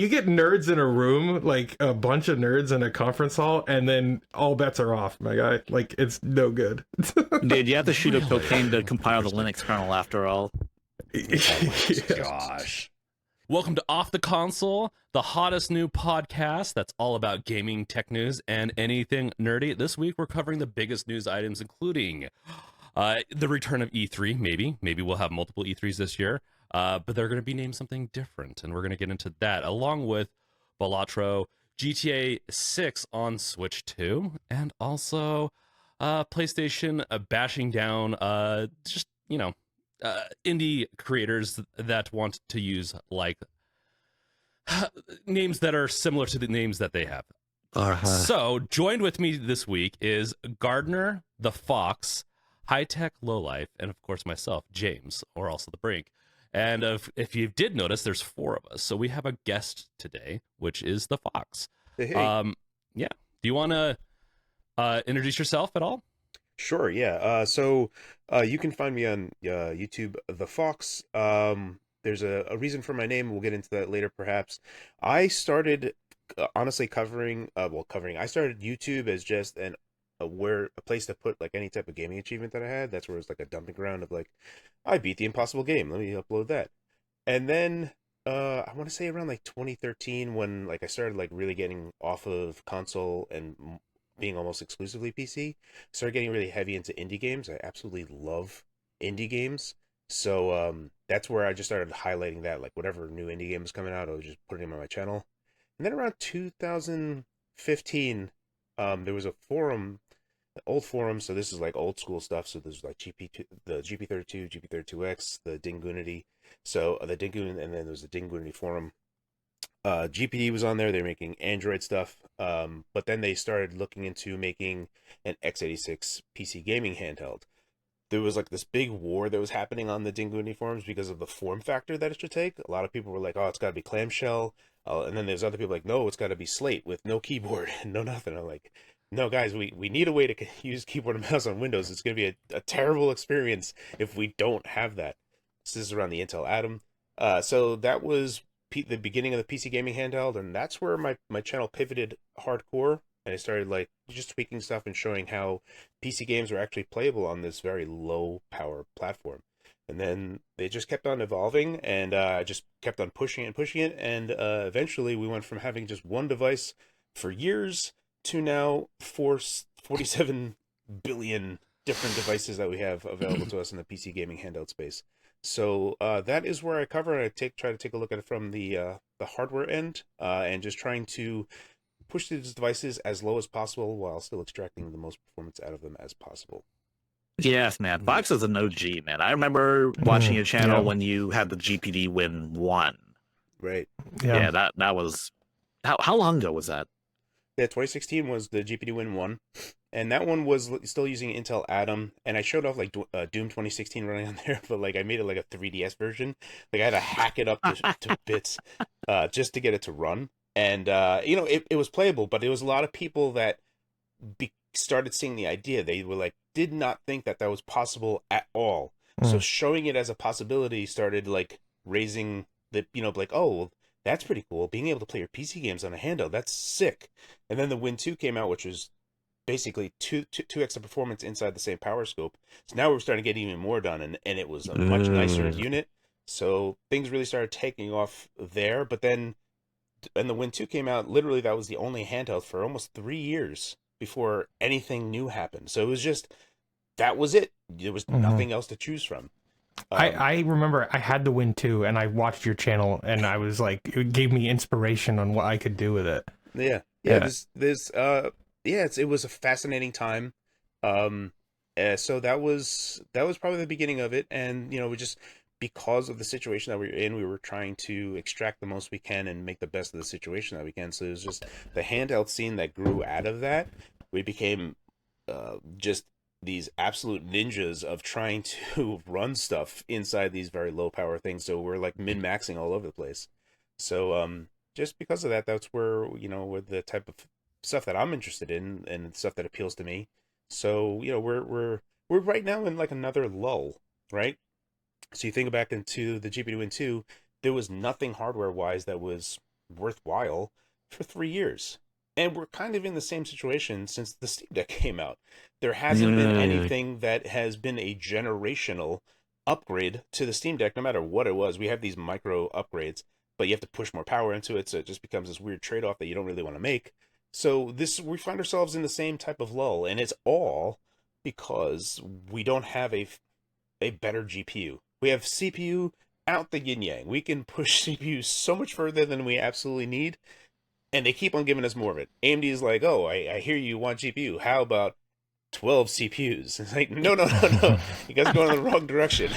you get nerds in a room, like a bunch of nerds in a conference hall, and then all bets are off, my guy. Like, it's no good. Dude, you have to shoot up Really? cocaine to compile the Interesting. Linux kernel after all. Oh my Yeah. gosh. Welcome to Off the Console, the hottest new podcast that's all about gaming, tech news, and anything nerdy. This week, we're covering the biggest news items, including the return of E3, maybe. Maybe we'll have multiple E3s this year, but they're going to be named something different, and we're going to get into that, along with Balatro, GTA 6 on Switch 2, and also PlayStation bashing down just, indie creators that want to use like names that are similar to the names that they have. So joined with me this week is Gardner the Fox, High Tech Lowlife, and of course myself, James, or also the Brink. And if you did notice, there's four of us. So we have a guest today, which is the Fox. Hey. Yeah. Do you want to introduce yourself at all? Sure, yeah. So you can find me on YouTube, The Fox. There's a reason for my name. We'll get into that later, perhaps. I started, honestly, covering. I started YouTube as just a place to put like any type of gaming achievement that I had. That's where it was like a dumping ground of like, I beat the impossible game. Let me upload that. And then I want to say around like 2013 when like I started like really getting off of console and being almost exclusively PC, started getting really heavy into indie games. I absolutely love indie games. So that's where I just started highlighting that, like whatever new indie game was coming out, I was just putting them on my channel. And then around 2015, there was a forum, an old forum. So this is like old school stuff. So there's like the GP32, GP32X, the Dingunity. So the Dingun, and then there's the Dingunity forum. GPD was on there. They're making Android stuff, but then they started looking into making an x86 PC gaming handheld. There was like this big war that was happening on the Dinguini forums because of the form factor that it should take. A lot of people were like, "Oh, it's got to be clamshell," and then there's other people like, "No, it's got to be slate with no keyboard and no nothing." I'm like, "No, guys, we need a way to use keyboard and mouse on Windows. It's going to be a terrible experience if we don't have that." So this is around the Intel Atom. So that was the beginning of the PC gaming handheld, and that's where my channel pivoted hardcore, and I started like just tweaking stuff and showing how PC games were actually playable on this very low power platform. And then they just kept on evolving, and I just kept on pushing it, and eventually we went from having just one device for years to now 47 billion different devices that we have available to us in the PC gaming handheld space. So that is where I cover it. I try to take a look at it from the hardware end, and just trying to push these devices as low as possible while still extracting the most performance out of them as possible. Yes, man. Fox is an OG, man. I remember watching your channel when you had the GPD Win 1. Right. Yeah, that was... How long ago was that? Yeah, 2016 was the GPD Win 1. And that one was still using Intel Atom, and I showed off like Doom 2016 running on there, but like I made it like a 3DS version. Like I had to hack it up to bits just to get it to run. And it was playable, but there was a lot of people that started seeing the idea. They were like, did not think that was possible at all. So showing it as a possibility started like raising the, like, oh, well, that's pretty cool. Being able to play your PC games on a handheld, that's sick. And then the Win 2 came out, which was basically 2x the performance inside the same power scope. So now we're starting to get even more done, and it was a much nicer unit. So things really started taking off there. But then when the Win 2 came out, literally that was the only handheld for almost 3 years before anything new happened. So it was just, that was it. There was nothing else to choose from. I remember I had the Win 2, and I watched your channel, and I was like, it gave me inspiration on what I could do with it. Yeah. It was a fascinating time. So that was probably the beginning of it, and we just, because of the situation that we were in, we were trying to extract the most we can and make the best of the situation that we can. So it was just the handheld scene that grew out of that. We became just these absolute ninjas of trying to run stuff inside these very low power things. So we're like min-maxing all over the place. So just because of that, that's where, with the type of stuff that I'm interested in and stuff that appeals to me. So, we're right now in like another lull, right? So you think back into the GPD Win 2, there was nothing hardware wise that was worthwhile for 3 years. And we're kind of in the same situation since the Steam Deck came out. There hasn't been anything that has been a generational upgrade to the Steam Deck, no matter what it was. We have these micro upgrades, but you have to push more power into it, so it just becomes this weird trade-off that you don't really want to make. So we find ourselves in the same type of lull, and it's all because we don't have a better GPU. We have CPU out the yin-yang. We can push CPU so much further than we absolutely need, and they keep on giving us more of it. AMD is like, oh, I hear you want GPU. How about 12 CPUs? It's like, no. You guys are going in the wrong direction.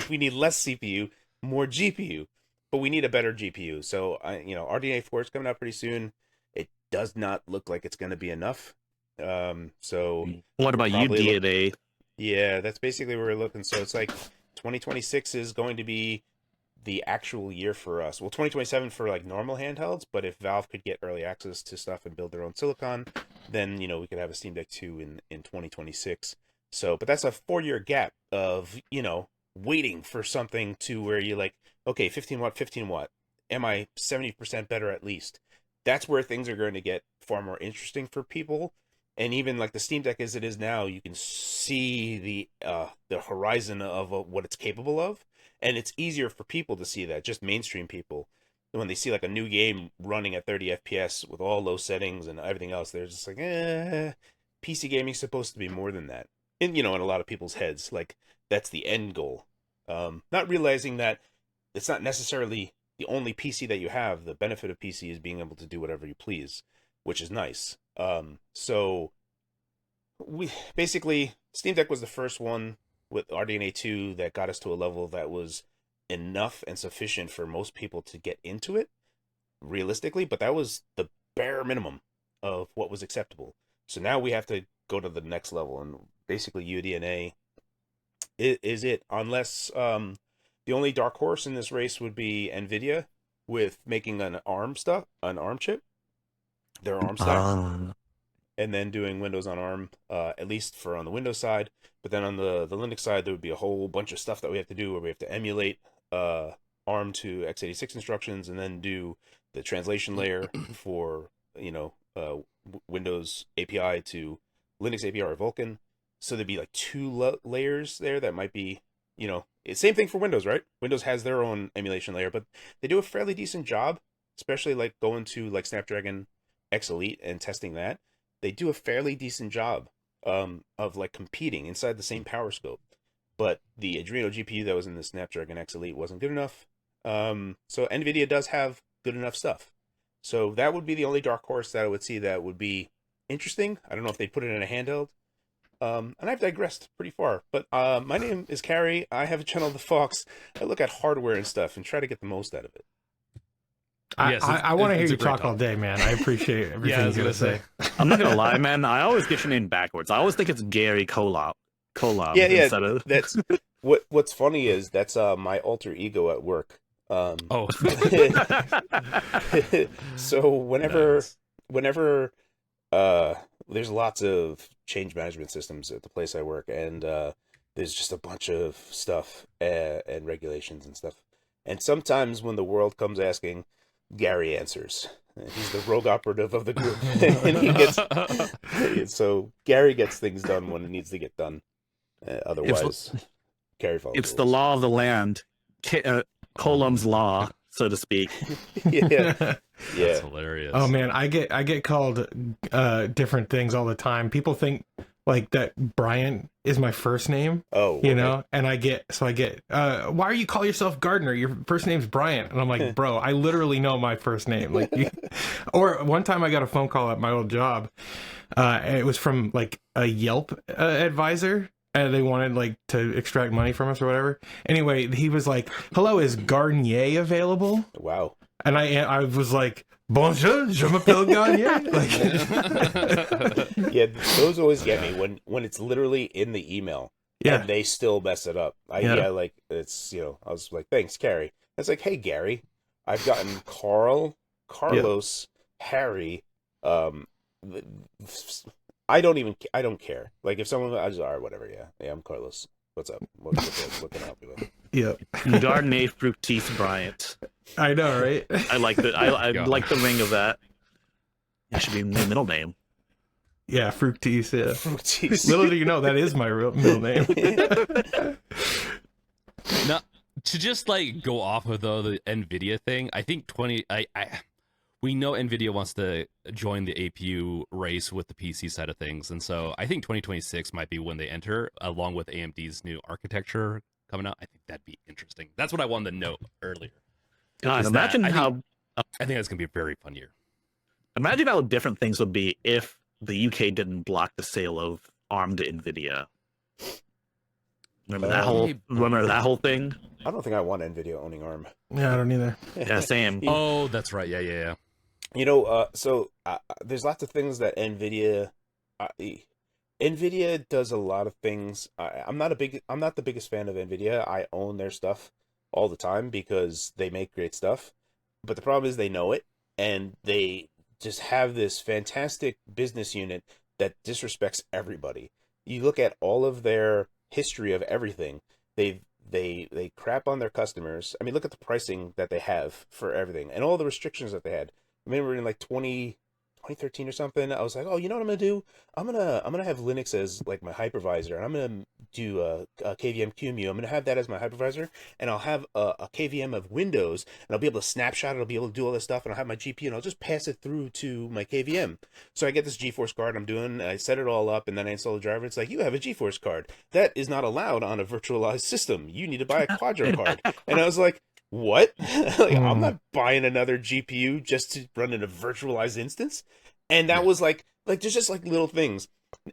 We need less CPU, more GPU, but we need a better GPU. So, RDNA 4 is coming out pretty soon. It does not look like it's going to be enough. So what about you, DNA? Yeah, that's basically where we're looking. So it's like 2026 is going to be the actual year for us. Well, 2027 for like normal handhelds, but if Valve could get early access to stuff and build their own silicon, then we could have a Steam Deck 2 in 2026. So, but that's a 4-year gap of waiting for something to where you're like, okay, 15 watt, am I 70% better at least? That's where things are going to get far more interesting for people. And even like the Steam Deck as it is now, you can see the horizon of what it's capable of. And it's easier for people to see that, just mainstream people. When they see like a new game running at 30 FPS with all low settings and everything else, they're just like, PC gaming's supposed to be more than that. And, in a lot of people's heads, like that's the end goal. Not realizing that it's not necessarily the only PC that you have. The benefit of PC is being able to do whatever you please, which is nice. So we basically, Steam Deck was the first one with RDNA 2 that got us to a level that was enough and sufficient for most people to get into it realistically, but that was the bare minimum of what was acceptable. So now we have to go to the next level, and basically UDNA is it, unless the only dark horse in this race would be Nvidia with making an ARM chip, their ARM stack, and then doing Windows on ARM, at least for on the Windows side. But then on the Linux side, there would be a whole bunch of stuff that we have to do where we have to emulate ARM to x86 instructions and then do the translation layer for, Windows API to Linux API or Vulkan. So there'd be like two layers there that might be, same thing for Windows, right? Windows has their own emulation layer, but they do a fairly decent job, especially like going to like Snapdragon X Elite and testing that. They do a fairly decent job of like competing inside the same power scope. But the Adreno GPU that was in the Snapdragon X Elite wasn't good enough. So Nvidia does have good enough stuff. So that would be the only dark horse that I would see that would be interesting. I don't know if they put it in a handheld. And I've digressed pretty far. But my name is Carrie. I have a channel, The Fox. I look at hardware and stuff and try to get the most out of it. I want to hear you talk all day, man. I appreciate everything you're going to say. I'm not going to lie, man. I always get your name backwards. I always think it's Gary Kolab. Yeah. Instead of... That's what's funny is that's my alter ego at work. So whenever there's lots of change management systems at the place I work, and there's just a bunch of stuff and regulations and stuff. And sometimes when the world comes asking, Gary answers. He's the rogue operative of the group, and he gets so Gary gets things done when it needs to get done. Otherwise, Gary follows. It's the law of the land, Column's law, so to speak. Yeah. That's hilarious. Oh man, I get called different things all the time. People think like that Brian is my first name. Oh, you know, and I get why are you call yourself Gardner? Your first name's Bryant. And I'm like, bro, I literally know my first name. Like, or one time I got a phone call at my old job. It was from like a Yelp advisor. And they wanted like to extract money from us or whatever. Anyway, he was like, "Hello, is Garnier available?" Wow. And I was like, "Bonjour, je m'appelle Garnier." Like, yeah, those always get me when it's literally in the email. Yeah. And they still mess it up. Like it's I was like, "Thanks, Carrie." It's like, "Hey, Gary, I've gotten Carlos, Harry, I don't care. Like if someone, I just, all right, whatever. Yeah, I'm Carlos. What's up? What can I help you with? Yeah. Garnier Fructis Bryant. I know, right? I like the I God. like the ring of that. It should be my middle name. Yeah, Fructis. Yeah. Fructis. Little do you know, that is my real middle name. Now, to just like go off of the Nvidia thing, I think we know Nvidia wants to join the APU race with the PC side of things, and so I think 2026 might be when they enter, along with AMD's new architecture coming out. I think that'd be interesting. That's what I wanted to know earlier. God, Is imagine that- how I think that's gonna be a very fun year. imagine how different things would be if the UK didn't block the sale of ARM to Nvidia. Remember that whole thing? I don't think I want Nvidia owning ARM. Yeah, I don't either. Yeah, same. Oh, that's right. Yeah. You know, there's lots of things that Nvidia does a lot of things. I'm not the biggest fan of Nvidia. I own their stuff all the time because they make great stuff. But the problem is they know it, and they just have this fantastic business unit that disrespects everybody. You look at all of their history of everything. They crap on their customers. I mean, look at the pricing that they have for everything and all the restrictions that they had. I remember in like 2013 or something, I was like, oh, you know what I'm gonna do? I'm gonna have Linux as like my hypervisor, and I'm gonna do a KVM QEMU. I'm gonna have that as my hypervisor, and I'll have a KVM of Windows, and I'll be able to snapshot it. I'll be able to do all this stuff, and I'll have my GPU, and I'll just pass it through to my KVM. So I get this GeForce card I'm doing, I set it all up, and then I install the driver. It's like, you have a GeForce card. That is not allowed on a virtualized system. You need to buy a Quadro card. And I was like, what? I'm not buying another GPU just to run in a virtualized instance. And that was like there's just like little things.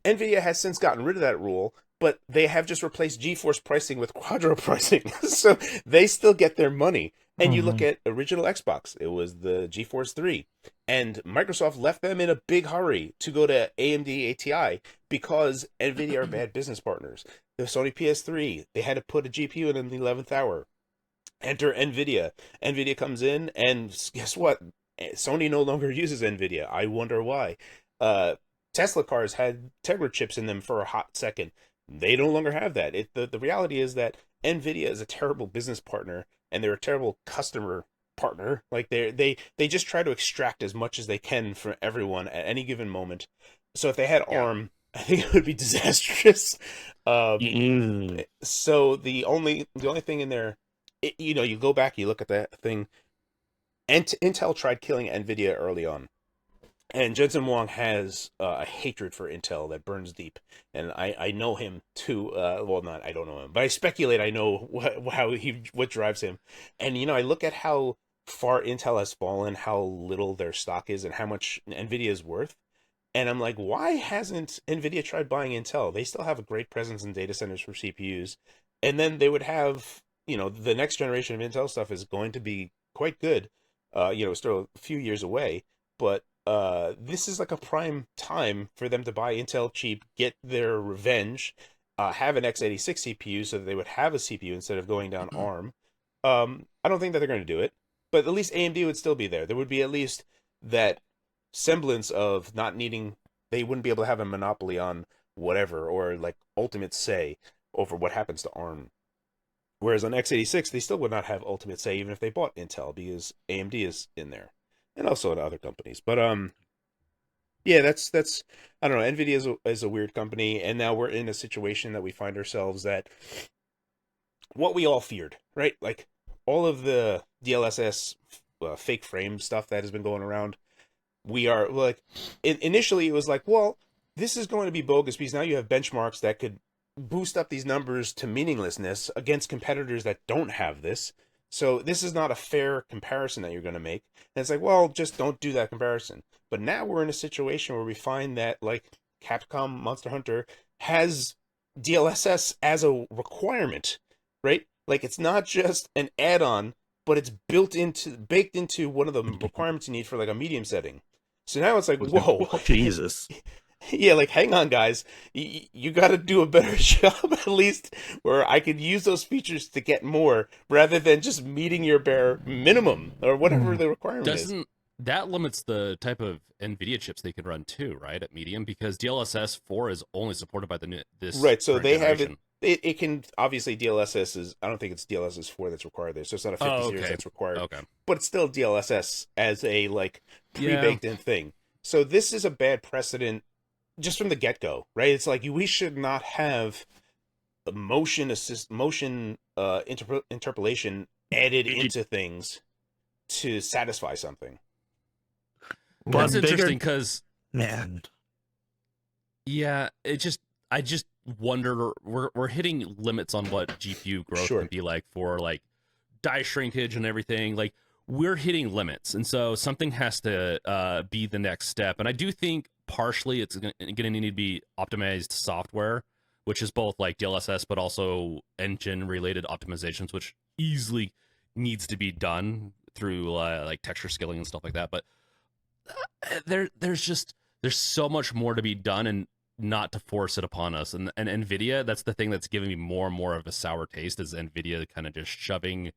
Nvidia has since gotten rid of that rule, but they have just replaced GeForce pricing with Quadro pricing. So they still get their money. And you look at original Xbox, it was the GeForce 3. And Microsoft left them in a big hurry to go to AMD ATI because Nvidia are bad business partners. The Sony PS3, they had to put a GPU in the 11th hour. Enter Nvidia. Nvidia comes in, and guess what? Sony no longer uses Nvidia. I wonder why. Tesla cars had Tegra chips in them for a hot second. They no longer have that. The reality is that Nvidia is a terrible business partner, and they're a terrible customer partner. Like they just try to extract as much as they can from everyone at any given moment. So if they had ARM, I think it would be disastrous. So the only thing in there, you go back, you look at that thing. Intel tried killing Nvidia early on, and Jensen Huang has a hatred for Intel that burns deep. And I know him too. Well, not I don't know him, but I speculate I know what drives him. And I look at how far Intel has fallen, how little their stock is, and how much Nvidia is worth. And I'm like, why hasn't Nvidia tried buying Intel? They still have a great presence in data centers for CPUs, and then they would have the next generation of Intel stuff is going to be quite good. Still a few years away, but this is like a prime time for them to buy Intel cheap, get their revenge, have an x86 CPU so that they would have a CPU instead of going down ARM. I don't think that they're going to do it, but at least AMD would still be there. There would be at least that semblance of not needing, they wouldn't be able to have a monopoly on whatever, or like ultimate say over what happens to ARM. Whereas on x86, they still would not have ultimate say even if they bought Intel, because AMD is in there, and also in other companies. But yeah, that's I don't know. Nvidia is a weird company, and now we're in a situation that we find ourselves that what we all feared, right? Like all of the DLSS fake frame stuff that has been going around. We are like, initially it was like, well, this is going to be bogus because now you have benchmarks that could boost up these numbers to meaninglessness against competitors that don't have this. So this is not a fair comparison that you're going to make. And it's like, well, just don't do that comparison. But now we're in a situation where we find that like Capcom Monster Hunter has DLSS as a requirement, right? Like it's not just an add-on, but it's baked into one of the requirements you need for like a medium setting. So now it's like, whoa, Jesus. Yeah, like, hang on, guys. You got to do a better job, at least, where I could use those features to get more, rather than just meeting your bare minimum, or whatever the requirement is. That limits the type of NVIDIA chips they can run too, right, at medium? Because DLSS 4 is only supported by this right, so they have generation. it can obviously DLSS is, I don't think it's DLSS 4 that's required there, so it's not a 50 series that's required. Okay. But it's still DLSS as a like pre-baked in thing. So this is a bad precedent just from the get-go, right? It's like we should not have the motion interpolation added into things to satisfy something. But that's interesting because man, yeah, I just wonder, we're hitting limits on what GPU growth can be like for like die shrinkage and everything. Like we're hitting limits, and so something has to be the next step. And I do think partially it's going to need to be optimized software, which is both like DLSS but also engine related optimizations, which easily needs to be done through like texture scaling and stuff like that. But there's so much more to be done, and not to force it upon us. And Nvidia, that's the thing that's giving me more and more of a sour taste, is Nvidia kind of just shoving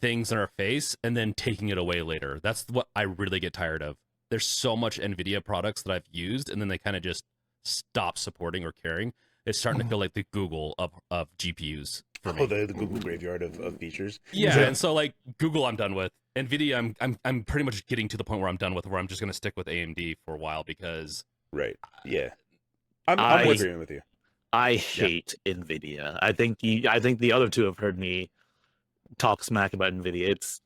things in our face and then taking it away later. That's what I really get tired of. There's so much Nvidia products that I've used, and then they kind of just stop supporting or caring. It's starting to feel like the Google of GPUs for me. Oh, the Google graveyard of features. Yeah, and so like Google, I'm done with. Nvidia, I'm pretty much getting to the point where I'm done with, where I'm just going to stick with AMD for a while because. Right. Yeah. I'm agreeing with you. I hate Nvidia. I think the other two have heard me talk smack about Nvidia. It's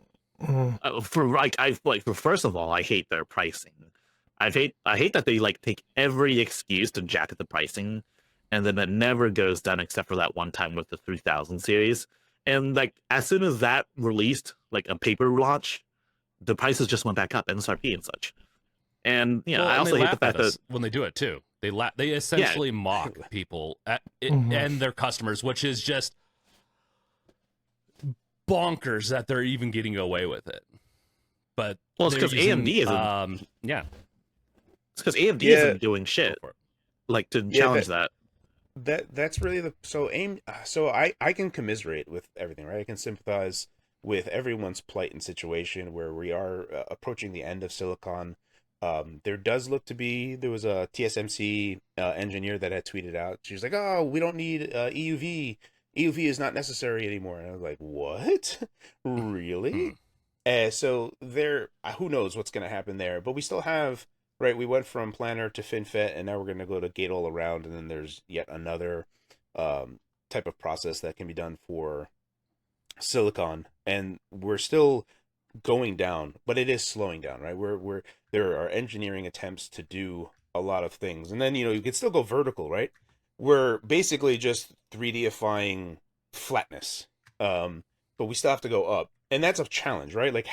first of all, I hate their pricing. I hate that they like take every excuse to jack at the pricing, and then it never goes down except for that one time with the 3000 series. And like as soon as that released, like a paper launch, the prices just went back up, MSRP and such. And yeah, I also hate the fact that when they do it too, they essentially mock people and their customers, which is just bonkers that they're even getting away with it. But it's because AMD isn't. It's because AMD isn't doing shit like to challenge that. That's really so I can commiserate with everything, right? I can sympathize with everyone's plight and situation where we are approaching the end of Silicon. There does look to be, there was a TSMC engineer that had tweeted out, she was like, oh, we don't need EUV is not necessary anymore. And I was like, what? Really? So there, who knows what's going to happen there, but we still have, right, we went from planar to FinFET, and now we're going to go to gate all around, and then there's yet another type of process that can be done for silicon, and we're still going down, but it is slowing down, right? There are engineering attempts to do a lot of things, and then you can still go vertical, right? We're basically just 3Difying flatness, but we still have to go up, and that's a challenge, right? Like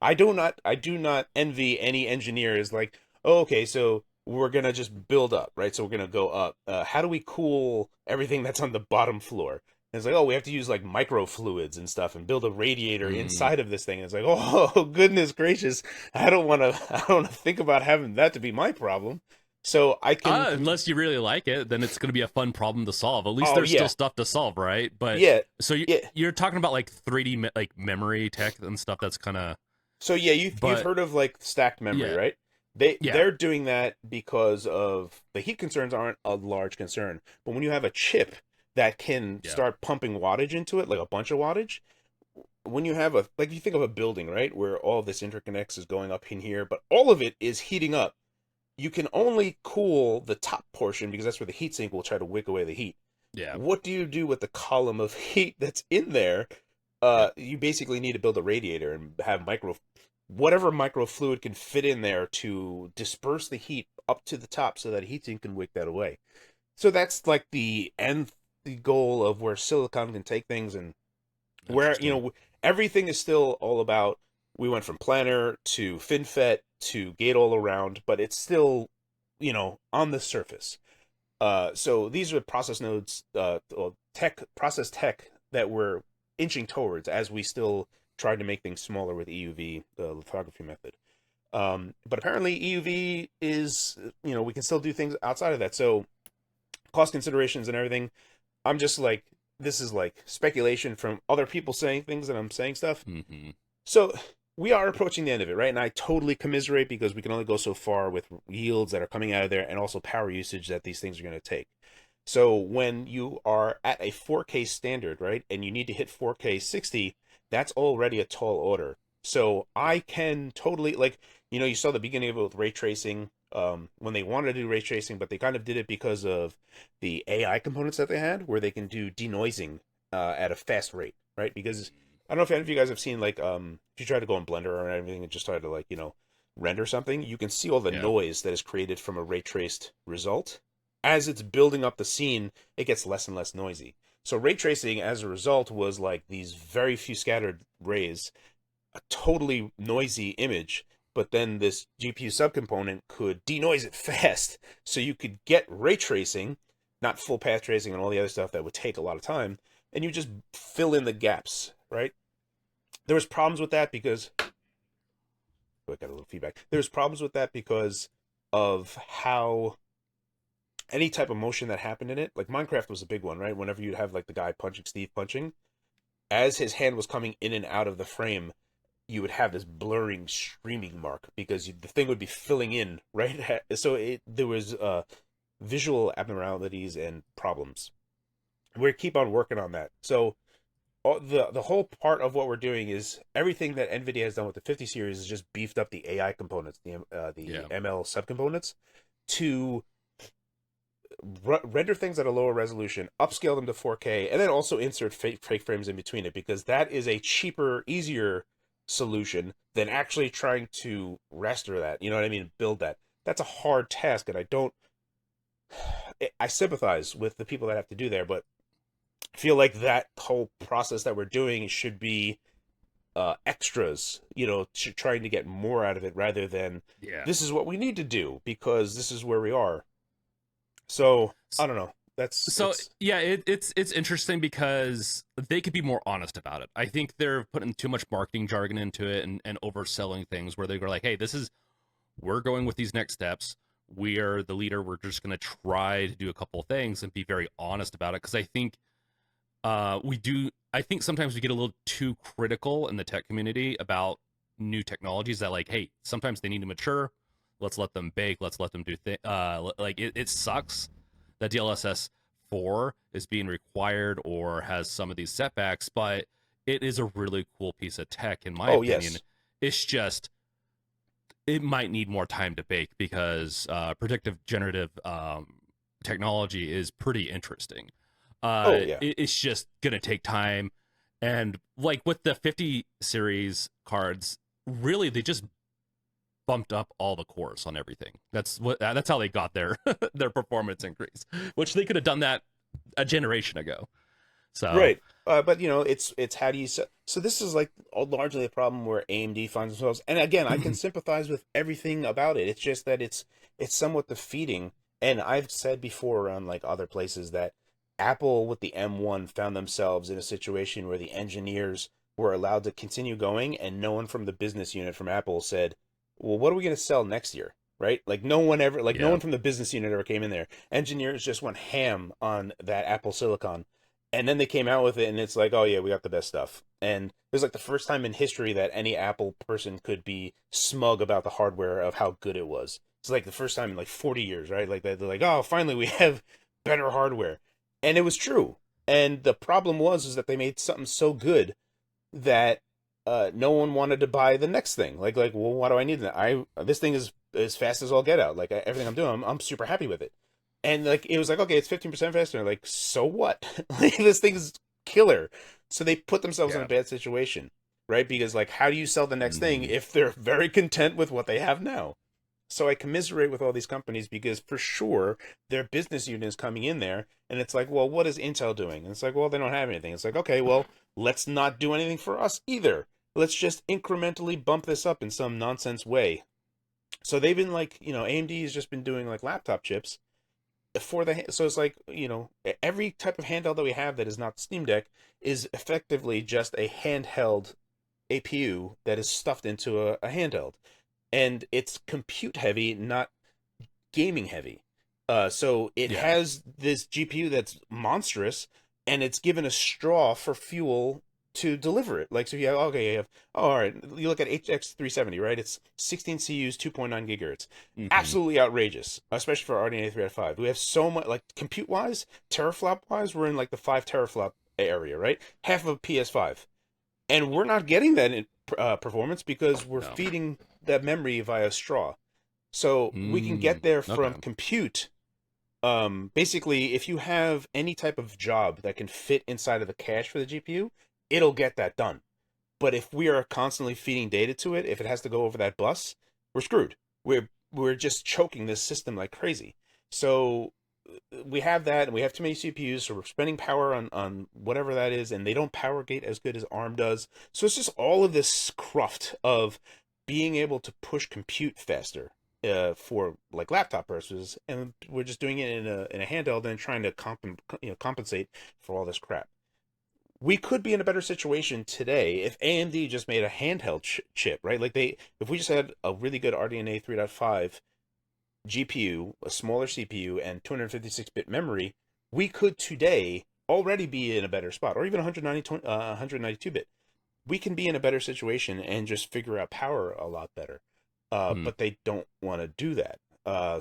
I do not envy any engineers like, oh, okay, so we're gonna just build up, right? So we're gonna go up. How do we cool everything that's on the bottom floor? And it's like, oh, we have to use like microfluids and stuff and build a radiator inside of this thing. And it's like, oh, goodness gracious, I don't want to think about having that to be my problem. So I can, unless you really like it, then it's going to be a fun problem to solve. At least there's still stuff to solve, right? But so you're talking about like 3D like memory tech and stuff that's kind of. So you've heard of like stacked memory, right? They're doing that because of the heat concerns aren't a large concern, but when you have a chip that can start pumping wattage into it, like a bunch of wattage, when you have you think of a building, right, where all of this interconnects is going up in here, but all of it is heating up, you can only cool the top portion because that's where the heatsink will try to wick away the heat. Yeah. What do you do with the column of heat that's in there? You basically need to build a radiator and have whatever microfluid can fit in there to disperse the heat up to the top so that heatsink can wick that away. So that's like the end goal of where silicon can take things, and where everything is still all about, we went from planar to FinFET to gate all around, but it's still on the surface. So these are process nodes, process tech that we're inching towards as we still try to make things smaller with EUV, the lithography method. But apparently EUV is, we can still do things outside of that. So cost considerations and everything, I'm just like, this is like speculation from other people saying things and I'm saying stuff. Mm-hmm. So we are approaching the end of it, right? And I totally commiserate because we can only go so far with yields that are coming out of there and also power usage that these things are going to take. So when you are at a 4K standard, right, and you need to hit 4K 60, that's already a tall order. So I can totally, like, you saw the beginning of it with ray tracing, when they wanted to do ray tracing, but they kind of did it because of the AI components that they had, where they can do denoising at a fast rate, right? Because I don't know if any of you guys have seen, like, if you try to go in Blender or anything and just try to, like, render something, you can see all the Yeah. noise that is created from a ray traced result. As it's building up the scene, it gets less and less noisy. So ray tracing, as a result, was like these very few scattered rays, a totally noisy image, but then this GPU subcomponent could denoise it fast, so you could get ray tracing, not full path tracing and all the other stuff that would take a lot of time, and you just fill in the gaps, right? There was problems with that because I got a little feedback. There's problems with that because of how any type of motion that happened in it, like Minecraft was a big one, right? Whenever you'd have like the guy punching Steve punching, as his hand was coming in and out of the frame, you would have this blurring, streaming mark because the thing would be filling in, right? So there was visual abnormalities and problems. We keep on working on that. So the whole part of what we're doing is everything that Nvidia has done with the 50 series is just beefed up the AI components, the ML subcomponents, to render things at a lower resolution, upscale them to 4K, and then also insert fake frames in between it, because that is a cheaper, easier solution than actually trying to raster that. You know what I mean? Build that. That's a hard task, and I sympathize with the people that have to do there, but I feel like that whole process that we're doing should be extras, trying to get more out of it rather than this is what we need to do because this is where we are. So I don't know. It's interesting because they could be more honest about it. I think they're putting too much marketing jargon into it and overselling things where they go like, hey, we're going with these next steps. We are the leader. We're just going to try to do a couple of things and be very honest about it. Because I think I think sometimes we get a little too critical in the tech community about new technologies that like, hey, sometimes they need to mature. Let's let them bake. Let's let them do things. It sucks that DLSS 4 is being required or has some of these setbacks, but it is a really cool piece of tech in my opinion. Yes. It's just it might need more time to bake because predictive generative technology is pretty interesting. It's just gonna take time, and like with the 50 series cards, really they just bumped up all the cores on everything. That's how they got their their performance increase, which they could have done that a generation ago. So right, but it's how do you so this is like largely a problem where AMD finds themselves, and again I can sympathize with everything about it. It's just that it's somewhat defeating, and I've said before around like other places that Apple with the M1 found themselves in a situation where the engineers were allowed to continue going, and no one from the business unit from Apple said, well, what are we going to sell next year? Right? Like no one from the business unit ever came in there. Engineers just went ham on that Apple Silicon. And then they came out with it and it's like, oh yeah, we got the best stuff. And it was like the first time in history that any Apple person could be smug about the hardware of how good it was. It's like the first time in like 40 years, right? Like they're like, oh, finally we have better hardware. And it was true. And the problem was that they made something so good that no one wanted to buy the next thing. Like, well, why do I need that? This thing is as fast as all get out. Like everything I'm doing, I'm super happy with it. And like it was like, okay, it's 15% faster. Like, so what? Like this thing's killer. So they put themselves in a bad situation, right? Because like, how do you sell the next thing if they're very content with what they have now? So I commiserate with all these companies because for sure their business unit is coming in there and it's like, well, what is Intel doing? And it's like, well, they don't have anything. It's like, okay, well, let's not do anything for us either. Let's just incrementally bump this up in some nonsense way. So they've been like, AMD has just been doing like laptop chips for so it's like, every type of handheld that we have that is not Steam Deck is effectively just a handheld APU that is stuffed into a handheld. And it's compute heavy, not gaming heavy. So it has this GPU that's monstrous, and it's given a straw for fuel to deliver it. Like, so you have, okay, you have, oh, all right, you look at HX 370, right? It's 16 CUs, 2.9 gigahertz. Absolutely outrageous, especially for RDNA 3.5. We have so much, like, compute wise, teraflop wise, we're in like the 5 teraflop area, right? Half of a PS5. And we're not getting that in performance because we're feeding that memory via straw. So we can get there from compute. Basically, if you have any type of job that can fit inside of the cache for the GPU, it'll get that done. But if we are constantly feeding data to it, if it has to go over that bus, we're screwed. We're just choking this system like crazy. So we have that, and we have too many CPUs, so we're spending power on whatever that is, and they don't power gate as good as ARM does. So it's just all of this cruft of being able to push compute faster for like laptop purposes, and we're just doing it in a handheld and trying to compensate for all this crap. We could be in a better situation today if AMD just made a handheld chip, right? Like if we just had a really good RDNA 3.5 GPU, a smaller CPU, and 256-bit memory, we could today already be in a better spot, or even 192-bit. We can be in a better situation and just figure out power a lot better. But they don't want to do that.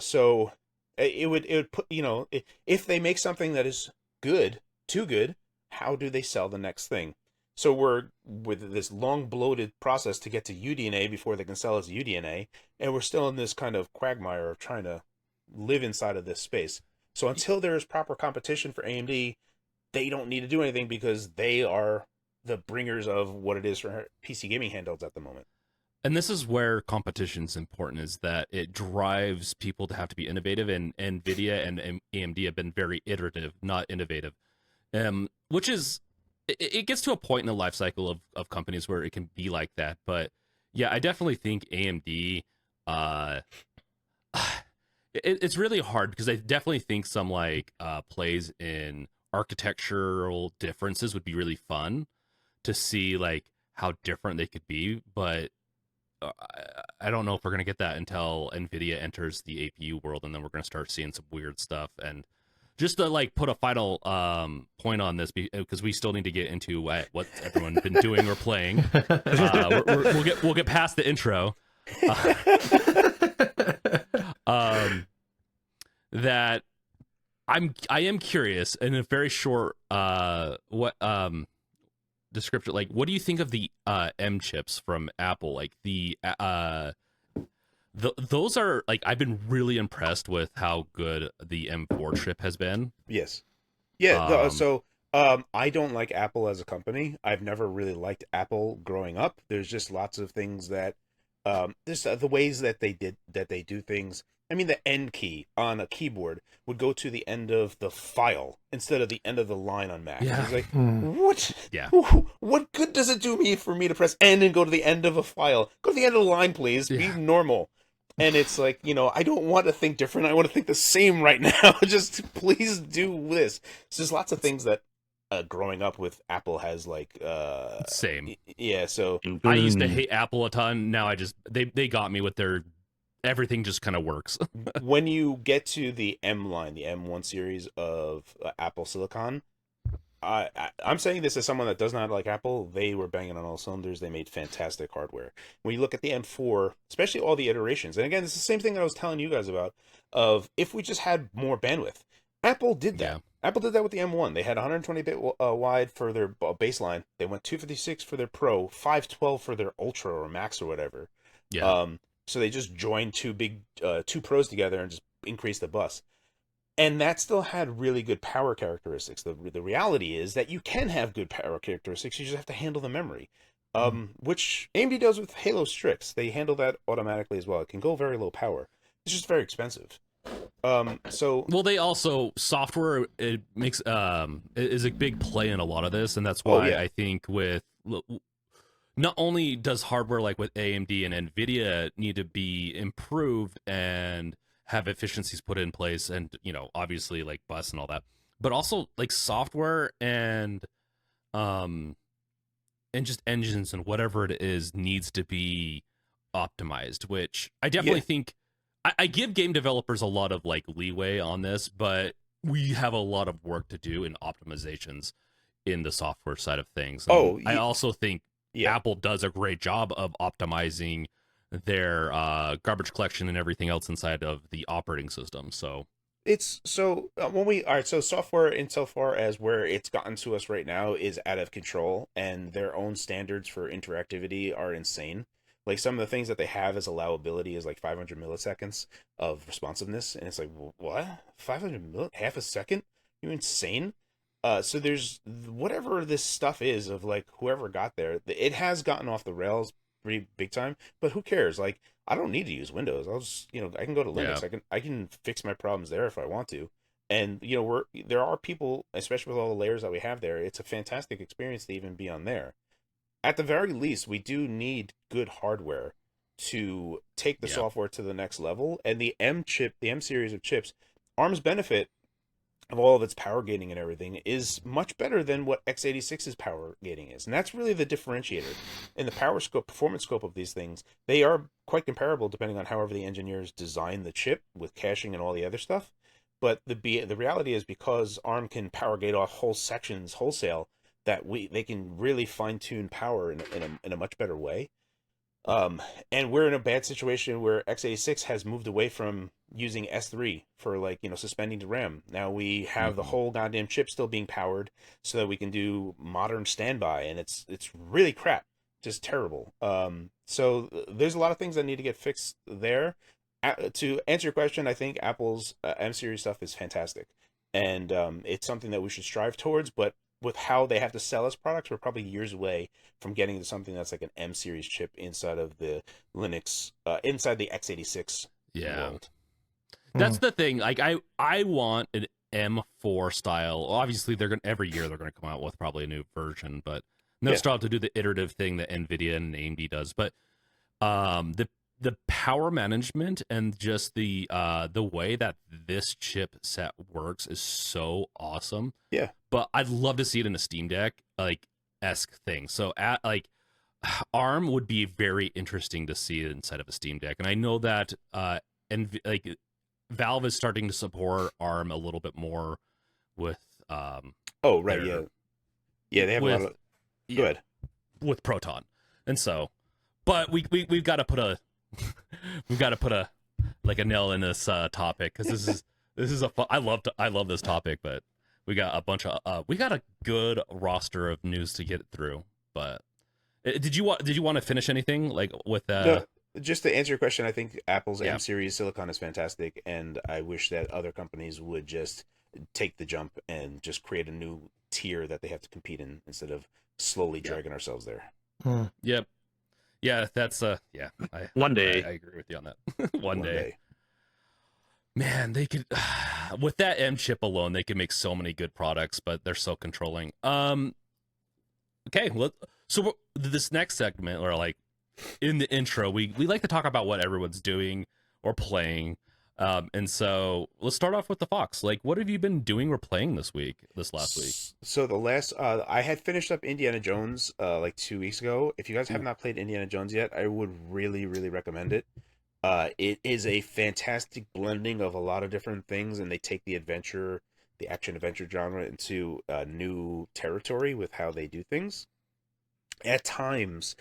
So it would put, if they make something that is good, too good, how do they sell the next thing? So we're with this long bloated process to get to UDNA before they can sell us UDNA, and we're still in this kind of quagmire of trying to live inside of this space. So until there is proper competition for AMD, they don't need to do anything because they are the bringers of what it is for PC gaming handhelds at the moment. And this is where competition is important, is that it drives people to have to be innovative, and Nvidia and AMD have been very iterative, not innovative. Which is, it gets to a point in the life cycle of companies where it can be like that. But yeah, I definitely think AMD, it's really hard because I definitely think some like plays in architectural differences would be really fun to see, like how different they could be. But I don't know if we're going to get that until Nvidia enters the APU world, and then we're going to start seeing some weird stuff. And just to like put a final point on this, because we still need to get into what everyone's been doing or playing. We'll get past the intro. That I am curious, in a very short description, like what do you think of the M chips from Apple? Like those are like, I've been really impressed with how good the M4 chip has been. Yes. Yeah. I don't like Apple as a company. I've never really liked Apple growing up. There's just lots of things that just the ways that they do things. I mean, the N key on a keyboard would go to the end of the file instead of the end of the line on Mac. Yeah. It's like, what? Yeah. What good does it do me for me to press N and go to the end of a file? Go to the end of the line, please. Yeah. Be normal. And it's like, I don't want to think different. I want to think the same right now. Just please do this. So there's lots of things that growing up with Apple has like same. Yeah. So I used to hate Apple a ton. Now they got me with their everything just kind of works. When you get to the M line, the M1 series of Apple Silicon, I'm saying this as someone that does not like Apple. They were banging on all cylinders. They made fantastic hardware. When you look at the M4, especially all the iterations, and again, it's the same thing that I was telling you guys about, of if we just had more bandwidth. Apple did that. Yeah. Apple did that with the M1. They had 120-bit wide for their baseline. They went 256 for their Pro, 512 for their Ultra or Max or whatever. Yeah. So they just joined two Pros together and just increased the bus. And that still had really good power characteristics. The reality is that you can have good power characteristics. You just have to handle the memory, which AMD does with Halo Strix. They handle that automatically as well. It can go very low power. It's just very expensive. Well, they also software, it makes is a big play in a lot of this, and that's why I think with not only does hardware like with AMD and Nvidia need to be improved and have efficiencies put in place, and obviously like bus and all that, but also like software and just engines and whatever it is needs to be optimized, which I definitely think I give game developers a lot of like leeway on this, but we have a lot of work to do in optimizations in the software side of things. I also think Apple does a great job of optimizing their garbage collection and everything else inside of the operating system. So it's so when we all right, so software insofar as where it's gotten to us right now is out of control, and their own standards for interactivity are insane. Like some of the things that they have as allowability is like 500 milliseconds of responsiveness, and it's like, what? 500 half a second? You're insane. So there's whatever this stuff is of like whoever got there, it has gotten off the rails pretty big time. But who cares? Like I don't need to use Windows. I'll just I can go to Linux. I can fix my problems there if I want to. And there are people, especially with all the layers that we have there. It's a fantastic experience to even be on there. At the very least, we do need good hardware to take the software to the next level. And the M series of chips, ARM's benefit of all of its power gating and everything is much better than what x86's power gating is. And that's really the differentiator. In the performance scope of these things, they are quite comparable depending on however the engineers design the chip with caching and all the other stuff. But the reality is because ARM can power gate off whole sections wholesale, that they can really fine-tune power in a much better way. And we're in a bad situation where x86 has moved away from using S3 for suspending the RAM. Now we have the whole goddamn chip still being powered so that we can do modern standby, and it's really crap, just terrible. So there's a lot of things that need to get fixed there. To answer your question, I think Apple's M series stuff is fantastic, and it's something that we should strive towards, but with how they have to sell us products, we're probably years away from getting to something that's like an M series chip inside of the Linux, inside the x86 world. That's the thing. Like I want an M4 style. Obviously, every year they're gonna come out with probably a new version, but they'll start to do the iterative thing that Nvidia and AMD does. But the power management and just the way that this chip set works is so awesome. Yeah. But I'd love to see it in a Steam Deck esque thing. So ARM would be very interesting to see it inside of a Steam Deck. And I know that Valve is starting to support ARM a little bit more with yeah, they have a lot of good with Proton. And so but we've got to put a a nail in this topic, because this is a fun, I love this topic, but we got a good roster of news to get through. But did you want to finish anything with No, just to answer your question, I think Apple's M series silicon is fantastic, and I wish that other companies would just take the jump and just create a new tier that they have to compete in instead of slowly dragging ourselves there. Yep. Yeah, that's one day. I agree with you on that. One day. Man, they could with that M chip alone, they could make so many good products, but they're so controlling. Okay, so this next segment, or in the intro, we like to talk about what everyone's doing or playing. And so let's start off with the Fox. What have you been doing or playing this last week? So the last, I had finished up Indiana Jones 2 weeks ago. If you guys have not played Indiana Jones yet, I would really, really recommend it. It is a fantastic blending of a lot of different things, and they take the action adventure genre into new territory with how they do things. At times,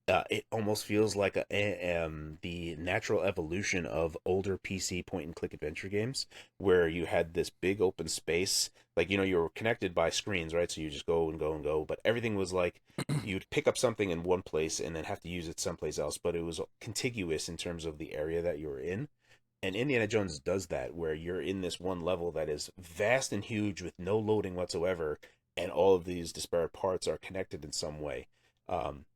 it almost feels like the natural evolution of older PC point-and-click adventure games, where you had this big open space, you were connected by screens, right? So you just go and go and go, but everything was you'd pick up something in one place and then have to use it someplace else, but it was contiguous in terms of the area that you were in. And Indiana Jones does that, where you're in this one level that is vast and huge with no loading whatsoever, and all of these disparate parts are connected in some way.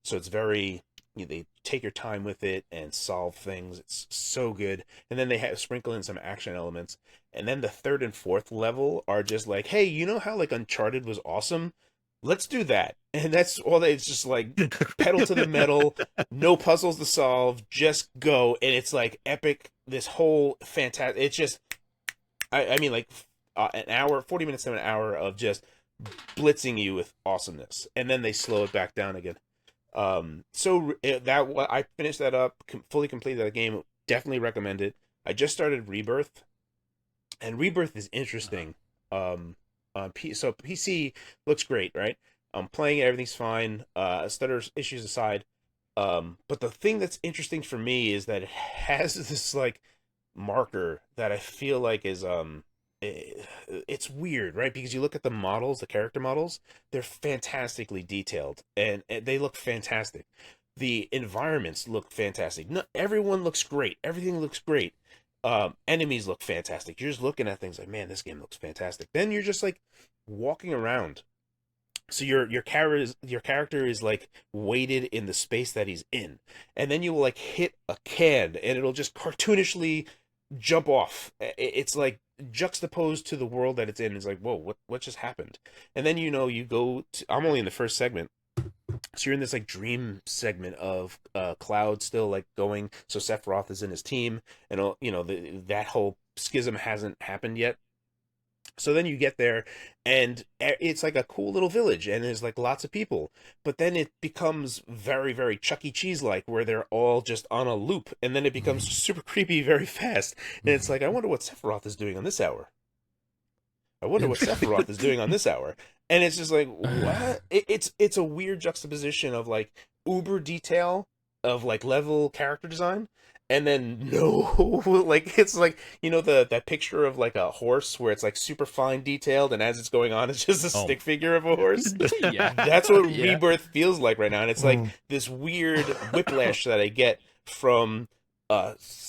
So it's very, they take your time with it and solve things. It's so good. And then they sprinkle in some action elements. And then the third and fourth level are just hey, you know how Uncharted was awesome? Let's do that. And that's all. It's just pedal to the metal, no puzzles to solve, just go. And it's epic. This whole fantastic. It's just, an hour, 40 minutes to an hour of just blitzing you with awesomeness, and then they slow it back down again. I finished that up, fully completed that game. Definitely recommend it. I just started Rebirth, and Rebirth is interesting. So PC looks great, right? I'm playing it, everything's fine. Stutter issues aside, but the thing that's interesting for me is that it has this like marker that I feel like is it's weird, right? Because you look at the models, the character models, they're fantastically detailed and they look fantastic. The environments look fantastic. No, everyone looks great. Everything looks great. Enemies look fantastic. You're just looking at things like, man, this game looks fantastic. Then you're just like walking around. So your character is like weighted in the space that he's in, and then you will like hit a can, and it'll just cartoonishly jump off. It's like juxtaposed to the world that it's in. It's like, whoa, what just happened? And then you go to, I'm only in the first segment, so you're in this like dream segment of Cloud still like going. So Sephiroth is in his team, and that whole schism hasn't happened yet. So then you get there, and it's like a cool little village, and there's like lots of people. But then it becomes very, very Chuck E. Cheese like, where they're all just on a loop, and then it becomes super creepy very fast. And it's like, I wonder what Sephiroth is doing on this hour. I wonder what Sephiroth is doing on this hour. And it's just like, what? It's a weird juxtaposition of like uber detail of like level character design, and then no, like it's like that picture of like a horse where it's like super fine detailed, and as it's going on, it's just a stick figure of a horse. Yeah. That's what Rebirth feels like right now, and it's like this weird whiplash that I get from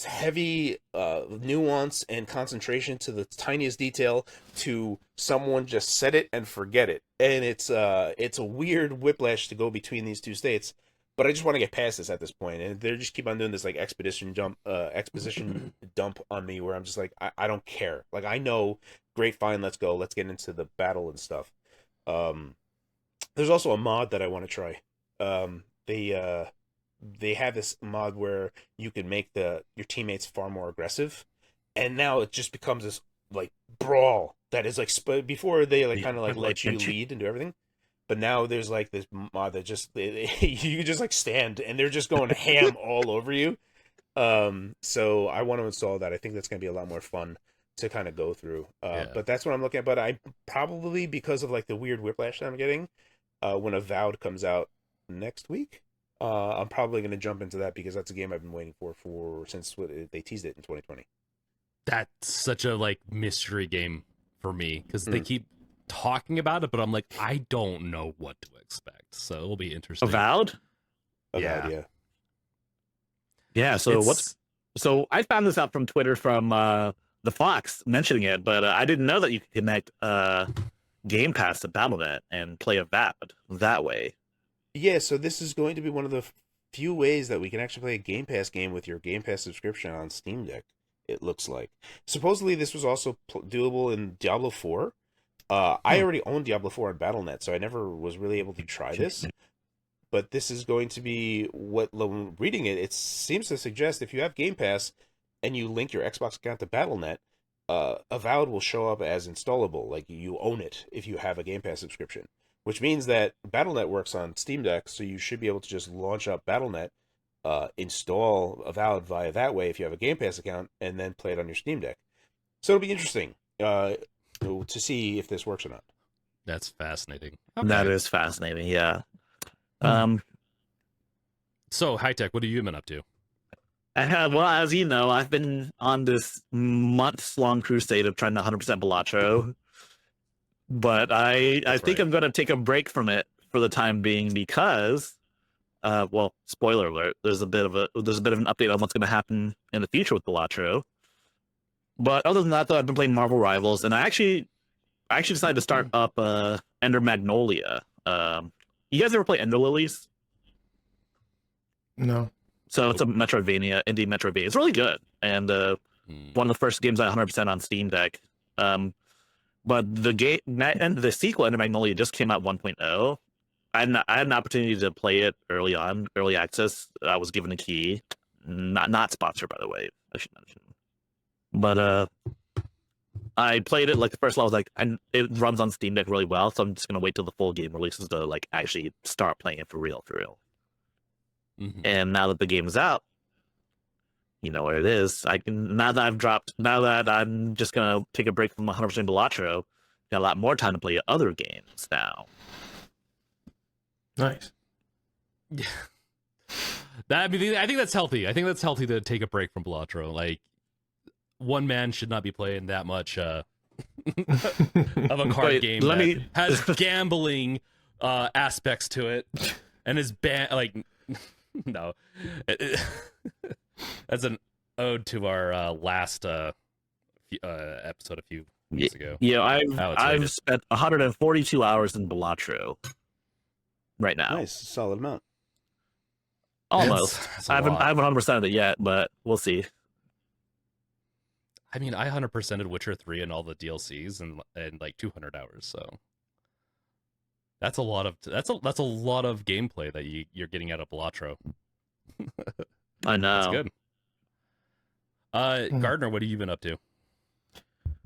heavy nuance and concentration to the tiniest detail to someone just set it and forget it, and it's a weird whiplash to go between these two states. But I just want to get past this at this point, and they just keep on doing this like exposition dump on me, where I'm just like, I don't care. Like, I know, great, fine, let's go, let's get into the battle and stuff. There's also a mod that I want to try. They have this mod where you can make your teammates far more aggressive, and now it just becomes this like brawl that is like before they like kind of like let you lead and do everything. But now there's like this mod that just you just like stand and they're just going ham all over you. So I want to install that. I think that's gonna be a lot more fun to kind of go through. But that's what I'm looking at. But I probably, because of like the weird whiplash that I'm getting, when Avowed comes out next week, I'm probably gonna jump into that, because that's a game I've been waiting for since they teased it in 2020. That's such a like mystery game for me, because they keep talking about it, but I'm like, I don't know what to expect, so it'll be interesting. Avowed, yeah. So I found this out from Twitter from the Fox mentioning it, but I didn't know that you could connect Game Pass to Battle.net and play Avowed that way. Yeah, so this is going to be one of the few ways that we can actually play a Game Pass game with your Game Pass subscription on Steam Deck, it looks like. Supposedly this was also doable in Diablo 4. I already own Diablo 4 on Battle.net, so I never was really able to try this. But this is going to be what, reading it, it seems to suggest if you have Game Pass and you link your Xbox account to Battle.net, Avowed will show up as installable, like you own it if you have a Game Pass subscription. Which means that Battle.net works on Steam Deck, so you should be able to just launch up Battle.net, install Avowed via that way if you have a Game Pass account, and then play it on your Steam Deck. So it'll be interesting to see if this works or not. That's fascinating. Okay. That is fascinating, yeah. So, High Tech, what have you been up to? Well, as you know, I've been on this months-long crusade of trying to 100% Balatro. But I think I'm going to take a break from it for the time being because, well, spoiler alert, there's a bit of an update on what's going to happen in the future with Balatro. But other than that, though, I've been playing Marvel Rivals, and I actually decided to start up Ender Magnolia. You guys ever play Ender Lilies? No. So it's a Metroidvania, indie Metroidvania. It's really good, and one of the first games I 100% on Steam Deck. But the game and the sequel, Ender Magnolia, just came out 1.0. I had an opportunity to play it early on, early access. I was given a key, not sponsored, by the way, I should mention. But I played it like the first level. I was like, it runs on Steam Deck really well, so I'm just gonna wait till the full game releases to like actually start playing it for real. Mm-hmm. And now that the game is out, you know where it is. Now that I'm just gonna take a break from 100% Balatro, got a lot more time to play other games now. Nice. Yeah. I think that's healthy. I think that's healthy to take a break from Balatro. Like, one man should not be playing that much of a card Wait, game that has gambling aspects to it, and is like no. That's an ode to our last episode a few weeks ago. Yeah, I've spent 142 hours in Balatro right now. Nice, solid amount. Almost. That's I haven't 100%ed it yet, but we'll see. I mean, I 100%ed Witcher 3 and all the DLCs in like 200 hours. So that's a lot of gameplay that you're getting out of Balatro. I know. That's good. Gardner, what have you been up to?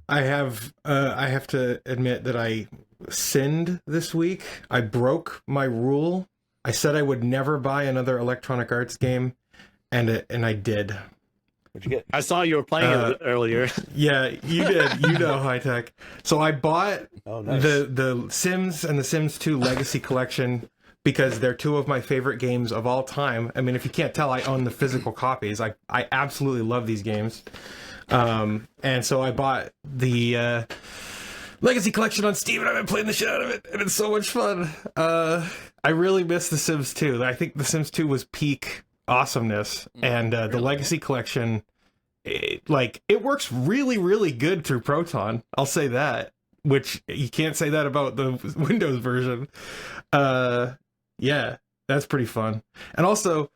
I have to admit that I sinned this week. I broke my rule. I said I would never buy another Electronic Arts game, and I did. What'd you get? I saw you were playing it earlier. Yeah, you did. You know, High Tech. So I bought the Sims and the Sims 2 Legacy Collection because they're two of my favorite games of all time. I mean, if you can't tell, I own the physical copies. I absolutely love these games. And so I bought the Legacy Collection on Steam, and I've been playing the shit out of it, and it's so much fun. I really miss The Sims 2. I think The Sims 2 was peak awesomeness, and the Legacy Collection, it works really, really good through Proton. I'll say that, which you can't say that about the Windows version. Yeah, that's pretty fun. And also,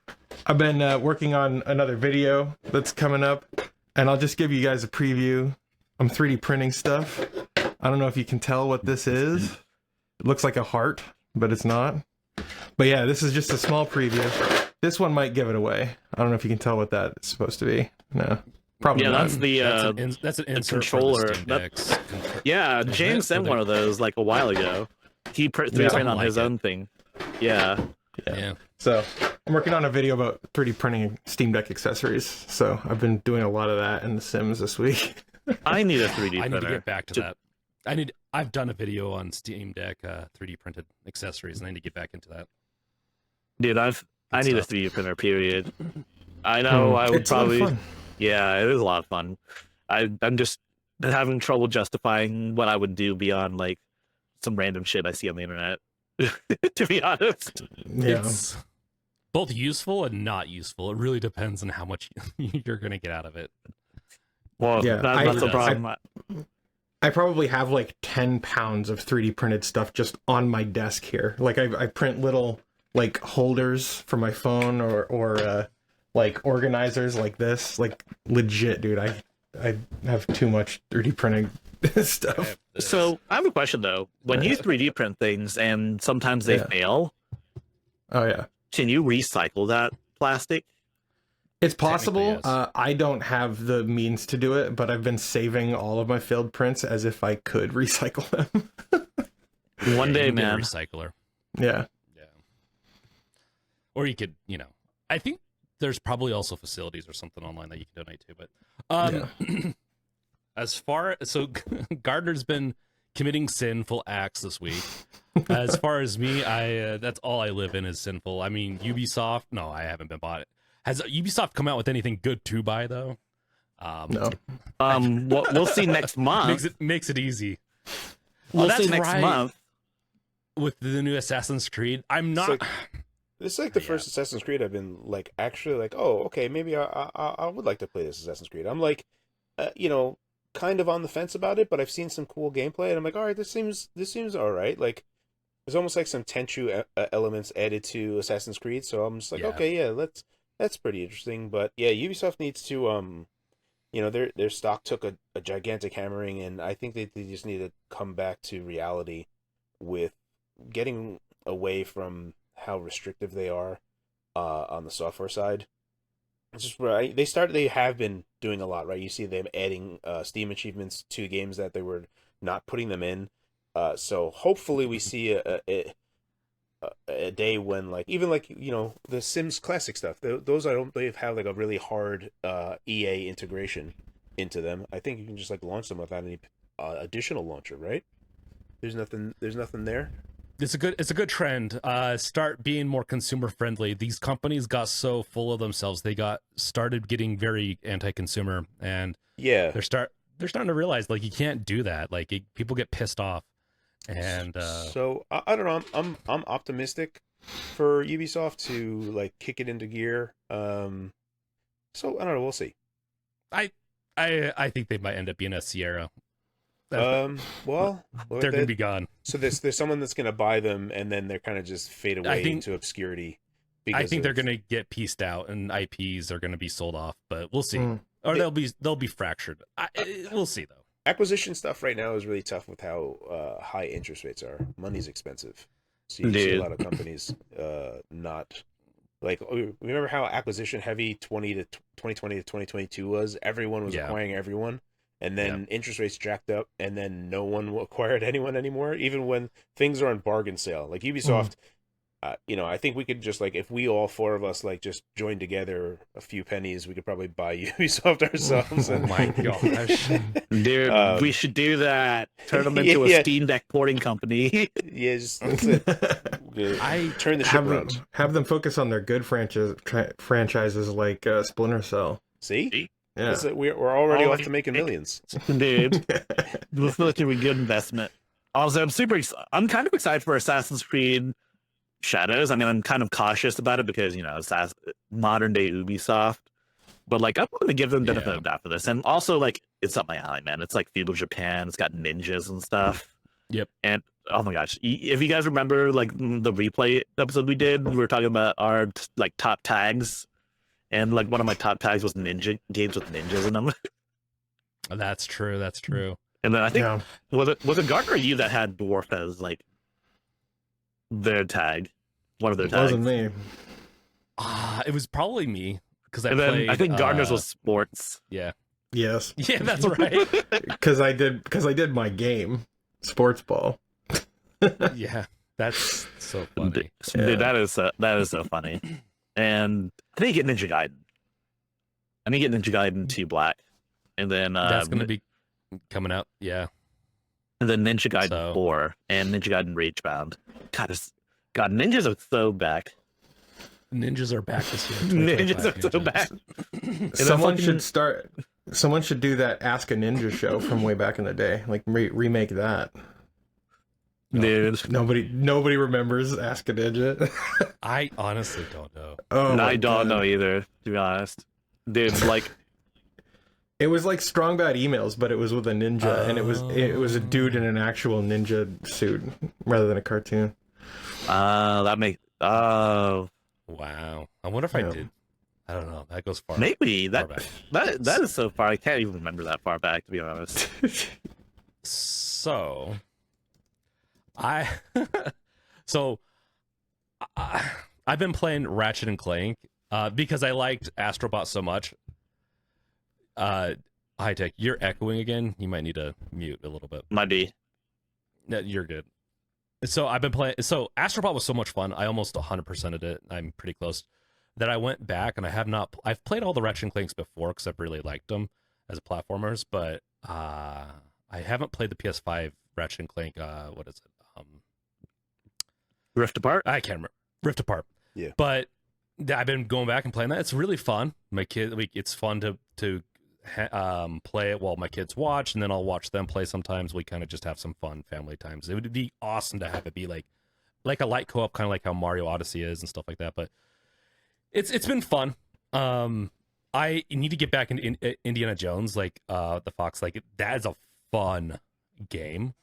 I've been working on another video that's coming up, and I'll just give you guys a preview. I'm 3D printing stuff. I don't know if you can tell what this is. It looks like a heart, but it's not. But yeah, this is just a small preview. This one might give it away. I don't know if you can tell what that is supposed to be. No, probably not. That's the that's an controller. Yeah, Isn't James it? sent one of those like a while ago. He 3D printed on his own thing. Yeah. So I'm working on a video about 3D printing Steam Deck accessories. So I've been doing a lot of that in The Sims this week. I need a 3D printer. I need to get back to that. I've done a video on Steam Deck 3D printed accessories, and I need to get back into that. Dude, I need a 3D printer, period. I know I would probably... Yeah, it is a lot of fun. I'm just having trouble justifying what I would do beyond, like, some random shit I see on the internet, to be honest. Yeah. It's both useful and not useful. It really depends on how much you're going to get out of it. Well, yeah, that's the problem. I probably have like 10 pounds of 3D printed stuff just on my desk here. Like I print little like holders for my phone or like organizers like this. Like legit, dude. I have too much 3D printing stuff. So I have a question though. When you 3D print things and sometimes they fail, oh yeah, can you recycle that plastic? It's possible. Yes. I don't have the means to do it, but I've been saving all of my failed prints as if I could recycle them. One day, you can get a man. recycler. Yeah. Or you could, I think there's probably also facilities or something online that you can donate to. But so Gardner's been committing sinful acts this week. As far as me, that's all I live in is sinful. I mean, Ubisoft. No, I haven't been bought it. Has Ubisoft come out with anything good to buy though? No. We'll see next month. Makes it easy. We'll see next month with the new Assassin's Creed. I'm not. This is like the first Assassin's Creed I've been like actually like, oh, okay, maybe I would like to play this Assassin's Creed. I'm like, kind of on the fence about it, but I've seen some cool gameplay, and I'm like, all right, this seems all right. Like, there's almost like some Tenchu elements added to Assassin's Creed, so I'm just like, okay, yeah, that's pretty interesting. But yeah, Ubisoft needs to their stock took a gigantic hammering, and I think they just need to come back to reality with getting away from how restrictive they are on the software side. It's just right. They have been doing a lot, right? You see them adding Steam achievements to games that they were not putting them in. So hopefully we see a day when the Sims Classic stuff. Those I don't believe have like a really hard EA integration into them. I think you can just like launch them without any additional launcher, right? There's nothing there. It's a good trend. Start being more consumer friendly. These companies got so full of themselves. They started getting very anti-consumer, and Yeah. they're starting to realize like you can't do that. Like people get pissed off, and so I don't know. I'm optimistic for Ubisoft to like kick it into gear. So I don't know. We'll see. I think they might end up being a Sierra. Well, They're gonna be gone. So there's someone that's gonna buy them, and then they're kind of just fade away into obscurity. I think they're gonna get pieced out, and IPs are gonna be sold off. But we'll see, or they'll be fractured. We'll see though. Acquisition stuff right now is really tough with how high interest rates are. Money's expensive, so you see a lot of companies not like. Remember how acquisition heavy 2020 to 2022 was? Everyone was acquiring everyone. And then interest rates jacked up, and then no one acquired anyone anymore, even when things are on bargain sale. Like Ubisoft, I think we could just, like, if we all four of us, like, just joined together a few pennies, we could probably buy Ubisoft ourselves. Oh my gosh. Dude, we should do that. Turn them into a Steam Deck porting company. Yeah, just that's it. I turn the ship around. Have them focus on their good franchises like Splinter Cell. See? Yeah. We're already off to making millions. Dude, this looks like a good investment. Also, I'm kind of excited for Assassin's Creed Shadows. I mean, I'm kind of cautious about it because, modern day Ubisoft. But, like, I'm going to give them benefit of doubt for this. And also, like, it's up my alley, man. It's like feudal Japan. It's got ninjas and stuff. Yep. And, oh my gosh. If you guys remember, like, the replay episode we did, we were talking about our, like, top tags. And, like, one of my top tags was ninja games with ninjas in them. That's true. That's true. And then I think, was it Gardner or you that had Dwarf as, like, their tag? One of their tags. It wasn't me. It was probably me. Because I think Gardner's was sports. Yeah. Yes. Yeah, that's right. Because I did my game, Sports Ball. Yeah. That's so funny. Dude, that is so funny. And I need to get Ninja Gaiden. I need to get Ninja Gaiden 2 Black. And then that's gonna be coming out, yeah. And then Ninja Gaiden 4 and Ninja Gaiden Ragebound. God, ninjas are so back. Ninjas are back this year. Ninjas are so back. Someone should do that Ask a Ninja show from way back in the day. Like remake that. Dude, nobody remembers Ask a Ninja. I honestly don't know. I don't know either, to be honest. Dude, like, it was like Strong Bad Emails, but it was with a ninja, and it was a dude in an actual ninja suit rather than a cartoon. Wow. I wonder if I did. I don't know. That goes far. Maybe far back. that is so far. I can't even remember that far back, to be honest. So I've been playing Ratchet and Clank because I liked Astrobot so much. High Tech, you're echoing again. You might need to mute a little bit. Might be. No, you're good. So I've been playing. So Astrobot was so much fun. I almost 100%ed it. I'm pretty close. That I went back and I have not. I've played all the Ratchet and Clanks before because I've really liked them as platformers, but I haven't played the PS5 Ratchet and Clank. What is it? Rift Apart? I can't remember. Rift Apart. Yeah. But I've been going back and playing that. It's really fun. My kid, it's fun to play it while my kids watch, and then I'll watch them play sometimes. We kind of just have some fun family times. It would be awesome to have it be like a light co-op, kind of like how Mario Odyssey is and stuff like that. But it's been fun. I need to get back into Indiana Jones, like the Fox. Like that is a fun game.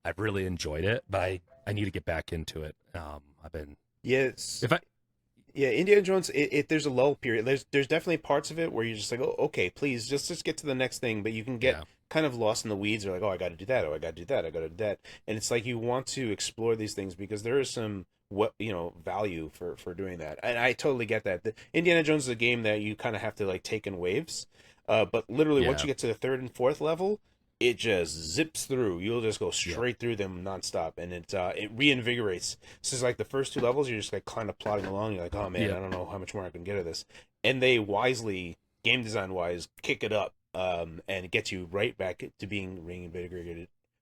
I've really enjoyed it, but I need to get back into it. I've been Indiana Jones. There's a lull period. There's definitely parts of it where you're just like, oh, okay, please just get to the next thing. But you can get kind of lost in the weeds. Or like, oh, I got to do that. Oh, I got to do that. I got to do that. And it's like you want to explore these things because there is some value for doing that. And I totally get that. The Indiana Jones is a game that you kind of have to like take in waves. But literally, once you get to the third and fourth level, it just zips through. You'll just go straight through them nonstop, and it reinvigorates. So it's like the first two levels, you're just like kind of plodding along. You're like, oh man, I don't know how much more I can get of this. And they wisely, game design wise, kick it up, and get you right back to being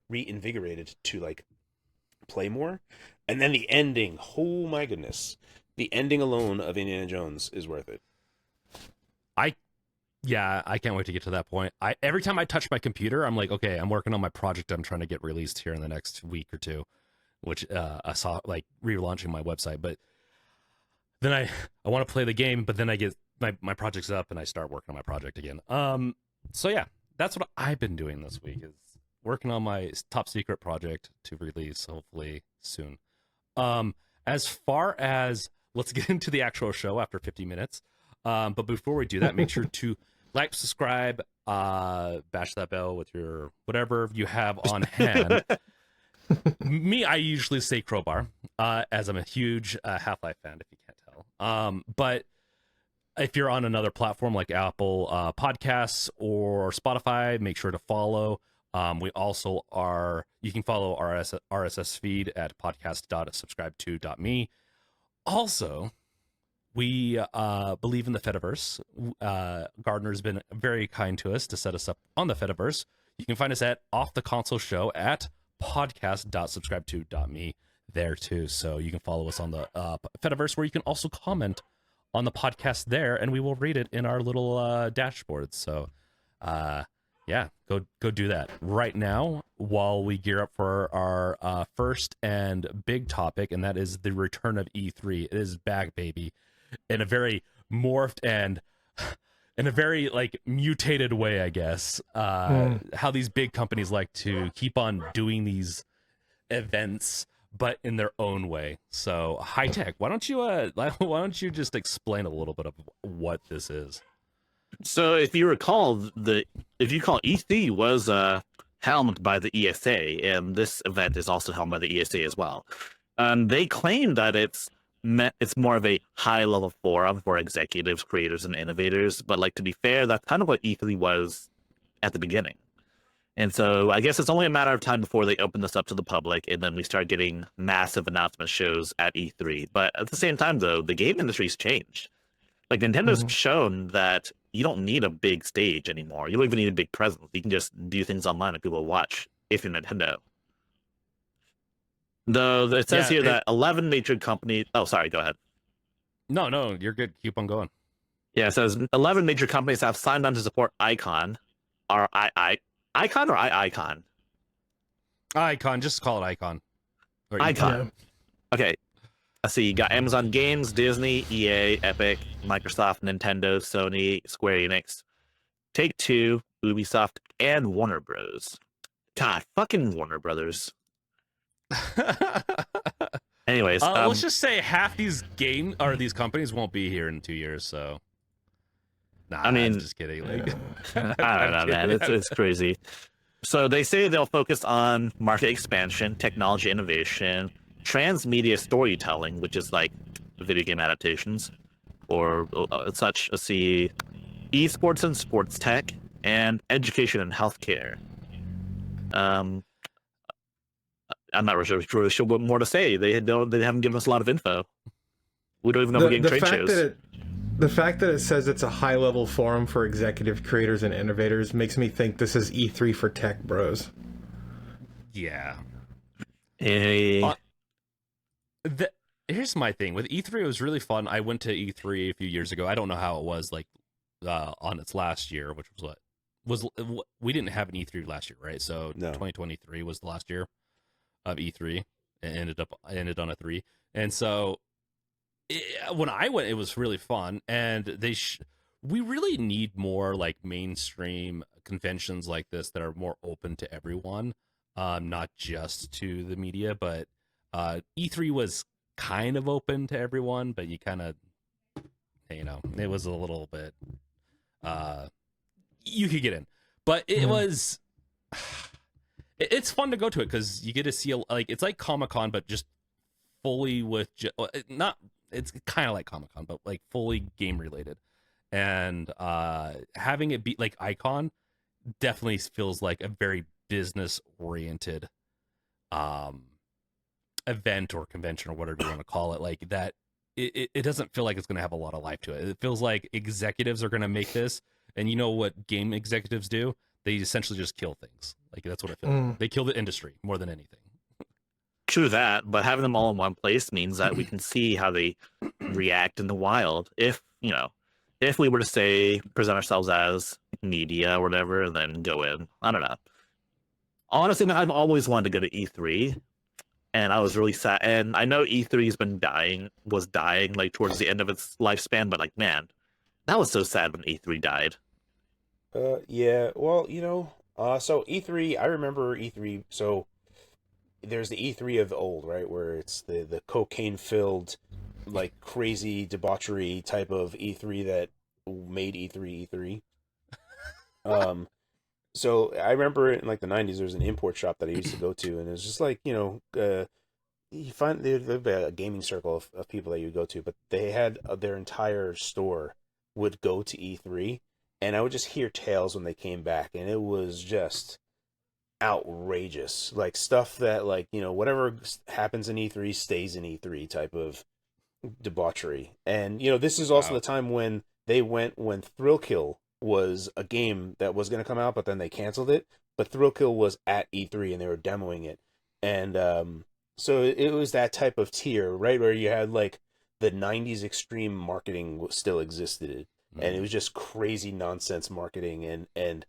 reinvigorated to like play more. And then the ending, oh my goodness. The ending alone of Indiana Jones is worth it. I can't wait to get to that point. Every time I touch my computer, I'm like, okay, I'm working on my project I'm trying to get released here in the next week or two, which I saw like relaunching my website. But then I want to play the game, but then I get my project's up and I start working on my project again. So yeah, that's what I've been doing this week, is working on my top secret project to release hopefully soon. As far as, let's get into the actual show after 50 minutes. But before we do that, make sure to like, subscribe, bash that bell with your whatever you have on hand. Me, I usually say crowbar, as I'm a huge Half-Life fan, if you can't tell. But if you're on another platform like Apple Podcasts or Spotify, make sure to follow. We also you can follow our RSS feed at podcast.subscribe2.me. Also, we believe in the Fediverse. Gardner's been very kind to us to set us up on the Fediverse. You can find us at Off the Console Show at podcast.subscribe2.me there too. So you can follow us on the Fediverse, where you can also comment on the podcast there, and we will read it in our little dashboard. So yeah, go do that right now while we gear up for our first and big topic, and that is the return of E3. It is back, baby, in a very morphed and in a very like mutated way, I guess. How these big companies like to keep on doing these events, but in their own way. So, High Tech, why don't you just explain a little bit of what this is? So if you recall, E3 was helmed by the ESA, and this event is also helmed by the ESA as well. They claim that it's more of a high-level forum for executives, creators, and innovators. But like, to be fair, that's kind of what E3 was at the beginning. And so I guess it's only a matter of time before they open this up to the public, and then we start getting massive announcement shows at E3. But at the same time, though, the game industry's changed. Like, Nintendo's shown that you don't need a big stage anymore. You don't even need a big presence. You can just do things online and people will watch if you're Nintendo. Though it says here that 11 major companies... Oh, sorry, go ahead. No, you're good. Keep on going. Yeah, it says 11 major companies have signed on to support IICON. IICON or IICON? IICON, just call it IICON. Or IICON. Okay. Let's see, you got Amazon Games, Disney, EA, Epic, Microsoft, Nintendo, Sony, Square Enix, Take-Two, Ubisoft, and Warner Bros. God, fucking Warner Brothers. Anyways, let's just say half these these companies won't be here in 2 years. So, I mean, I'm just kidding. Like, I don't know, man. It's crazy. So they say they'll focus on market expansion, technology innovation, transmedia storytelling, which is like video game adaptations or such. Let's see, esports and sports tech, and education and healthcare. I'm not really sure what more to say. They haven't given us a lot of info. We don't even know we're getting trade shows. The fact that it says it's a high-level forum for executive creators and innovators makes me think this is E3 for tech bros. Yeah. Hey. Here's my thing. With E3, it was really fun. I went to E3 a few years ago. I don't know how it was like on its last year, which was we didn't have an E3 last year, right? So no. 2023 was the last year of E3. It ended on a 3. And so when I went, it was really fun. And we really need more like mainstream conventions like this that are more open to everyone, not just to the media. But E3 was kind of open to everyone, but you kind of, it was a little bit, you could get in. But it was... It's fun to go to it because you get to see it's like Comic-Con, but just fully with it's kind of like Comic-Con, but like fully game related. And having it be like IICON definitely feels like a very business oriented event or convention or whatever you want to call it. Like that, it doesn't feel like it's going to have a lot of life to it. It feels like executives are going to make this, and you know what game executives do? They essentially just kill things. Like, that's what it feels like. They kill the industry more than anything. true that, but having them all in one place means that we can see how they react in the wild. If we were to say present ourselves as media or whatever, and then go in, I don't know. Honestly, I've always wanted to go to E3, and I was really sad. And I know E3 was dying like towards the end of its lifespan, but like, man, that was so sad when E3 died. Yeah, well, so E3, I remember E3, so there's the E3 of the old, right, where it's the cocaine-filled, like, crazy debauchery type of E3 that made E3 E3. So I remember in, like, the 90s, there was an import shop that I used to go to, and it was just like, you find there'd be a gaming circle of people that you would go to, but they had their entire store would go to E3, and I would just hear tales when they came back, and it was just outrageous, like stuff that, like, whatever happens in E3 stays in E3 type of debauchery. And this is also the time when when Thrill Kill was a game that was going to come out, but then they canceled it. But Thrill Kill was at E3 and they were demoing it, and so it was that type of tier, right, where you had like the 90s extreme marketing still existed, and it was just crazy nonsense marketing, and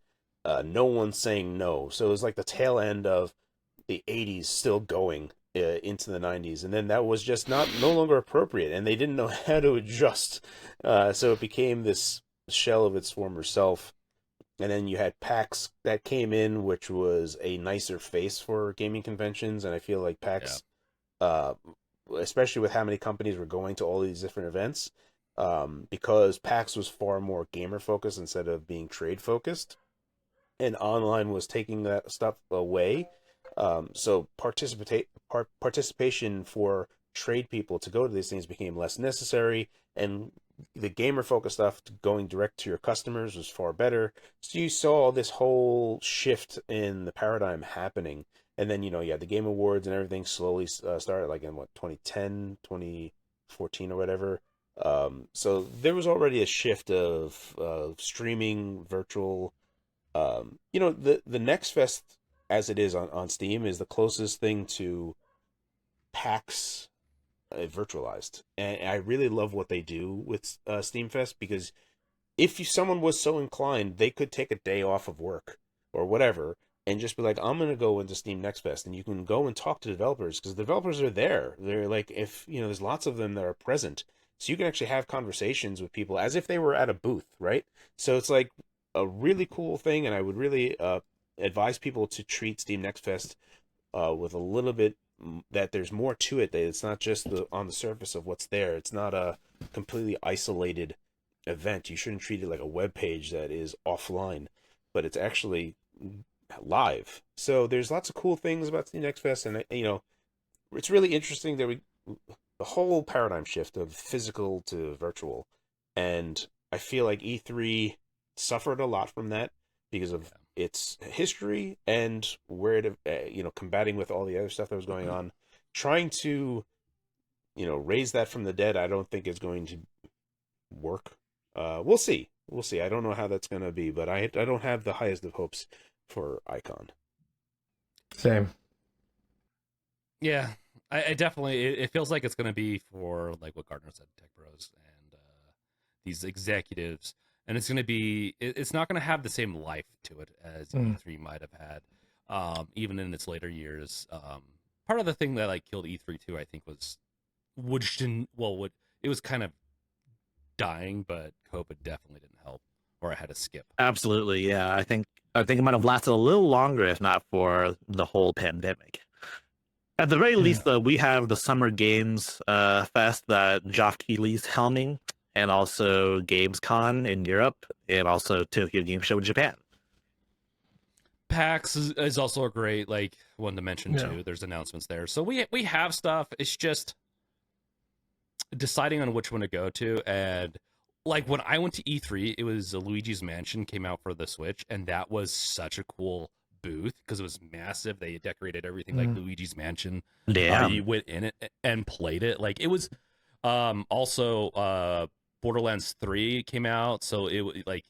no one's saying no. So it was like the tail end of the 80s still going into the 90s, and then that was just no longer appropriate, and they didn't know how to adjust. So it became this shell of its former self. And then you had PAX that came in, which was a nicer face for gaming conventions, and I feel like PAX, especially with how many companies were going to all these different events, because PAX was far more gamer focused instead of being trade focused, and online was taking that stuff away. So participation for trade people to go to these things became less necessary, and the gamer focused stuff going direct to your customers was far better. So you saw this whole shift in the paradigm happening. And then, you had the Game Awards and everything slowly started, like in 2010, 2014 or whatever. So there was already a shift of streaming, virtual. The Nextfest, as it is on Steam, is the closest thing to PAX virtualized, and I really love what they do with Steamfest, because if someone was so inclined, they could take a day off of work or whatever and just be like, I'm going to go into Steam Next Fest, and you can go and talk to developers, because the developers are there. They're like, if there's lots of them that are present, so you can actually have conversations with people as if they were at a booth, right? So it's like a really cool thing, and I would really advise people to treat Steam Next Fest with a little bit that there's more to it, that it's not just on the surface of what's there. It's not a completely isolated event. You shouldn't treat it like a web page that is offline, but it's actually live. So there's lots of cool things about the Next Fest, and it's really interesting that the whole paradigm shift of physical to virtual, and I feel like E3 suffered a lot from that because of its history and where it, combating with all the other stuff that was going on. Trying to, raise that from the dead, I don't think is going to work. We'll see. I don't know how that's going to be, but I don't have the highest of hopes for IICON. Same. Yeah, I definitely, it feels like it's going to be for, like what Gardner said, Tech Bros and these executives. And it's going to be, it's not going to have the same life to it as E3 might have had, even in its later years. Part of the thing that killed E3 too, I think, was it was kind of dying, but COVID definitely didn't help, or it had to skip. Absolutely, yeah. I think it might have lasted a little longer if not for the whole pandemic. At the very least, though, we have the Summer Games Fest that Geoff Keighley's helming, and also Gamescom in Europe, and also Tokyo Game Show in Japan. PAX is also a great one to mention too. There's announcements there, so we have stuff. It's just deciding on which one to go to. And when I went to E3, it was Luigi's Mansion came out for the Switch, and that was such a cool booth because it was massive. They decorated everything like Luigi's Mansion. Yeah, you went in it and played it. It was also Borderlands 3 came out, so it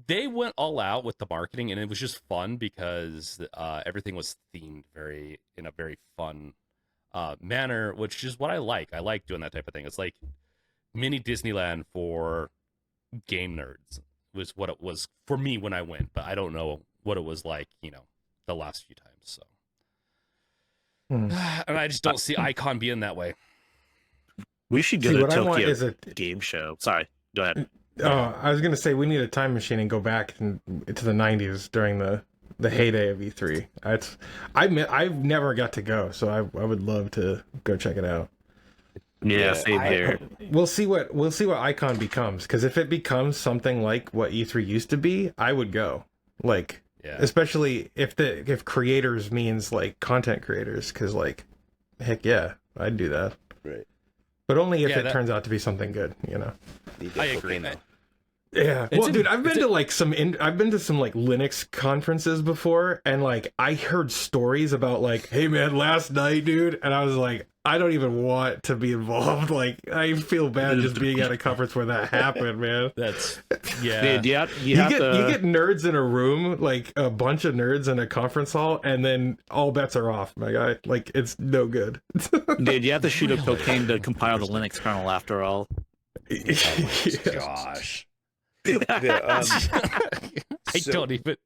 they went all out with the marketing, and it was just fun because everything was themed in a very fun manner, which is what I like. I like doing that type of thing. It's like mini Disneyland for game nerds was what it was for me when I went, but I don't know what it was like, the last few times. So, and I just don't see IICON being that way. We should go See, to what I want Tokyo is a game show. Sorry, go ahead. Oh, I was gonna say we need a time machine and go back to the '90s during the heyday of E3. I've never got to go, so I would love to go check it out. Yeah, same here. We'll see what IICON becomes, because if it becomes something like what E3 used to be, I would go. Like, especially if creators means like content creators, because like, heck yeah, I'd do that. Right. But only if it turns out to be something good, I agree. Yeah. Well, dude, I've been to some like Linux conferences before, and like I heard stories about like, hey man, last night, dude, and I was like, I don't even want to be involved. Like, I feel bad just being at a conference where that happened, man. That's Dude, you get nerds in a room, like a bunch of nerds in a conference hall, and then all bets are off, my guy. Like, it's no good. Dude, you have to shoot up cocaine to compile the Linux kernel after all. gosh. I don't even.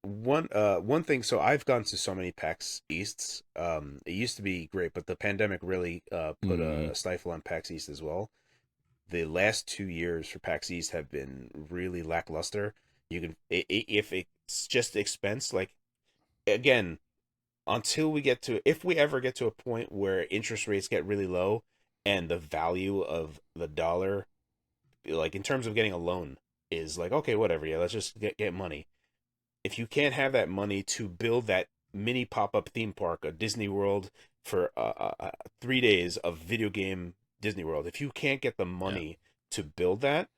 One thing. So I've gone to so many PAX Easts. It used to be great, but the pandemic really put a stifle on PAX East as well. The last 2 years for PAX East have been really lackluster. You can, if it's just expense, like, again, if we ever get to a point where interest rates get really low and the value of the dollar, like in terms of getting a loan, is like, okay, whatever, yeah, let's just get money. If you can't have that money to build that mini pop-up theme park, a Disney World for 3 days of video game Disney World, if you can't get the money to build that,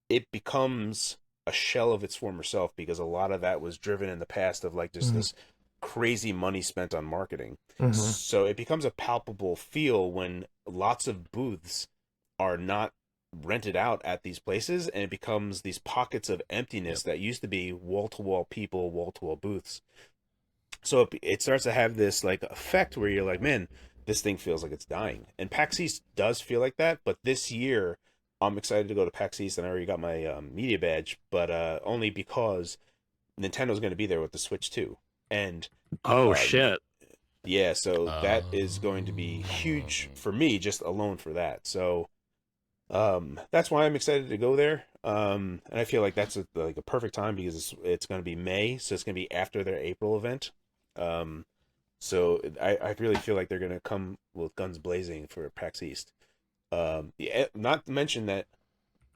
it becomes a shell of its former self, because a lot of that was driven in the past of like just this crazy money spent on marketing. So it becomes a palpable feel when lots of booths are not rented out at these places, and it becomes these pockets of emptiness that used to be wall-to-wall people, wall-to-wall booths. So it starts to have this like effect where you're like, man, this thing feels like it's dying. And PAX East does feel like that, but this year I'm excited to go to PAX East, and I already got my media badge, but only because Nintendo's going to be there with the Switch 2. And shit. Yeah, so that is going to be huge for me, just alone for that. So that's why I'm excited to go there. And I feel like that's a perfect time, because it's going to be May, so it's going to be after their April event. So I really feel like they're going to come with guns blazing for PAX East. Not to mention that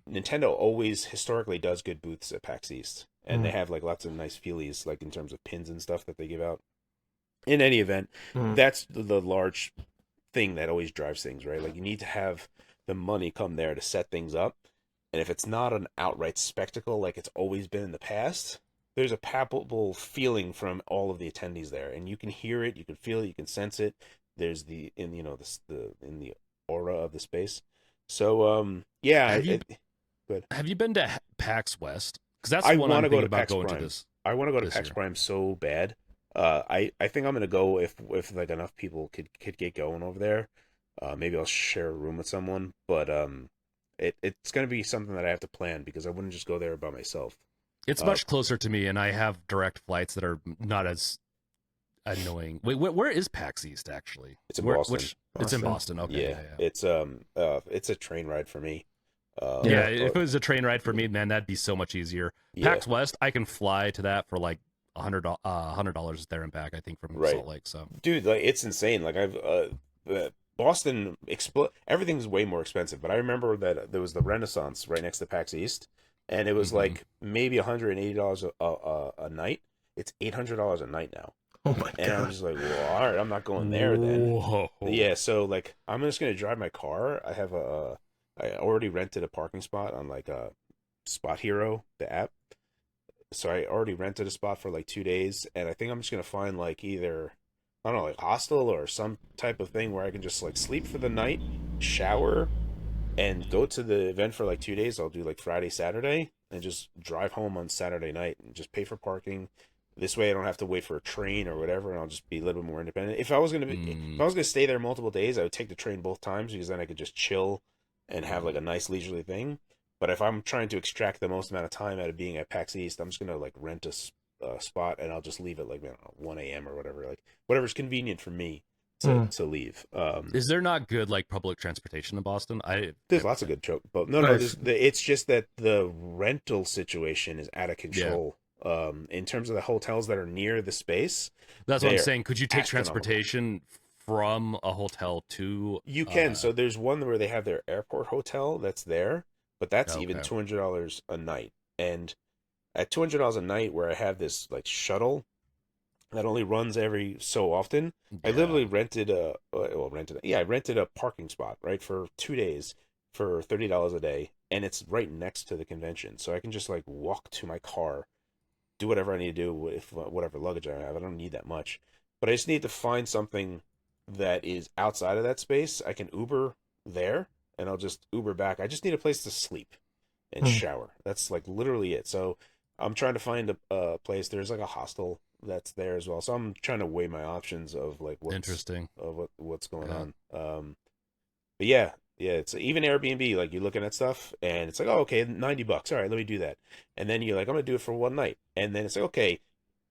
Nintendo always historically does good booths at PAX East, and they have like lots of nice feelies, like in terms of pins and stuff that they give out. In any event, that's the large thing that always drives things, right? Like, you need to have the money come there to set things up, and if it's not an outright spectacle like it's always been in the past, there's a palpable feeling from all of the attendees there, and you can hear it, you can feel it, you can sense it. There's in the aura of the space. So have you been to PAX West? Because that's I one want I'm to go thinking to about PAX going Prime. to this. I want to go to this PAX year. Prime so bad. I think I'm gonna go if like enough people could get going over there. Maybe I'll share a room with someone, but it's gonna be something that I have to plan, because I wouldn't just go there by myself. It's much closer to me, and I have direct flights that are not as annoying. Wait, where is PAX East actually? It's in Boston. It's in Boston. Okay. Yeah. It's a train ride for me. If it was a train ride for me, man, that'd be so much easier. Yeah. PAX West, I can fly to that for like $100 there and back, I think, from Salt Lake. So, dude, like, it's insane. Like, Boston everything's way more expensive, but I remember that there was the Renaissance right next to PAX East, and it was like maybe $180 a night. It's $800 a night now. Oh my god! And I'm just like, well, all right, I'm not going there then. Whoa. Yeah, so like, I'm just gonna drive my car. I already rented a parking spot on like Spot Hero, the app. So I already rented a spot for like 2 days, and I think I'm just gonna find like either, I don't know, like hostel or some type of thing where I can just like sleep for the night, shower, and go to the event for like 2 days. I'll do like Friday, Saturday, and just drive home on Saturday night and just pay for parking, This way I don't have to wait for a train or whatever, and I'll just be a little bit more independent. If I was gonna stay there multiple days, I would take the train both times because then I could just chill and have like a nice leisurely thing. But if I'm trying to extract the most amount of time out of being at PAX East, I'm just gonna like rent a spot and I'll just leave at like 1 a.m. or whatever, like whatever's convenient for me to leave. Is there not good like public transportation in Boston? There's lots of good but no, it's just that the rental situation is out of control. In terms of the hotels that are near the space, that's what I'm saying. Could you take transportation from a hotel to? You can. So there's one where they have their airport hotel that's there, but that's even $200 a night. And at $200 a night, where I have this like shuttle that only runs every so often, I literally rented a parking spot, right, for 2 days for $30 a day, and it's right next to the convention, so I can just like walk to my car, do whatever I need to do with whatever luggage I have. I don't need that much, but I just need to find something that is outside of that space. I can Uber there, and I'll just Uber back. I just need a place to sleep and shower. That's like literally it. So I'm trying to find a place. There's like a hostel that's there as well. So I'm trying to weigh my options of like what's going on. But yeah, it's even Airbnb. Like you're looking at stuff, and it's like, oh, okay, $90. All right, let me do that. And then you're like, I'm gonna do it for one night. And then it's like, okay,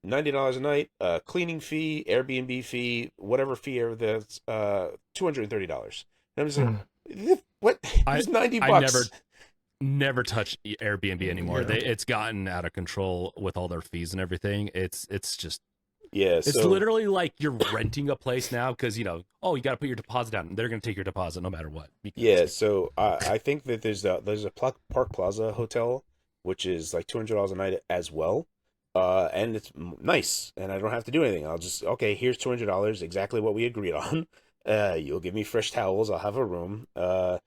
$90 a night, cleaning fee, Airbnb fee, whatever fee ever that's $230. And I'm just like, what? It's $90. I never touch Airbnb anymore. It's gotten out of control with all their fees and everything. It's just it's literally like you're renting a place now because you got to put your deposit down. They're going to take your deposit no matter what. So I think that there's a Park Plaza hotel which is like $200 a night as well, and it's nice, and I don't have to do anything. I'll just here's $200, exactly what we agreed on. You'll give me fresh towels. I'll have a room. That's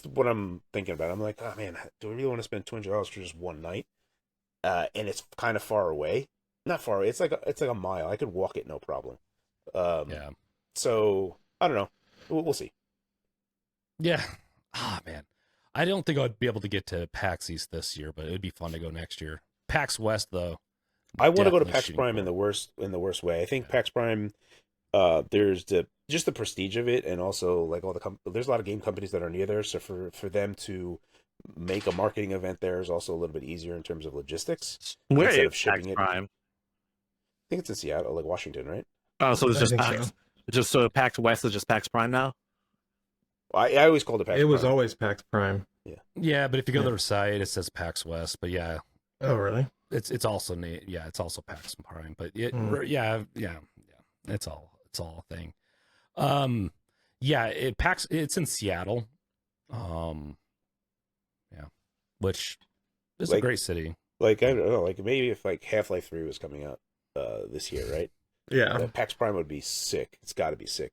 what I'm thinking about. I'm like, oh man, do I really want to spend $200 for just one night? And it's kind of far away. Not far away. It's like a mile. I could walk it, no problem. So I don't know. We'll see. Yeah. Man, I don't think I'd be able to get to PAX East this year, but it'd be fun to go next year. PAX West, though. I want to go to PAX Prime in the worst way. I think PAX Prime. There's just the prestige of it, and also like there's a lot of game companies that are near there, so for them to make a marketing event there is also a little bit easier in terms of logistics. Where is PAX Prime? I think it's in Seattle, like Washington, right? Oh, so it's just PAX. So. Just so PAX West is just PAX Prime now. I always called it PAX. It was always PAX Prime. Yeah, but if you go to their site, it says PAX West. But yeah. Oh really? It's also it's also PAX Prime. But it's all a thing. It's in Seattle. Which is a great city. Like I don't know, like maybe if like Half-Life 3 was coming out this year, right? Yeah. PAX Prime would be sick. It's got to be sick.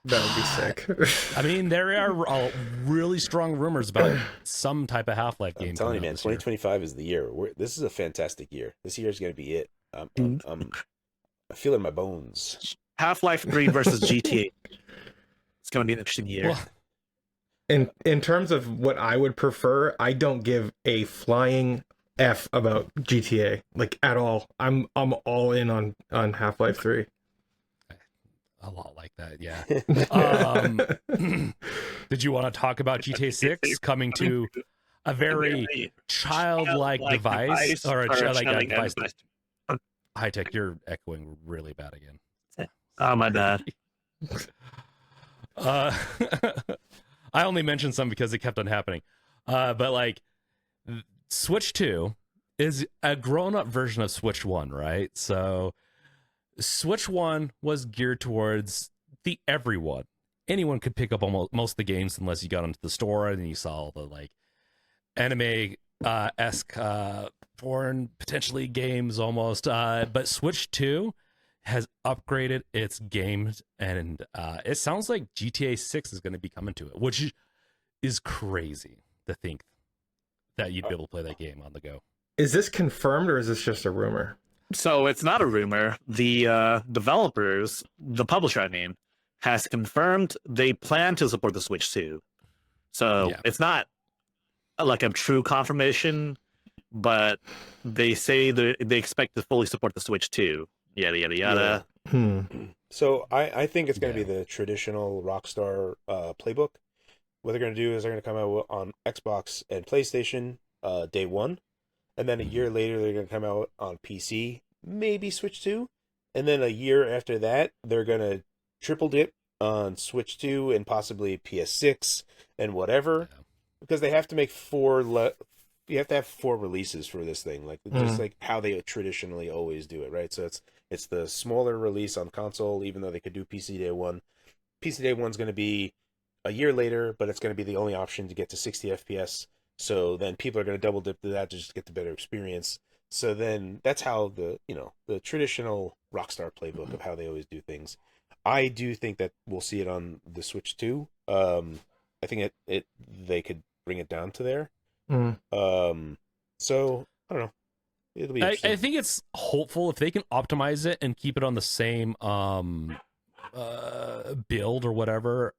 That would be sick. I mean, there are really strong rumors about some type of Half-Life game. I'm telling you, man, 2025 is the year. This is a fantastic year. This year is going to be it. I feel it in my bones. Half-Life 3 versus GTA. It's going to be an interesting year. Well, in terms of what I would prefer, I don't give a flying F about GTA, like at all. I'm all in on Half-Life 3. A lot like that, yeah. Did you want to talk about GTA 6 coming to a very childlike device or a childlike device? High Tech, you're echoing really bad again. Oh, my bad. I only mentioned some because it kept on happening. But like Switch 2 is a grown-up version of Switch 1, right? So Switch 1 was geared towards the everyone. Anyone could pick up almost most of the games unless you got into the store and you saw all the like anime esque foreign potentially games almost. But Switch 2 has upgraded its games, and it sounds like GTA 6 is going to be coming to it, which is crazy to think that you'd be able to play that game on the go. Is this confirmed or is this just a rumor? So it's not a rumor. The developers, the publisher, I mean, has confirmed they plan to support the Switch 2. So it's not like a true confirmation, but they say they expect to fully support the Switch too. Yada yada yada. So I think it's going to be the traditional Rockstar playbook. What they're going to do is they're going to come out on Xbox and PlayStation day one, and then a year later they're going to come out on PC, maybe Switch 2, and then a year after that they're going to triple dip on Switch 2 and possibly PS6 and whatever, because they have to make you have to have 4 releases for this thing, like just like how they traditionally always do it, right? So it's the smaller release on console, even though they could do PC day one. PC day one's going to be a year later, but it's going to be the only option to get to 60 FPS. So then people are going to double dip to that to just get the better experience. So then that's how the traditional Rockstar playbook of how they always do things. I do think that we'll see it on the Switch too. I think they could bring it down to there. So I don't know. It'll be I think it's hopeful if they can optimize it and keep it on the same build or whatever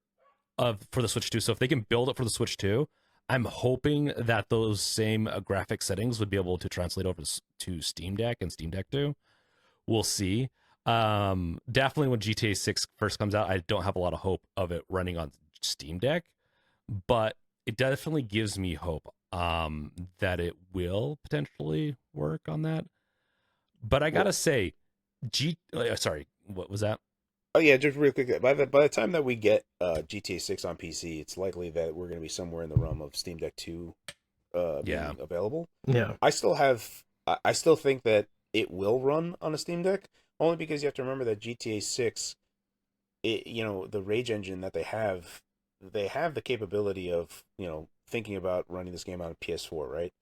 for the Switch 2. So if they can build it for the Switch 2, I'm hoping that those same graphic settings would be able to translate over to Steam Deck and Steam Deck 2. We'll see. Definitely when GTA 6 first comes out, I don't have a lot of hope of it running on Steam Deck, but it definitely gives me hope that it will potentially work on that. But I gotta say, sorry, what was that? Oh yeah, just real quick. By the time that we get GTA 6 on PC, it's likely that we're going to be somewhere in the realm of Steam Deck 2 being available. Yeah. I still think that it will run on a Steam Deck, only because you have to remember that GTA 6, the Rage engine that they have the capability of, thinking about running this game on PS4, right?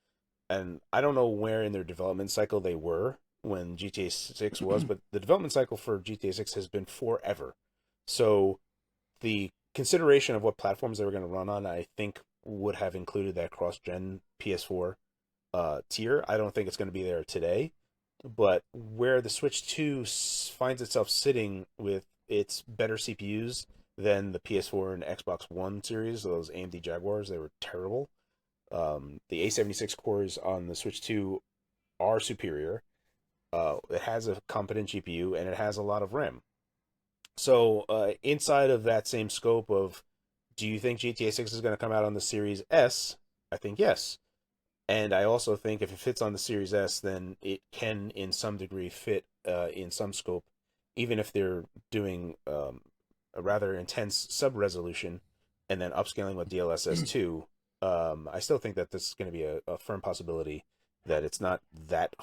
And I don't know where in their development cycle they were when GTA 6 was, but the development cycle for GTA 6 has been forever. So the consideration of what platforms they were going to run on, I think, would have included that cross-gen PS4 tier. I don't think it's going to be there today, but where the Switch 2 finds itself sitting with its better CPUs than the PS4 and Xbox One series, those AMD Jaguars, they were terrible. The A76 cores on the Switch 2 are superior. It has a competent GPU, and it has a lot of RAM. So inside of that same scope of, do you think GTA 6 is going to come out on the Series S? I think yes. And I also think if it fits on the Series S, then it can, in some degree, fit in some scope, even if they're doing a rather intense sub-resolution and then upscaling with DLSS 2. I still think that this is going to be a firm possibility, that it's not that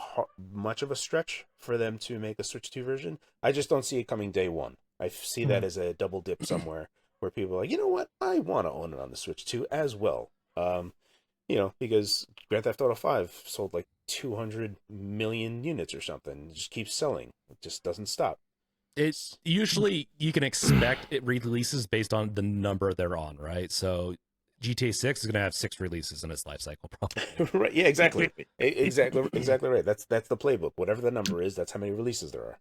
much of a stretch for them to make a Switch 2 version. I just don't see it coming day one. I see that as a double dip somewhere where people are like, you know what, I want to own it on the Switch 2 as well. Because Grand Theft Auto 5 sold like 200 million units or something. It just keeps selling. It just doesn't stop. It's usually, you can expect it releases based on the number they're on, right? So GTA 6 is going to have 6 releases in its life cycle, probably. Right? Yeah, exactly. exactly right. That's the playbook. Whatever the number is, that's how many releases there are.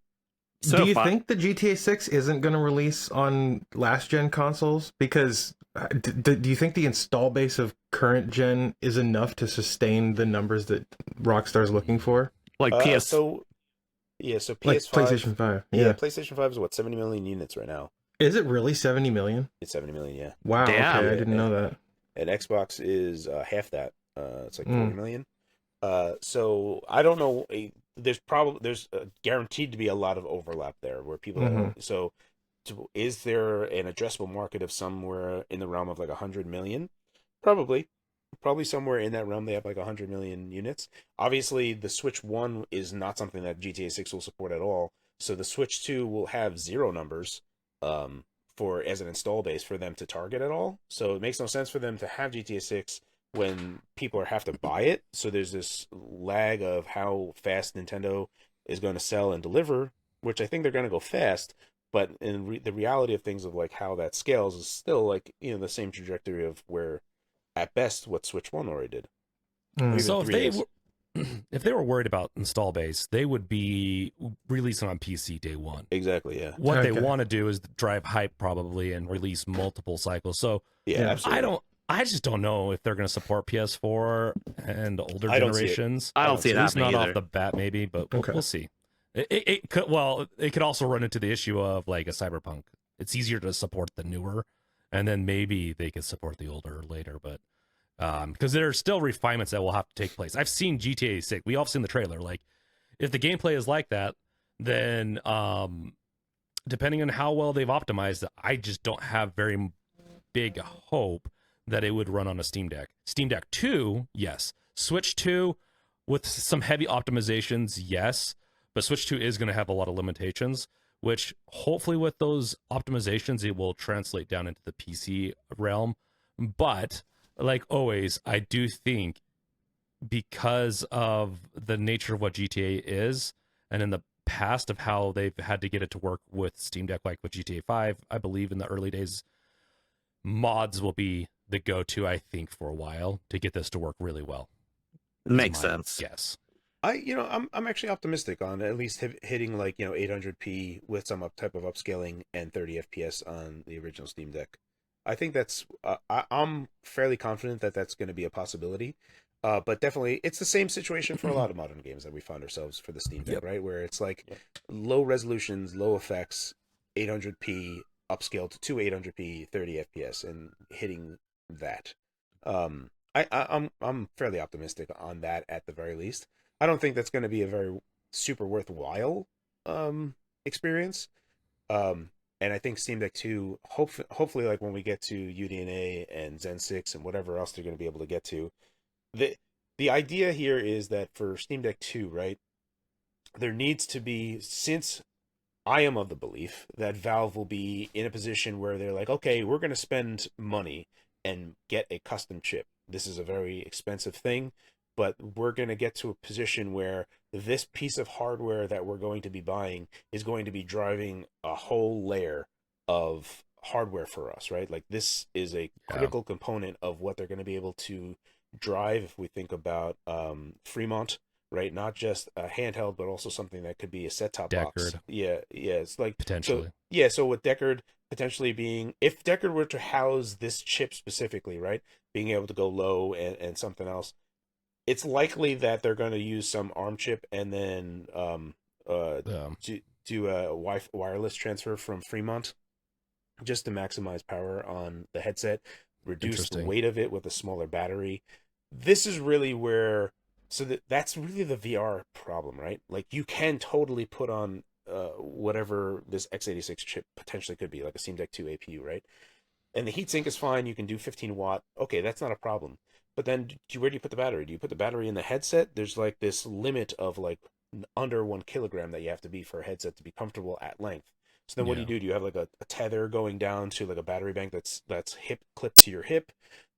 So do you think the GTA 6 isn't going to release on last gen consoles? Because do you think the install base of current gen is enough to sustain the numbers that Rockstar's looking for? Like PS. So PS5, like PlayStation 5. Yeah, PlayStation 5 is what, 70 million units right now. Is it really 70 million? It's 70 million, yeah. Wow. Damn. Okay, I didn't know that. And Xbox is half that. It's like 40 million. So I don't know. There's guaranteed to be a lot of overlap there where people. So, is there an addressable market of somewhere in the realm of like 100 million? Probably somewhere in that realm. They have like 100 million units. Obviously, the Switch 1 is not something that GTA 6 will support at all. So the Switch 2 will have 0 numbers. As an install base for them to target at all. So it makes no sense for them to have GTA 6 when people have to buy it. So there's this lag of how fast Nintendo is going to sell and deliver, which I think they're going to go fast. But in the reality of things of like how that scales is still like, the same trajectory of where, at best, what Switch 1 already did. So if they were worried about install base, they would be releasing on PC day one. Exactly, yeah. What they want to do is drive hype probably and release multiple cycles. So yeah, absolutely. I just don't know if they're going to support PS4 and older I don't see it. generations. I don't see it At least happening not either. off the bat, maybe, but Okay. we'll see. It could, well, it could also run into the issue of like a Cyberpunk. It's easier to support the newer, and then maybe they could support the older later. But because there are still refinements that will have to take place. I've seen GTA 6. We all seen the trailer. Like, if the gameplay is like that, then depending on how well they've optimized it, I just don't have very big hope that it would run on a Steam Deck. Steam Deck 2, yes. Switch 2 with some heavy optimizations, yes. But Switch 2 is going to have a lot of limitations, which hopefully with those optimizations, it will translate down into the PC realm. But like always, I do think because of the nature of what GTA is, and in the past of how they've had to get it to work with Steam Deck, like with GTA 5, I believe in the early days, mods will be the go-to, I think, for a while to get this to work really well. Makes sense. Yes. I'm actually optimistic on at least hitting like 800p with some type of upscaling and 30 FPS on the original Steam Deck. I think that's I'm fairly confident that that's going to be a possibility. But definitely, it's the same situation for a lot of modern games that we find ourselves for the Steam Deck, right? Where it's like low resolutions, low effects, 800p upscaled to 800p, 30 FPS, and hitting that. I'm fairly optimistic on that at the very least. I don't think that's going to be a very super worthwhile experience. And I think Steam Deck 2, hopefully, like when we get to UDNA and Zen 6 and whatever else they're going to be able to get to, the idea here is that for Steam Deck 2, right, there needs to be, since I am of the belief that Valve will be in a position where they're like, okay, we're going to spend money and get a custom chip. This is a very expensive thing, but we're going to get to a position where this piece of hardware that we're going to be buying is going to be driving a whole layer of hardware for us, right? Like this is a critical component of what they're going to be able to drive if we think about Fremont, right? Not just a handheld, but also something that could be a set-top box. Yeah, it's like potentially. So with Deckard potentially being, if Deckard were to house this chip specifically, right, being able to go low and something else, it's likely that they're going to use some ARM chip and then do a wireless transfer from Fremont just to maximize power on the headset, reduce the weight of it with a smaller battery. This is really where, that's really the VR problem, right? Like you can totally put on whatever this x86 chip potentially could be, like a Steam Deck 2 APU, right? And the heatsink is fine. You can do 15 watt. Okay, that's not a problem. But then where do you put the battery? Do you put the battery in the headset? There's like this limit of like under 1 kilogram that you have to be for a headset to be comfortable at length. So then what do you do? Do you have like a tether going down to like a battery bank that's hip clipped to your hip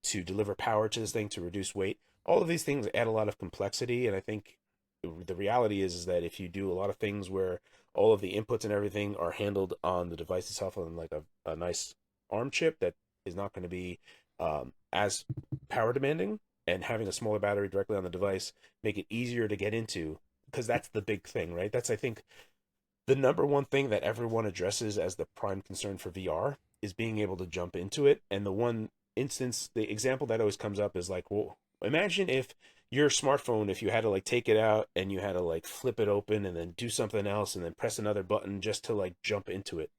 to deliver power to this thing to reduce weight? All of these things add a lot of complexity, and I think the reality is that if you do a lot of things where all of the inputs and everything are handled on the device itself on like a nice ARM chip that is not going to be as power demanding, and having a smaller battery directly on the device make it easier to get into, because that's the big thing, right? That's, I think, the number one thing that everyone addresses as the prime concern for VR is being able to jump into it. And the one instance, the example that always comes up is like, well, imagine if your smartphone, if you had to like take it out and you had to like flip it open and then do something else and then press another button just to like jump into it.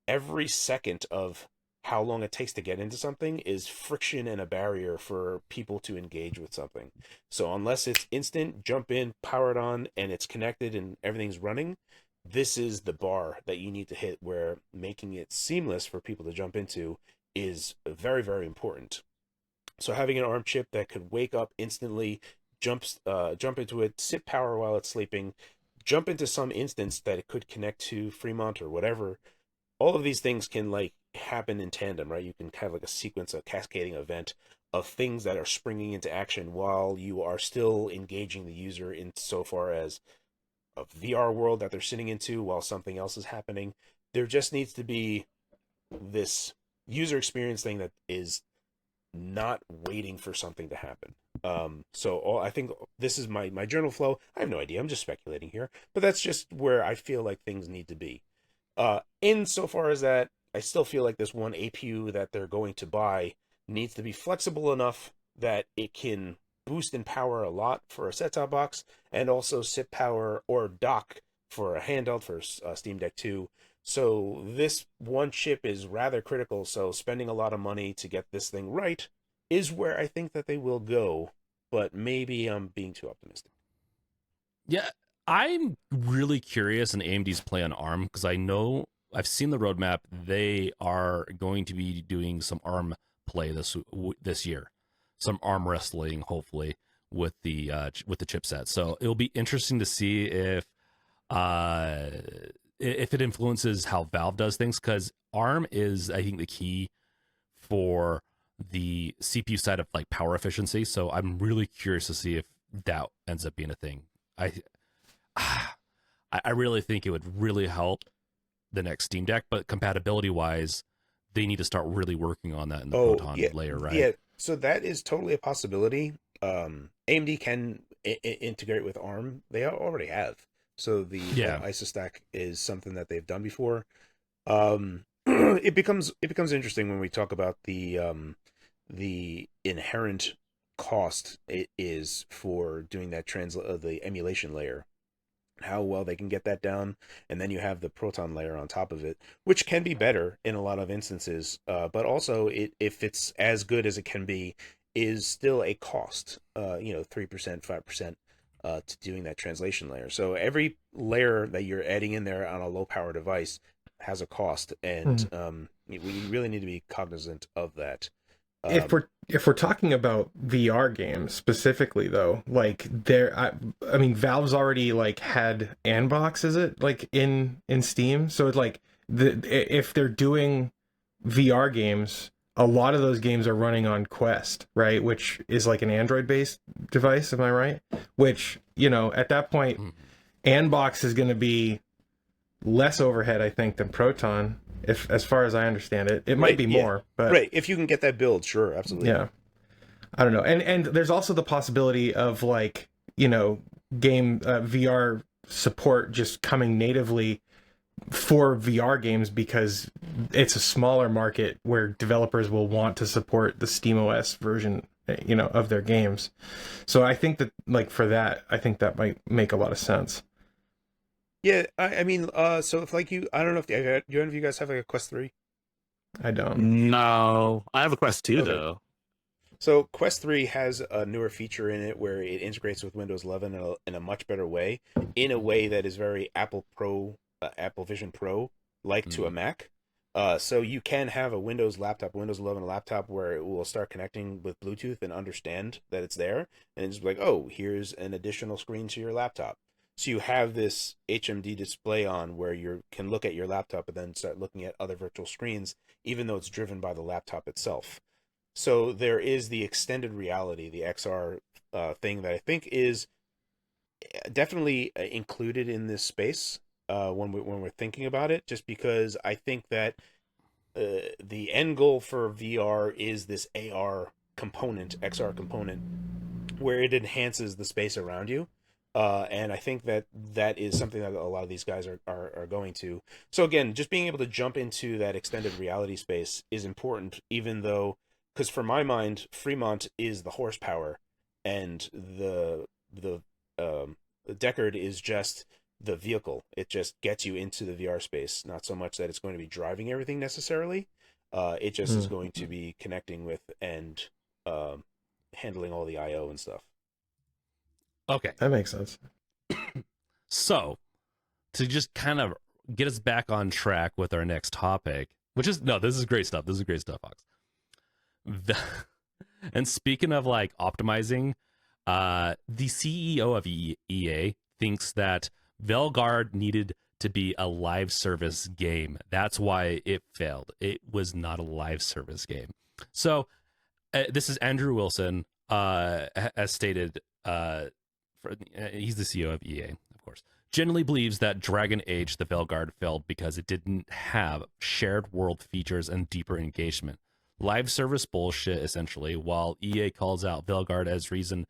Every second of how long it takes to get into something is friction and a barrier for people to engage with something. So unless it's instant, jump in, power it on, and it's connected and everything's running, this is the bar that you need to hit, where making it seamless for people to jump into is very, very important. So having an ARM chip that could wake up instantly, jump into it, sit power while it's sleeping, jump into some instance that it could connect to Fremont or whatever, all of these things can like happen in tandem, right? You can have like a sequence, a cascading event of things that are springing into action while you are still engaging the user in so far as a VR world that they're sitting into while something else is happening. There just needs to be this user experience thing that is not waiting for something to happen. I think this is my journal flow. I have no idea. I'm just speculating here, but that's just where I feel like things need to be. In so far as that, I still feel like this one APU that they're going to buy needs to be flexible enough that it can boost in power a lot for a set-top box, and also sit power or dock for a handheld for Steam Deck 2. So this one chip is rather critical, so spending a lot of money to get this thing right is where I think that they will go, but maybe I'm being too optimistic. Yeah, I'm really curious in AMD's play on ARM, because I know I've seen the roadmap. They are going to be doing some ARM play this year, some arm wrestling, hopefully, with the chipset. So it'll be interesting to see if it influences how Valve does things, because ARM is, I think, the key for the CPU side of like power efficiency. So I'm really curious to see if that ends up being a thing. I really think it would really help the next Steam Deck, but compatibility wise, they need to start really working on that in the Proton layer, right? Yeah, so that is totally a possibility. AMD can integrate with ARM. They already have. So the ISOstack is something that they've done before. It becomes interesting when we talk about the inherent cost it is for doing that the emulation layer, how well they can get that down, and then you have the Proton layer on top of it, which can be better in a lot of instances, but also if it's as good as it can be, is still a cost, 3%, 5%, to doing that translation layer. So every layer that you're adding in there on a low power device has a cost, and we really need to be cognizant of that. If we're talking about VR games specifically, though, like I mean, Valve's already like had S&box, is it, like in Steam? So it's like if they're doing VR games, a lot of those games are running on Quest, right? Which is like an Android-based device, am I right? Which, at that point, S&box is going to be less overhead, I think, than Proton. If, as far as I understand it, it might be more, but right, if you can get that build, sure, absolutely. Yeah, I don't know, and there's also the possibility of like game VR support just coming natively for VR games, because it's a smaller market where developers will want to support the SteamOS version, of their games. So I think that like for that, I think that might make a lot of sense. Yeah, I mean, so if like I don't know if any of you guys have like a Quest 3? I don't. No, I have a Quest 2 though. So Quest 3 has a newer feature in it where it integrates with Windows 11 in a much better way, in a way that is very Apple Vision Pro like to a Mac. So you can have a Windows 11 laptop where it will start connecting with Bluetooth and understand that it's there, and it's like, oh, here's an additional screen to your laptop. So you have this HMD display on where you can look at your laptop and then start looking at other virtual screens, even though it's driven by the laptop itself. So there is the extended reality, the XR thing that I think is definitely included in this space when we're thinking about it, just because I think that the end goal for VR is this AR component, XR component, where it enhances the space around you. And I think that is something that a lot of these guys are going to. So again, just being able to jump into that extended reality space is important, even though, because for my mind, Fremont is the horsepower, and the Deckard is just the vehicle. It just gets you into the VR space, not so much that it's going to be driving everything necessarily. It just is going to be connecting with and handling all the I/O and stuff. Okay. That makes sense. So, to just kind of get us back on track with our next topic, this is great stuff. This is great stuff, Fox. And speaking of like optimizing, the CEO of EA thinks that Veilguard needed to be a live service game. That's why it failed. It was not a live service game. So, this is Andrew Wilson, as stated. He's the CEO of EA, of course. Generally believes that Dragon Age: The Veilguard failed because it didn't have shared world features and deeper engagement. Live service bullshit, essentially. While EA calls out Veilguard as reason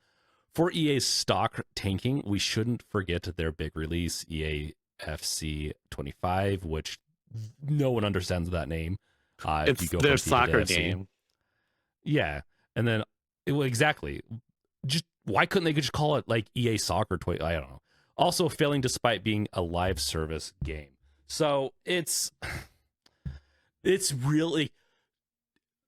for EA's stock tanking, we shouldn't forget their big release, EA FC 25, which no one understands that name. It's their soccer game. Yeah, and then exactly. Just why couldn't they just call it like EA Soccer? I don't know. Also failing despite being a live service game. So it's really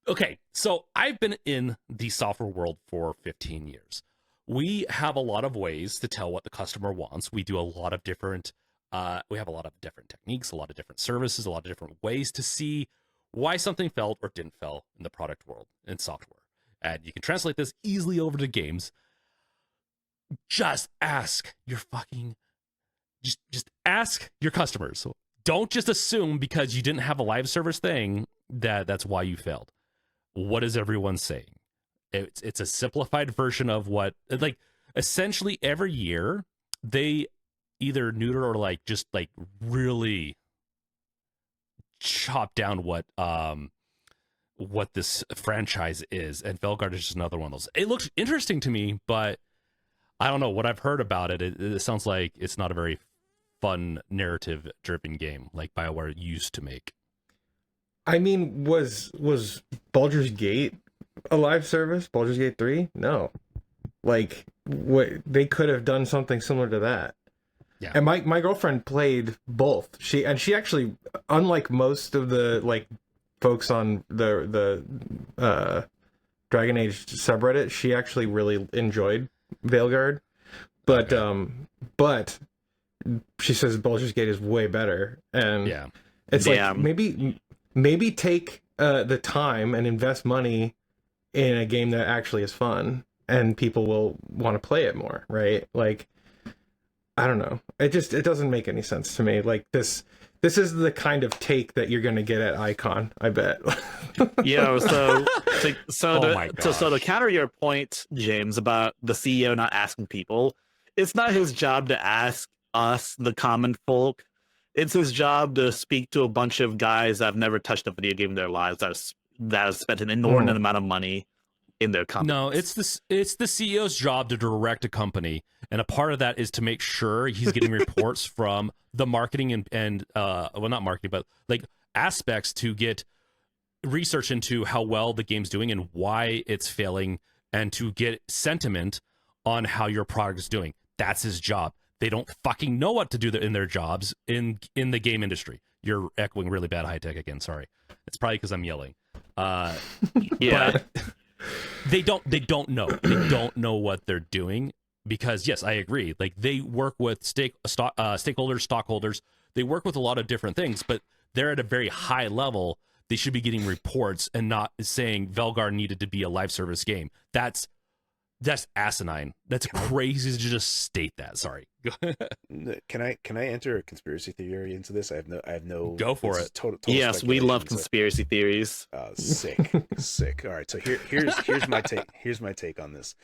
okay. So I've been in the software world for 15 years. We have a lot of ways to tell what the customer wants. We do a lot of different. We have a lot of different techniques, a lot of different services, a lot of different ways to see why something felt or didn't fail in the product world in software. And you can translate this easily over to games. Just ask your fucking, just ask your customers. Don't just assume because you didn't have a live service thing that's why you failed. What is everyone saying? It's a simplified version of what, like, essentially every year they either neuter or like just like really chop down what this franchise is, and Veilguard is just another one of those. It looks interesting to me, but I don't know what I've heard about it. It sounds like it's not a very fun narrative driven game like BioWare used to make. I mean, was Baldur's Gate a live service? Baldur's Gate 3? No. Like, what they could have done something similar to that. Yeah. And my girlfriend played both. She actually, unlike most of the like folks on the Dragon Age subreddit, she actually really enjoyed Veilguard. But but she says Baldur's Gate is way better. And yeah, it's like maybe take the time and invest money in a game that actually is fun, and people will want to play it more, right? Like, I don't know. It doesn't make any sense to me. Like, this is the kind of take that you're going to get at IICON, I bet. Yeah, so Oh to counter your point, James, about the CEO not asking people, it's not his job to ask us, the common folk. It's his job to speak to a bunch of guys that have never touched a video game in their lives, that have spent an inordinate amount of money in their company. No, it's the CEO's job to direct a company, and a part of that is to make sure he's getting reports from the marketing and well, not marketing, but like aspects to get research into how well the game's doing and why it's failing, and to get sentiment on how your product is doing. That's his job. They don't fucking know what to do in their jobs in the game industry. You're echoing really bad high tech again. Sorry, it's probably because I'm yelling. Yeah. But they don't know. They don't know what they're doing, because yes, I agree. Like, they work with stakeholders, stockholders. They work with a lot of different things, but they're at a very high level. They should be getting reports and not saying Veilguard needed to be a live service game. That's asinine. That's crazy to just state that. Sorry. Can I enter a conspiracy theory into this? I have no. Go for it. Total Yes, we love speculation, conspiracy theories. Sick. All right, so here's my take. Here's my take on this.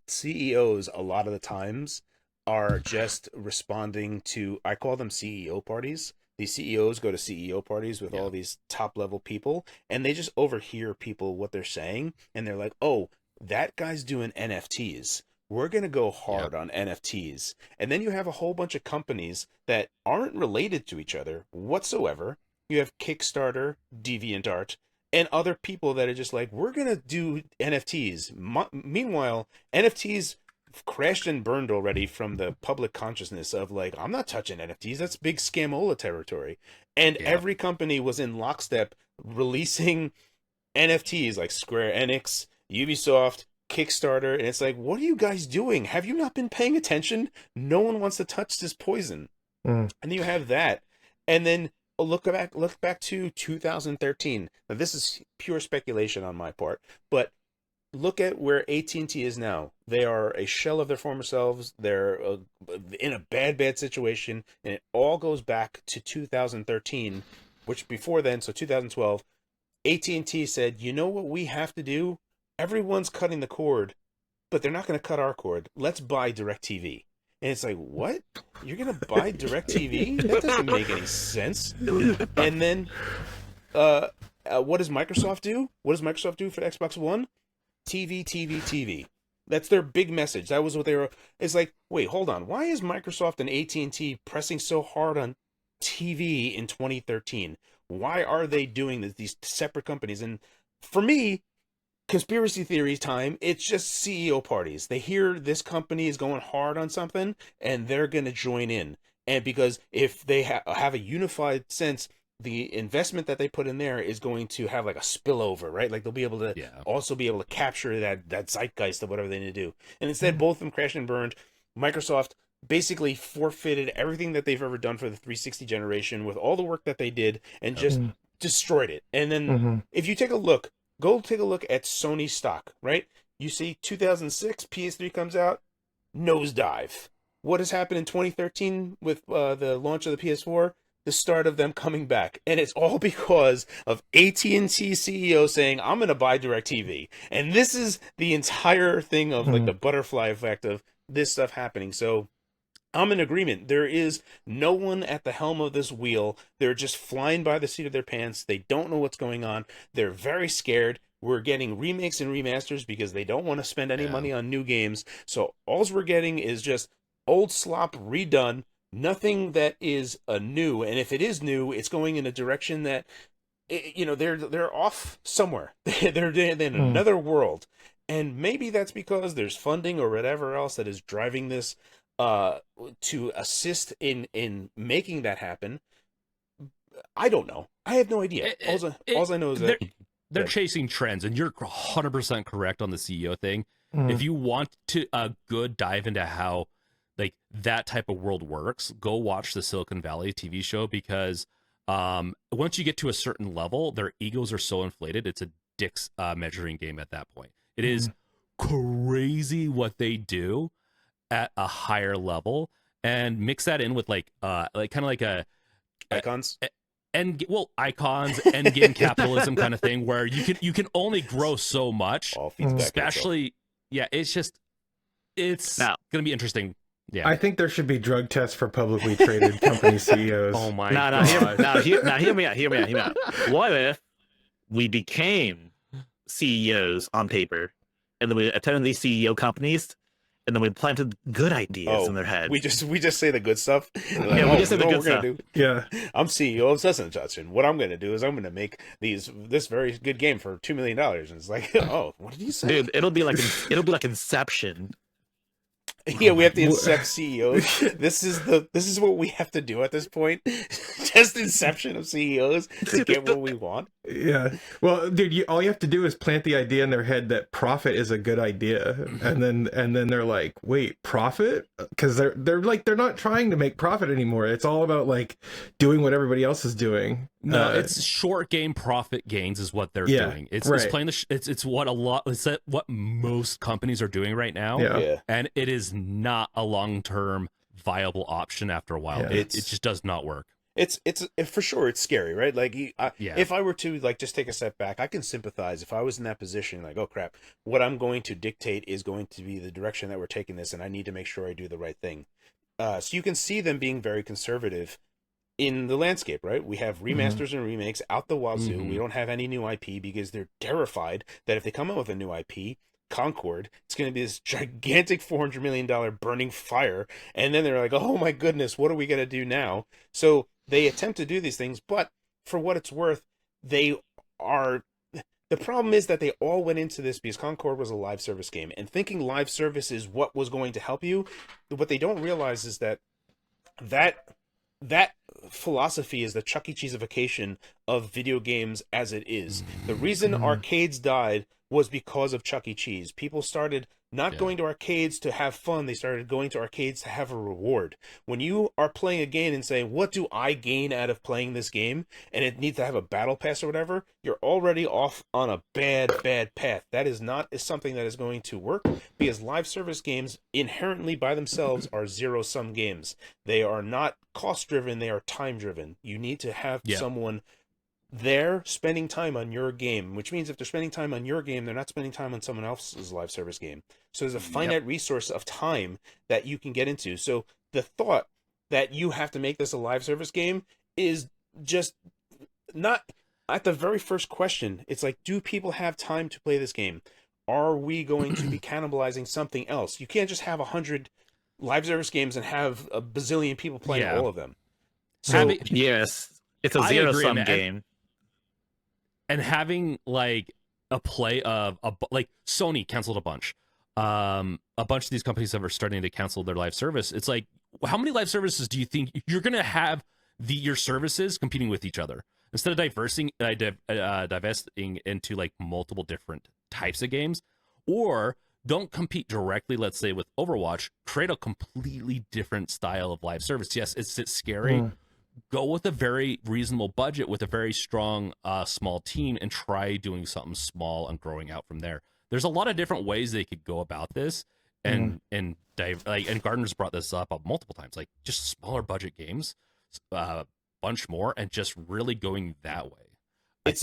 CEOs a lot of the times are just responding to, I call them CEO parties. These CEOs go to CEO parties with all these top level people, and they just overhear people what they're saying, and they're like, "Oh, that guy's doing NFTs. We're going to go hard on NFTs." And then you have a whole bunch of companies that aren't related to each other whatsoever. You have Kickstarter, DeviantArt, and other people that are just like, we're going to do NFTs. Meanwhile, NFTs crashed and burned already from the public consciousness of like, I'm not touching NFTs. That's big scamola territory. And every company was in lockstep releasing NFTs, like Square Enix, Ubisoft, Kickstarter, and it's like, what are you guys doing? Have you not been paying attention? No one wants to touch this poison. And then you have that. And then look back to 2013. Now, this is pure speculation on my part, but look at where AT&T is now. They are a shell of their former selves. They're in a bad situation, and it all goes back to 2013, which before then, so 2012, AT&T said, you know what we have to do? Everyone's cutting the cord, but they're not going to cut our cord. Let's buy DirecTV. And it's like, what? You're going to buy DirecTV? That doesn't make any sense. And then, what does Microsoft do? What does Microsoft do for Xbox One? TV. That's their big message. That was what they were. It's like, wait, hold on. Why is Microsoft and AT&T pressing so hard on TV in 2013? Why are they doing these separate companies? And for me, conspiracy theory time, it's just CEO parties. They hear this company is going hard on something and they're going to join in. And because if they have a unified sense, the investment that they put in there is going to have like a spillover, right? Like they'll be able to also be able to capture that zeitgeist of whatever they need to do. And instead, both of them crashed and burned. Microsoft basically forfeited everything that they've ever done for the 360 generation with all the work that they did and just destroyed it. And then if you take a look, go take a look at Sony stock, right? You see 2006, PS3 comes out, nosedive. What has happened in 2013 with the launch of the PS4? The start of them coming back. And it's all because of AT&T CEO saying, I'm going to buy DirecTV. And this is the entire thing of like the butterfly effect of this stuff happening. So I'm in agreement. There is no one at the helm of this wheel. They're just flying by the seat of their pants. They don't know what's going on. They're very scared. We're getting remakes and remasters because they don't want to spend any money on new games. So all we're getting is just old slop redone. Nothing that is new, and if it is new, it's going in a direction that, they're off somewhere. they're in another world, and maybe that's because there's funding or whatever else that is driving this to assist in making that happen. I don't know. I have no idea. All I know is that they're chasing trends, and you're 100% correct on the CEO thing. If you want to a good dive into how like that type of world works, go watch the Silicon Valley TV show, because once you get to a certain level, their egos are so inflated, it's a dick's measuring game at that point. It is crazy what they do at a higher level, and mix that in with like kind of like a icons. Icons, end game capitalism kind of thing, where you can only grow so much, especially it's gonna be interesting. Yeah, I think there should be drug tests for publicly traded company CEOs. Oh my god! Hear me out. What if we became CEOs on paper, and then we attended these CEO companies, and then we planted good ideas in their head? We just say the good stuff. Like, we just say the good stuff. Yeah, I'm CEO of such and such, and what I'm going to do is I'm going to make this very good game for $2 million. And it's like, oh, what did you say? Dude, it'll be like Inception. Yeah, we have to incept CEOs. This is what we have to do at this point. Just inception of CEOs to get what we want. Yeah. Well, dude, all you have to do is plant the idea in their head that profit is a good idea, and then they're like, wait, profit? Because they're not trying to make profit anymore. It's all about like doing what everybody else is doing. No, it's short game profit gains is what they're doing. It's playing it's what most companies are doing right now. Yeah. And it is not a long-term viable option after a while. Yeah. It just does not work. It's for sure it's scary, right? Like if I were to like just take a step back, I can sympathize if I was in that position, like, oh crap, what I'm going to dictate is going to be the direction that we're taking this, and I need to make sure I do the right thing. So you can see them being very conservative in the landscape, right? We have remasters and remakes out the wazoo. We don't have any new IP because they're terrified that if they come out with a new IP, Concord, it's going to be this gigantic $400 million burning fire, and then they're like, oh my goodness, what are we going to do now? So they attempt to do these things, but for what it's worth, the problem is that they all went into this because Concord was a live service game, and thinking live service is what was going to help you. What they don't realize is that philosophy is the Chuck E. Cheeseification of video games as it is. The reason arcades died was because of Chuck E. Cheese. People started not going to arcades to have fun. They started going to arcades to have a reward. When you are playing a game and saying, what do I gain out of playing this game? And it needs to have a battle pass or whatever, you're already off on a bad path. That is something that is going to work, because live service games inherently by themselves are zero-sum games. They are not cost-driven, they are time-driven. You need to have someone they're spending time on your game, which means if they're spending time on your game, they're not spending time on someone else's live service game. So there's a finite resource of time that you can get into. So the thought that you have to make this a live service game is just not at the very first question. It's like, do people have time to play this game? Are we going to be cannibalizing something else? You can't just have 100 live service games and have a bazillion people playing all of them. So yes, it's a zero-sum game. And having like a play of like Sony canceled a bunch. A bunch of these companies that are starting to cancel their live service. It's like, how many live services do you think you're going to have your services competing with each other instead of divesting into like multiple different types of games? Or don't compete directly, let's say with Overwatch, create a completely different style of live service. Yes, it's scary. Go with a very reasonable budget with a very strong small team and try doing something small and growing out from there. There's a lot of different ways they could go about this, and Gardner's brought this up multiple times, like just smaller budget games, bunch more, and just really going that way.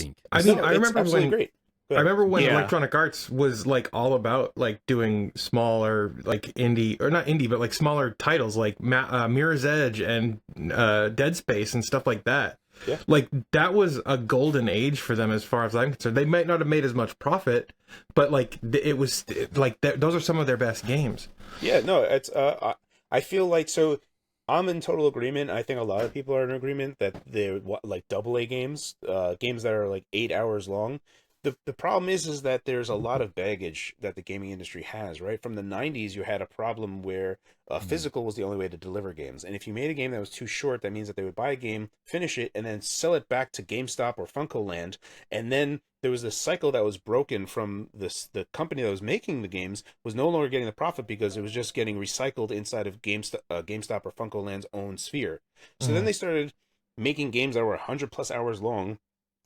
I remember when Electronic Arts was like all about like doing smaller, like indie, or not indie, but like smaller titles like Mirror's Edge and Dead Space and stuff like that. Yeah. Like that was a golden age for them as far as I'm concerned. They might not have made as much profit, but like it was like those are some of their best games. Yeah, no, it's I feel like, so I'm in total agreement. I think a lot of people are in agreement that they're like AA games, games that are like 8 hours long. The problem is that there's a lot of baggage that the gaming industry has, right? From the 90s, you had a problem where physical was the only way to deliver games. And if you made a game that was too short, that means that they would buy a game, finish it, and then sell it back to GameStop or FuncoLand. And then there was this cycle that was broken from the company that was making the games was no longer getting the profit because it was just getting recycled inside of GameStop or FuncoLand's own sphere. So then they started making games that were 100+ hours long.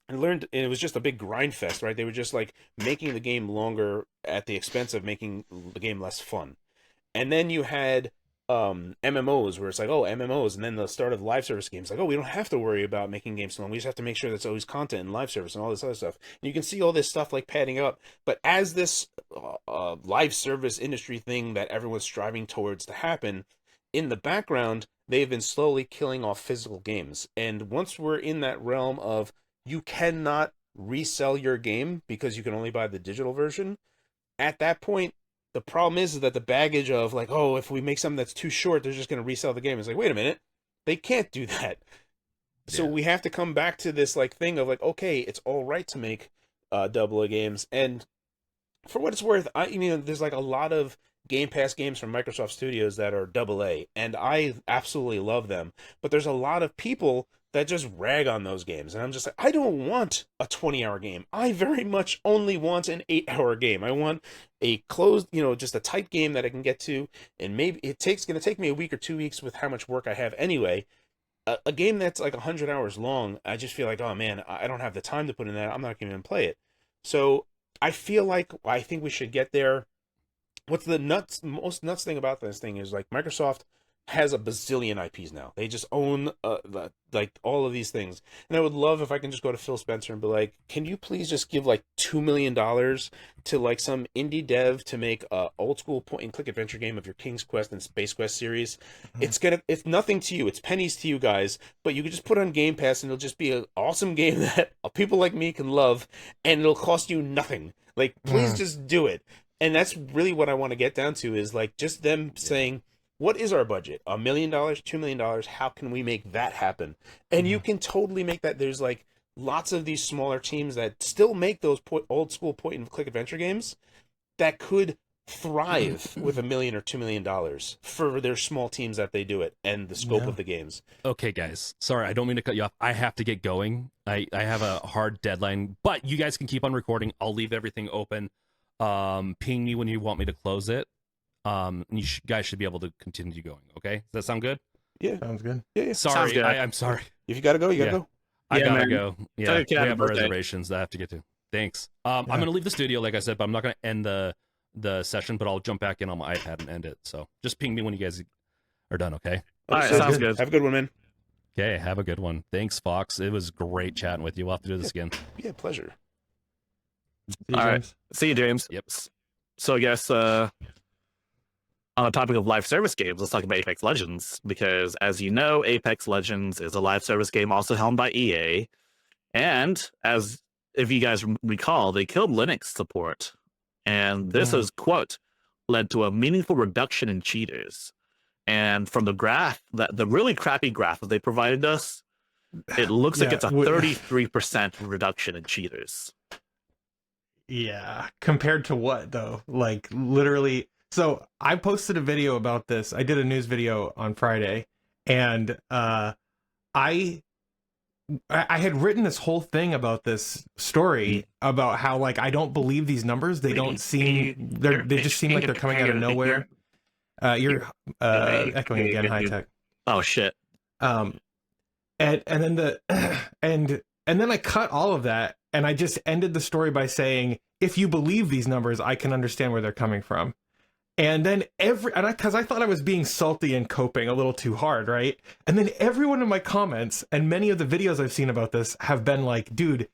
And learned, and it was just a big grind fest, right? They were just like making the game longer at the expense of making the game less fun. And then you had MMOs, where it's like, oh, MMOs, and then the start of live service games, like, oh, we don't have to worry about making games so long. We just have to make sure there's always content in live service and all this other stuff. And you can see all this stuff like padding up. But as this live service industry thing that everyone's striving towards to happen, in the background, they've been slowly killing off physical games. And once we're in that realm of you cannot resell your game because you can only buy the digital version, at that point, the problem is that the baggage of like, oh, if we make something that's too short, they're just going to resell the game. It's like, wait a minute, they can't do that. Yeah. So we have to come back to this like thing of like, okay, it's all right to make AA games. And for what it's worth, there's like a lot of Game Pass games from Microsoft Studios that are AA, and I absolutely love them. But there's a lot of people that just rag on those games, and I'm just like, I don't want a 20-hour game. I very much only want an 8-hour game. I want a closed, just a tight game that I can get to, and maybe it's going to take me a week or 2 weeks with how much work I have anyway. A game that's like 100 hours long, I just feel like, oh man, I don't have the time to put in that. I'm not going to even play it. So I think we should get there. What's the most nuts thing about this thing is like Microsoft has a bazillion IPs now. They just own like all of these things. And I would love if I can just go to Phil Spencer and be like, can you please just give like $2 million to like some indie dev to make a old school point and click adventure game of your King's Quest and Space Quest series? It's nothing to you. It's pennies to you guys, but you could just put it on Game Pass and it'll just be an awesome game that people like me can love, and it'll cost you nothing. Like, please just do it. And that's really what I want to get down to, is like just them saying, what is our budget? $1 million, $2 million? How can we make that happen? And you can totally make that. There's like lots of these smaller teams that still make those old school point and click adventure games that could thrive with $1 million or $2 million for their small teams that they do it and the scope of the games. Okay, guys. Sorry, I don't mean to cut you off. I have to get going. I have a hard deadline, but you guys can keep on recording. I'll leave everything open. Ping me when you want me to close it. And you guys should be able to continue going. Okay, does that sound good? Yeah, sounds good. Yeah. Sorry, I'm sorry. If you gotta go, you gotta go. I gotta go. We Yeah, we have reservations that I have to get to. Thanks. I'm gonna leave the studio, like I said, but I'm not gonna end the session. But I'll jump back in on my iPad and end it. So just ping me when you guys are done. Okay. All right, sounds good. Have a good one, man. Okay, have a good one. Thanks, Fox. It was great chatting with you. We'll have to do this again. Yeah, pleasure. All right. See you, James. Yep. So I guess on the topic of live service games, let's talk about Apex Legends, because as you know, Apex Legends is a live service game also held by EA. And as if you guys recall, they killed Linux support. And this is, quote, led to a meaningful reduction in cheaters. And from the graph, the really crappy graph that they provided us, it looks like it's a 33% reduction in cheaters. Yeah. Compared to what though? Like literally. So I posted a video about this. I did a news video on Friday, and I I had written this whole thing about this story about how like I don't believe these numbers. They don't seem they just seem like they're coming out of nowhere. You're echoing again, high tech. Oh shit. Um and then the and then I cut all of that and I just ended the story by saying, if you believe these numbers, I can understand where they're coming from. And then because I thought I was being salty and coping a little too hard, right? And then everyone in my comments and many of the videos I've seen about this have been like, dude,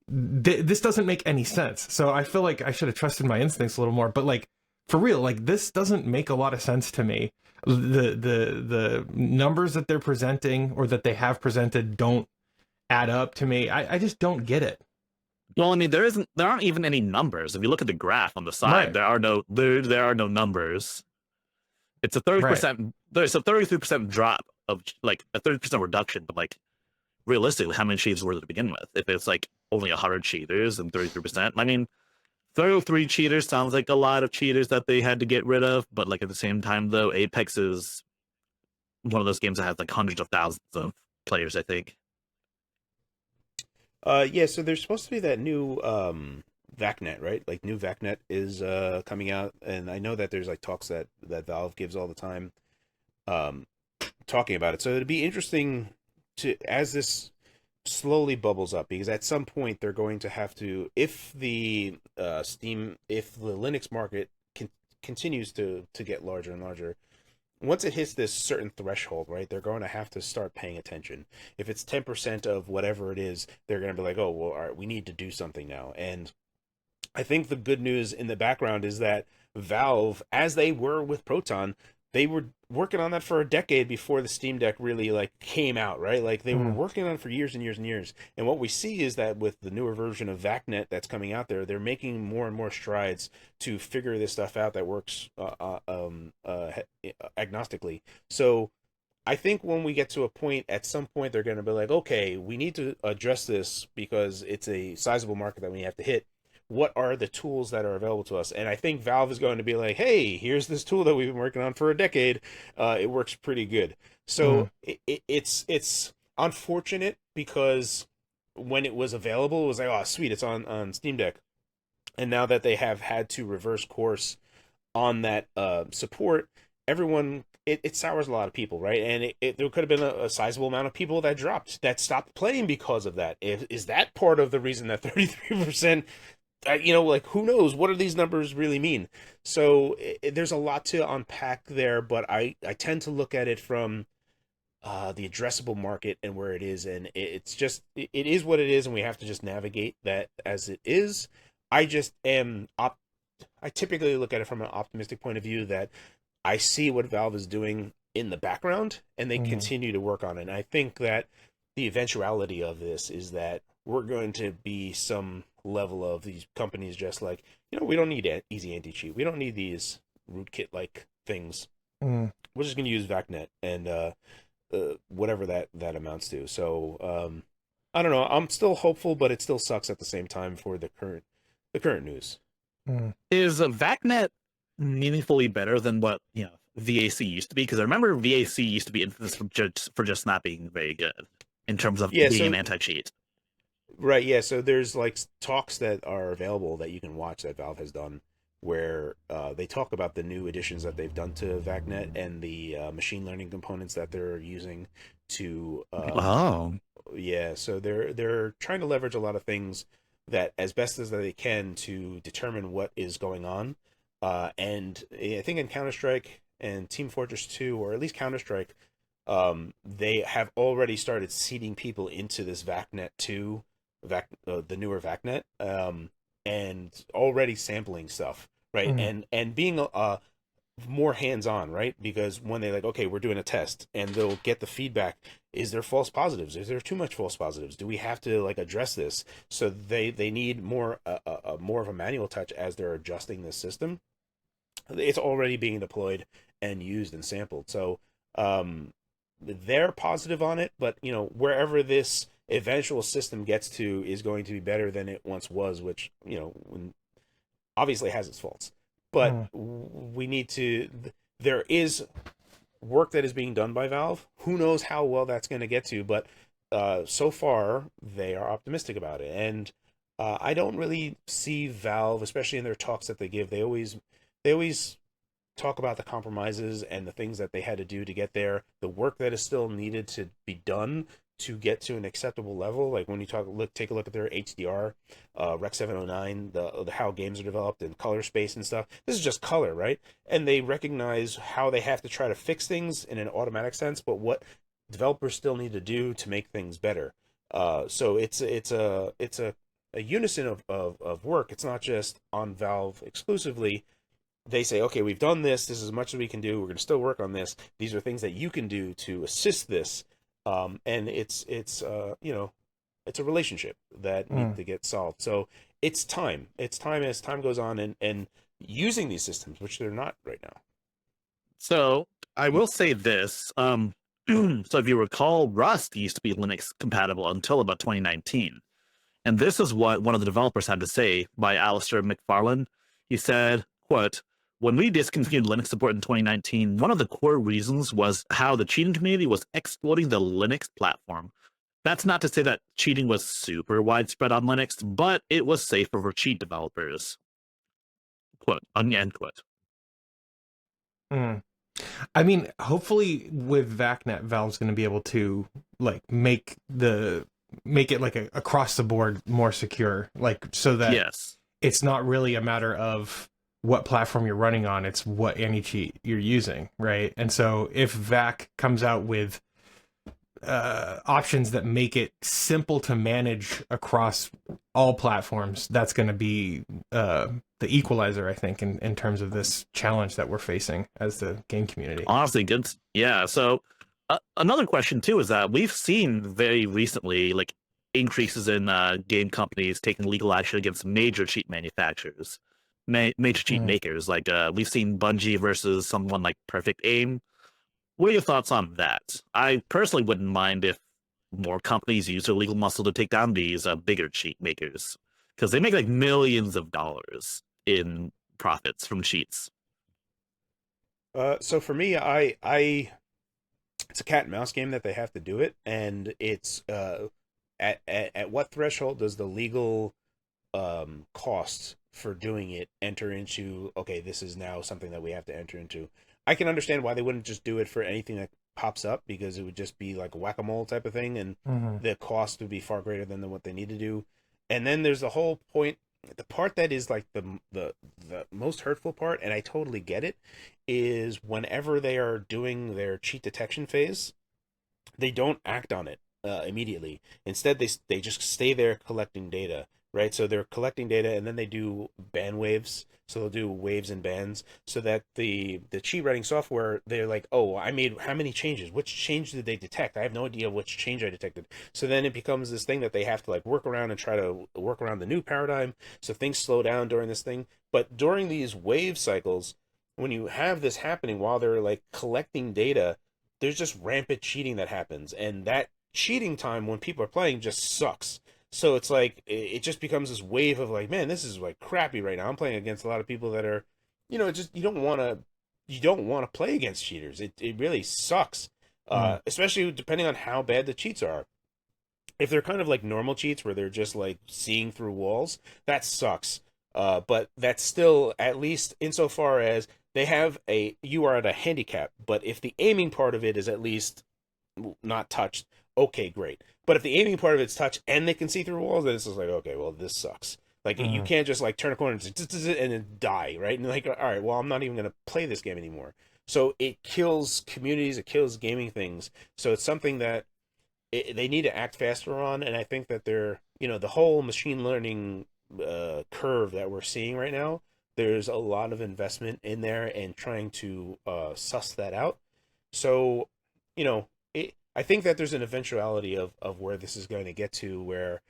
this doesn't make any sense. So I feel like I should have trusted my instincts a little more. But like, for real, like this doesn't make a lot of sense to me. The numbers that they're presenting or that they have presented don't add up to me. I just don't get it. Well, I mean, there aren't even any numbers. If you look at the graph on the side, Right. there are no numbers. It's a 30%. There's a 33% drop of like a 30% reduction, but like realistically, how many cheaters were there to begin with? If it's like only 100 cheaters and 33%, I mean, 33 cheaters sounds like a lot of cheaters that they had to get rid of. But like at the same time, though, Apex is one of those games that has like hundreds of thousands of players, I think. Yeah, so there's supposed to be that new VACnet, right? Like new VACnet is coming out, and I know that there's like talks that Valve gives all the time talking about it. So it'd be interesting to, as this slowly bubbles up, because at some point they're going to have to, if the Linux market continues to get larger and larger, once it hits this certain threshold, right, they're going to have to start paying attention. If it's 10% of whatever it is, they're going to be like, oh, well, all right, we need to do something now. And I think the good news in the background is that Valve, as they were with Proton, they were working on that for a decade before the Steam Deck really like came out, right? Like they were working on it for years and years and years. And what we see is that with the newer version of VACnet that's coming out there, they're making more and more strides to figure this stuff out that works agnostically. So I think when we get to a point, at some point, they're going to be like, okay, we need to address this because it's a sizable market that we have to hit. What are the tools that are available to us? And I think Valve is going to be like, hey, here's this tool that we've been working on for a decade. It works pretty good. So it's unfortunate because when it was available, it was like, oh, sweet, it's on Steam Deck. And now that they have had to reverse course on that support, everyone, it sours a lot of people, right? And there could have been a sizable amount of people that stopped playing because of that. Is that part of the reason that 33%, like who knows? What do these numbers really mean? So there's a lot to unpack there, but I tend to look at it from the addressable market and where it is, and it is what it is, and we have to just navigate that as it is. I typically look at it from an optimistic point of view that I see what Valve is doing in the background, and they continue to work on it. And I think that the eventuality of this is that we're going to be some level of these companies just like, we don't need easy anti-cheat. We don't need these rootkit-like things. We're just going to use VACnet and whatever that amounts to. So I don't know. I'm still hopeful, but it still sucks at the same time for the current news. Is VACnet meaningfully better than what VAC used to be? Because I remember VAC used to be infamous for just not being very good in terms of being an anti-cheat. Right, yeah. So there's like talks that are available that you can watch that Valve has done, where they talk about the new additions that they've done to VACnet and the machine learning components that they're using to. Yeah, so they're trying to leverage a lot of things that as best as they can to determine what is going on. And I think in Counter-Strike and Team Fortress 2, or at least Counter-Strike, they have already started seeding people into this VACnet 2, the newer VACnet, and already sampling stuff, right? And being more hands-on, right? Because when they like, okay, we're doing a test, and they'll get the feedback. Is there false positives? Is there too much false positives? Do we have to like address this? So they need more of a manual touch as they're adjusting the system. It's already being deployed and used and sampled. So they're positive on it, but wherever this eventual system gets to is going to be better than it once was, which, obviously has its faults. But we need to. There is work that is being done by Valve. Who knows how well that's going to get to, but so far they are optimistic about it. And I don't really see Valve, especially in their talks that they give. They always talk about the compromises and the things that they had to do to get there, the work that is still needed to be done to get to an acceptable level. Like when you take a look at their HDR, Rec 709, the how games are developed and color space and stuff. This is just color, right? And they recognize how they have to try to fix things in an automatic sense, but what developers still need to do to make things better. So it's a unison of work. It's not just on Valve exclusively. They say, okay, we've done this. This is as much as we can do. We're going to still work on this. These are things that you can do to assist this. And it's a relationship that needs to get solved. So it's time. It's time as time goes on and using these systems, which they're not right now. So I will say this. So if you recall, Rust used to be Linux compatible until about 2019. And this is what one of the developers had to say by Alistair McFarlane. He said, quote, "When we discontinued Linux support in 2019, one of the core reasons was how the cheating community was exploiting the Linux platform. That's not to say that cheating was super widespread on Linux, but it was safer for cheat developers." Quote, end quote. I mean, hopefully with VACnet, Valve's going to be able to make it like across the board more secure, so that yes, it's not really a matter of what platform you're running on, it's what anti-cheat you're using, right? And so if VAC comes out with options that make it simple to manage across all platforms, that's going to be the equalizer, I think, in terms of this challenge that we're facing as the game community. Honestly, good. Yeah. So another question too is that we've seen very recently increases in game companies taking legal action against major cheat manufacturers, major cheat makers. We've seen Bungie versus someone like Perfect Aim. What are your thoughts on that? I personally wouldn't mind if more companies use their legal muscle to take down these bigger cheat makers, because they make millions of dollars in profits from cheats. So for me, it's a cat and mouse game that they have to do it, and it's at what threshold does the legal cost for doing it enter into, okay, this is now something that we have to enter into. I can understand why they wouldn't just do it for anything that pops up, because it would just be like a whack-a-mole type of thing, and the cost would be far greater than what they need to do. And then there's the whole point, the part that is the most hurtful part, and I totally get it, is whenever they are doing their cheat detection phase, they don't act on it immediately. Instead, they just stay there collecting data, right? So they're collecting data, and then they do ban waves. So they'll do waves and bans, so that the cheat writing software, they're like, oh, I made how many changes? Which change did they detect? I have no idea which change I detected. So then it becomes this thing that they have to work around and try to work around the new paradigm. So things slow down during this thing. But during these wave cycles, when you have this happening while they're collecting data, there's just rampant cheating that happens, and that cheating time when people are playing just sucks. So it's it just becomes this wave of man, this is crappy right now. I'm playing against a lot of people that are, just you don't want to play against cheaters. It really sucks, especially depending on how bad the cheats are. If they're kind of normal cheats where they're just seeing through walls, that sucks. But that's still, at least insofar as you are at a handicap. But if the aiming part of it is at least not touched, okay, great. But if the aiming part of it's touched and they can see through walls, then it's just okay, well, this sucks. You can't just turn a corner and then die, right? And all right, well, I'm not even going to play this game anymore. So it kills communities, it kills gaming things. So it's something that they need to act faster on. And I think that they're, the whole machine learning curve that we're seeing right now, there's a lot of investment in there and trying to suss that out. So, I think that there's an eventuality of where this is going to get to, where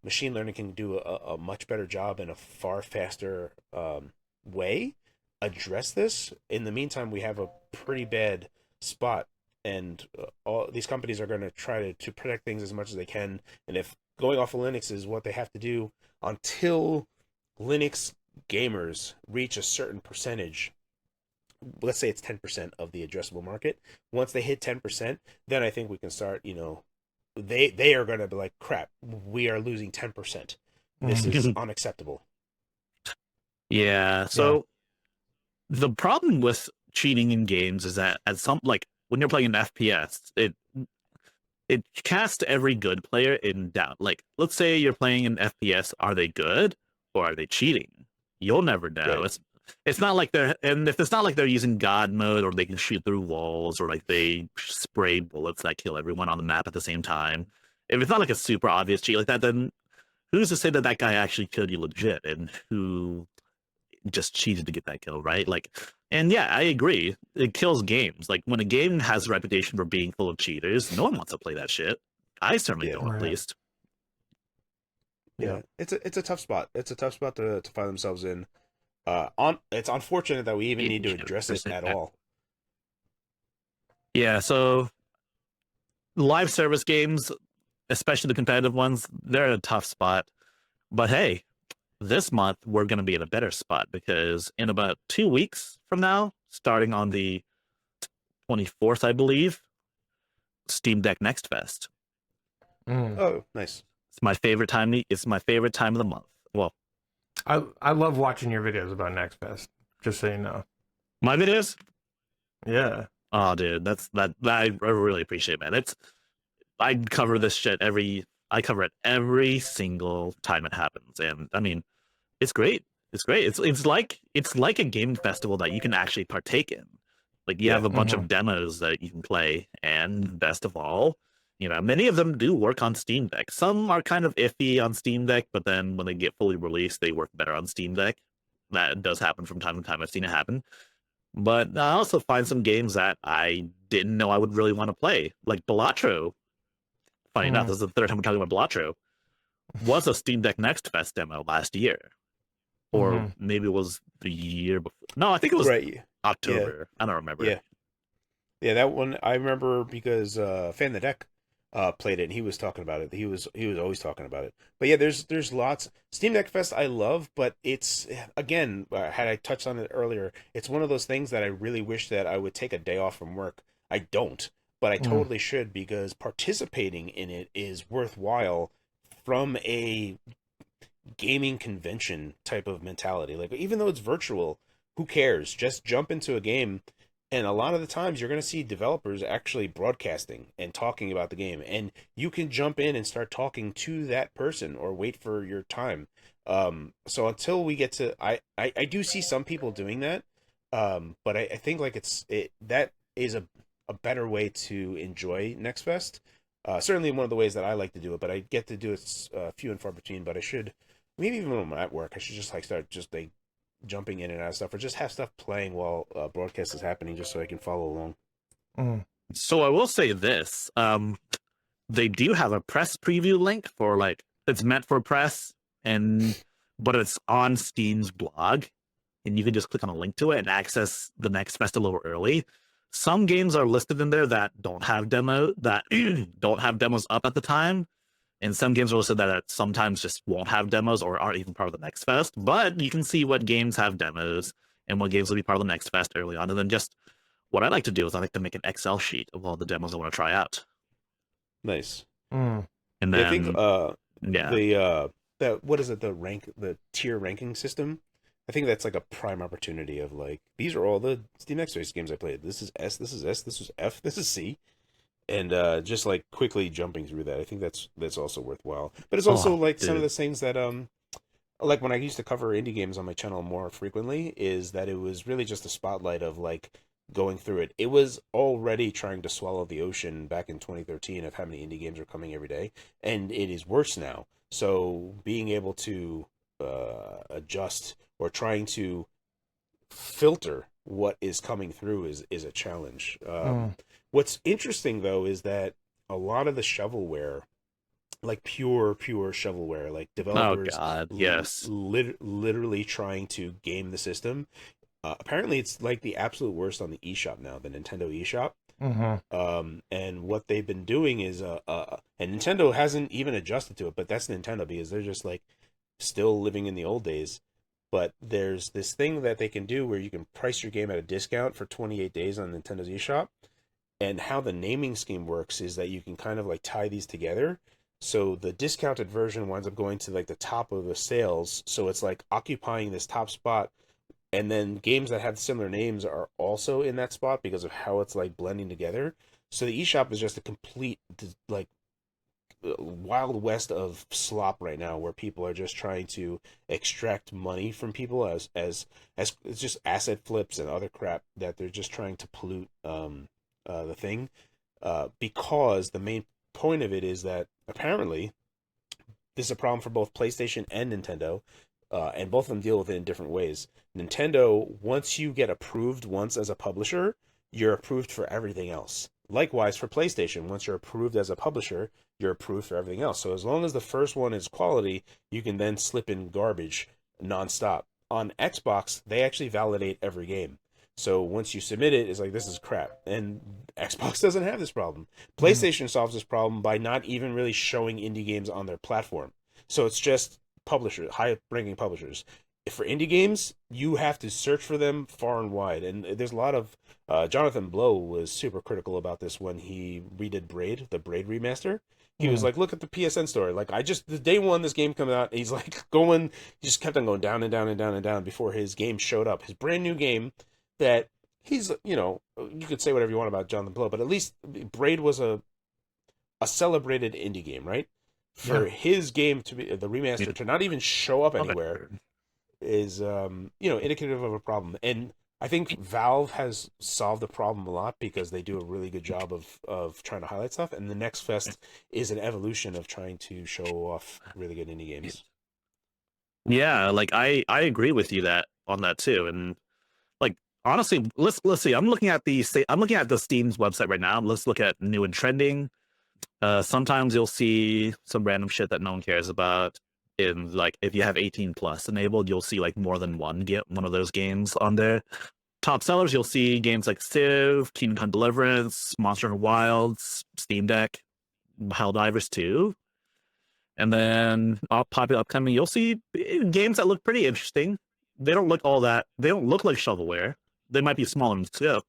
machine learning can do a much better job in a far faster way address this. In the meantime, we have a pretty bad spot. and all these companies are going to try to protect things as much as they can. And if going off of Linux is what they have to do until Linux gamers reach a certain percentage, let's say it's 10% of the addressable market. Once they hit 10%, then I think we can start, they are going to be like, crap, we are losing 10%. This is unacceptable. Yeah. So the problem with cheating in games is that at some, like when you're playing an FPS, it casts every good player in doubt. Like, let's say you're playing an FPS, are they good or are they cheating? You'll never know. Right. It's not like and if it's not like they're using God mode or they can shoot through walls or like they spray bullets that kill everyone on the map at the same time. If it's not like a super obvious cheat like that, then who's to say that that guy actually killed you legit and who just cheated to get that kill, right? Like, and yeah, I agree. It kills games. Like when a game has a reputation for being full of cheaters, no one wants to play that shit. I certainly don't, at least. Yeah, it's a tough spot. It's a tough spot to find themselves in. It's unfortunate that we even need to address it at all. Yeah, so live service games, especially the competitive ones, they're in a tough spot. But hey, this month we're going to be in a better spot because in about 2 weeks from now, starting on the 24th, I believe, Steam Deck Nextfest. Oh, nice. It's my favorite time. It's my favorite time of the month. Well, I love watching your videos about Nextfest. Just so you know. My videos? Yeah. Oh, dude, I really appreciate it, man. I cover this shit I cover it every single time it happens, and I mean, it's great. It's great. It's like a gaming festival that you can actually partake in. Like you have a bunch of demos that you can play, and best of all, many of them do work on Steam Deck. Some are kind of iffy on Steam Deck, but then when they get fully released, they work better on Steam Deck. That does happen from time to time. I've seen it happen. But I also find some games that I didn't know I would really want to play, like Balatro. Funny enough, this is the third time we're talking about Balatro. Was a Steam Deck Next Fest demo last year. Or maybe it was the year before. No, I think it was October. Yeah. I don't remember. Yeah, that one I remember because Fan the Deck played it and he was talking about it. He was always talking about it. But yeah, there's lots. Steam Deck Fest I love, but it's, again, had I touched on it earlier, it's one of those things that I really wish that I would take a day off from work. I don't, but I totally should, because participating in it is worthwhile from a gaming convention type of mentality. Like, even though it's virtual, who cares? Just jump into a game. And a lot of the times you're going to see developers actually broadcasting and talking about the game, and you can jump in and start talking to that person or wait for your time. So until we get to, I do see some people doing that. But I think like that is a better way to enjoy Nextfest. Certainly one of the ways that I like to do it, but I get to do it few and far between. But I should, maybe even when I'm at work, I should just start jumping in and out of stuff, or just have stuff playing while broadcast is happening, just so I can follow along. So I will say this: they do have a press preview link for it's meant for press, but it's on Steam's blog, and you can just click on a link to it and access the next fest a little early. Some games are listed in there that don't have demos up at the time. And some games are listed that sometimes just won't have demos or aren't even part of the next fest. But you can see what games have demos and what games will be part of the next fest early on. And then just what I like to do is I like to make an Excel sheet of all the demos I want to try out. Nice. And then I think what is it? The tier ranking system. I think that's like a prime opportunity of these are all the Steam Next games I played. This is S. This is S. This is F. This is C. And just quickly jumping through that, I think that's also worthwhile. But it's also some of the things that like when I used to cover indie games on my channel more frequently, is that it was really just a spotlight of going through it. It was already trying to swallow the ocean back in 2013 of how many indie games are coming every day, and it is worse now. So being able to adjust or trying to filter what is coming through is a challenge. What's interesting though is that a lot of the shovelware, pure shovelware, developers, literally trying to game the system, Apparently, it's like the absolute worst on the eShop now, the Nintendo eShop. And what they've been doing is, and Nintendo hasn't even adjusted to it, but that's Nintendo because they're just like still living in the old days. But there's this thing that they can do where you can price your game at a discount for 28 days on Nintendo's eShop. And how the naming scheme works is that you can kind of like tie these together. So the discounted version winds up going to like the top of the sales. So it's like occupying this top spot. And then games that have similar names are also in that spot because of how it's like blending together. So the eShop is just a complete like wild west of slop right now, where people are just trying to extract money from people as it's just asset flips and other crap that they're just trying to pollute the thing, because the main point of it is that apparently this is a problem for both PlayStation and Nintendo, and both of them deal with it in different ways. Nintendo, once you get approved once as a publisher, you're approved for everything else. Likewise for PlayStation, once you're approved as a publisher, you're approved for everything else. So as long as the first one is quality, you can then slip in garbage nonstop. On Xbox, they actually validate every game. So once you submit it, it's like, this is crap. And Xbox doesn't have this problem. PlayStation solves this problem by not even really showing indie games on their platform. So it's just publishers, high-ranking publishers. For indie games, you have to search for them far and wide. And there's a lot of... Jonathan Blow was super critical about this when he redid Braid, the Braid remaster. He was like, look at the PSN story. Like, the day one this game came out, he's like he just kept on going down and down and down and down before his game showed up. His brand new game that he's, you could say whatever you want about Jonathan Blow, but at least Braid was a celebrated indie game, right? For his game to be, the remaster, to not even show up anywhere is, indicative of a problem. And I think Valve has solved the problem a lot because they do a really good job of trying to highlight stuff. And the Nextfest is an evolution of trying to show off really good indie games. Yeah, like I agree with you on that too. And like honestly, let's see. I'm looking at the Steam's website right now. Let's look at new and trending. Sometimes you'll see some random shit that no one cares about. In like, if you have 18 plus enabled, you'll see like more than one of those games on there. Top sellers, you'll see games like Civ, Kingdom Come Deliverance, Monster Hunter Wilds, Steam Deck, Helldivers 2. And then popular upcoming, you'll see games that look pretty interesting. They don't look like shovelware. They might be smaller in scope.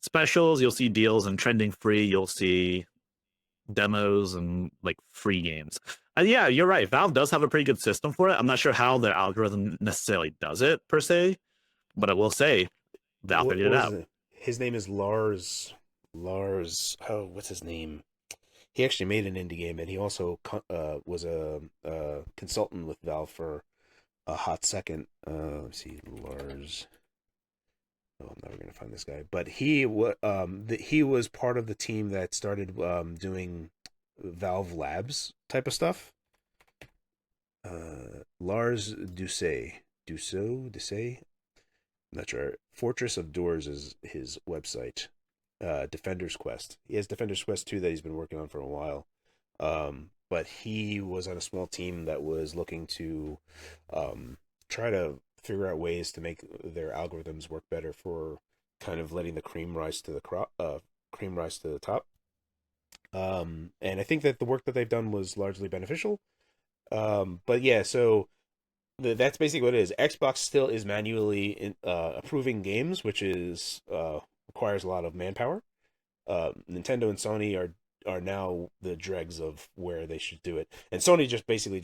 Specials, you'll see deals, and trending free, you'll see demos and like free games. Yeah, you're right. Valve does have a pretty good system for it. I'm not sure how their algorithm necessarily does it per se, but I will say Valve figured it out. His name is Lars. Oh, what's his name? He actually made an indie game, and he also was a consultant with Valve for a hot second. Let's see, Lars. Oh, I'm never gonna find this guy, but he was part of the team that started doing Valve Labs type of stuff. Lars Doucet. I'm not sure. Fortress of Doors is his website. Defender's Quest. He has Defender's Quest 2 that he's been working on for a while. But he was on a small team that was looking to try to figure out ways to make their algorithms work better for kind of letting the cream rise to the top. And I think that the work that they've done was largely beneficial. But yeah, so that's basically what it is. Xbox still is manually approving games, which is requires a lot of manpower. Nintendo and Sony are now the dregs of where they should do it. And Sony just basically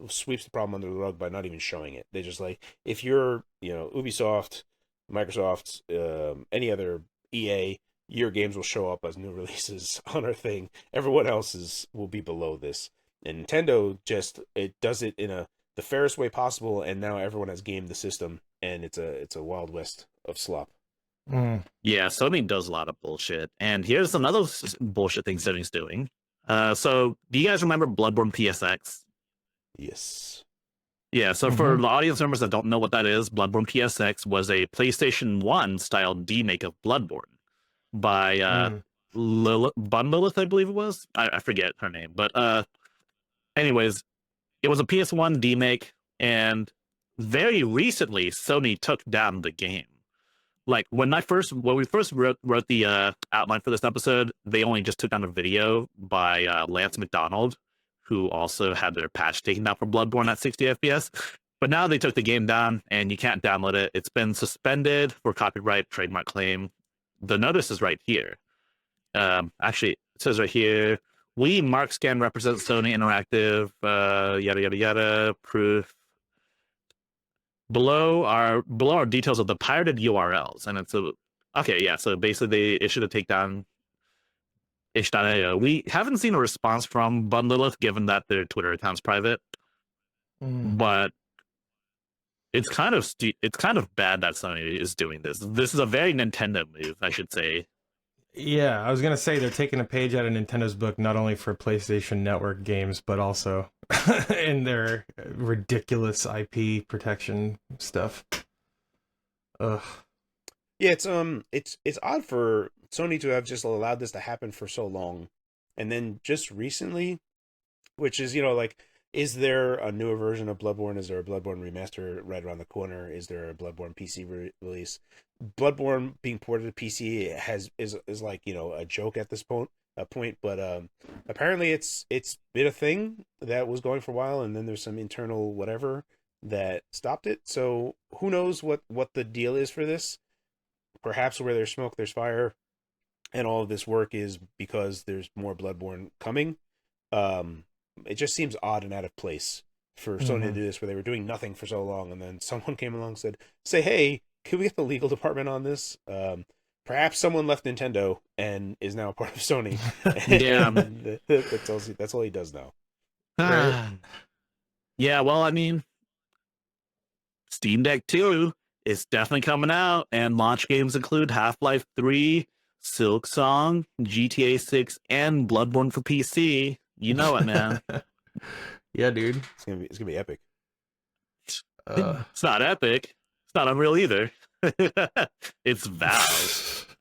sweeps the problem under the rug by not even showing it. They just like, if you're, Ubisoft, Microsoft, any other EA, your games will show up as new releases on our thing. Everyone else's will be below this. And Nintendo it does it in the fairest way possible, and now everyone has gamed the system, and it's a wild west of slop. Yeah, Sony does a lot of bullshit. And here's another bullshit thing Sony's doing. So do you guys remember Bloodborne PSX? Yes. Yeah, so for the audience members that don't know what that is, Bloodborne PSX was a PlayStation 1 style remake of Bloodborne by Bunlilith, I believe it was. I forget her name. But anyways, it was a PS1 remake, and very recently Sony took down the game. like when we first wrote the outline for this episode, they only just took down a video by Lance McDonald, who also had their patch taken down for Bloodborne at 60 FPS. But now they took the game down, and you can't download it. It's been suspended for copyright trademark claim. The notice is right here. Actually, it says right here, we, Mark Scan, represent Sony Interactive, yada, yada, yada, proof. Below are details of the pirated URLs. And it's okay, yeah, so basically they issued a takedown ish.io. We haven't seen a response from Bud Lilith, given that their Twitter account's private. But it's kind of bad that Sony is doing this. This is a very Nintendo move, I should say. Yeah, I was gonna say they're taking a page out of Nintendo's book, not only for PlayStation Network games, but also in their ridiculous IP protection stuff. Ugh. Yeah, it's odd for Sony to have just allowed this to happen for so long, and then just recently, which is, like, is there a newer version of Bloodborne? Is there a Bloodborne remaster right around the corner? Is there a Bloodborne PC release? Bloodborne being ported to PC is like, a joke at this point. But apparently it's been a thing that was going for a while, and then there's some internal whatever that stopped it. So who knows what the deal is for this? Perhaps where there's smoke, there's fire, and all of this work is because there's more Bloodborne coming. It just seems odd and out of place for Sony to do this, where they were doing nothing for so long, and then someone came along and said, hey, can we get the legal department on this? Perhaps someone left Nintendo and is now a part of Sony. Yeah. That's all he does now. Right. Yeah, well, I mean, Steam Deck 2 is definitely coming out, and launch games include Half-Life 3, Silk Song, GTA 6, and Bloodborne for PC. You know it, man. Yeah, dude. It's gonna be epic. It's not epic. It's not Unreal either. It's Valve.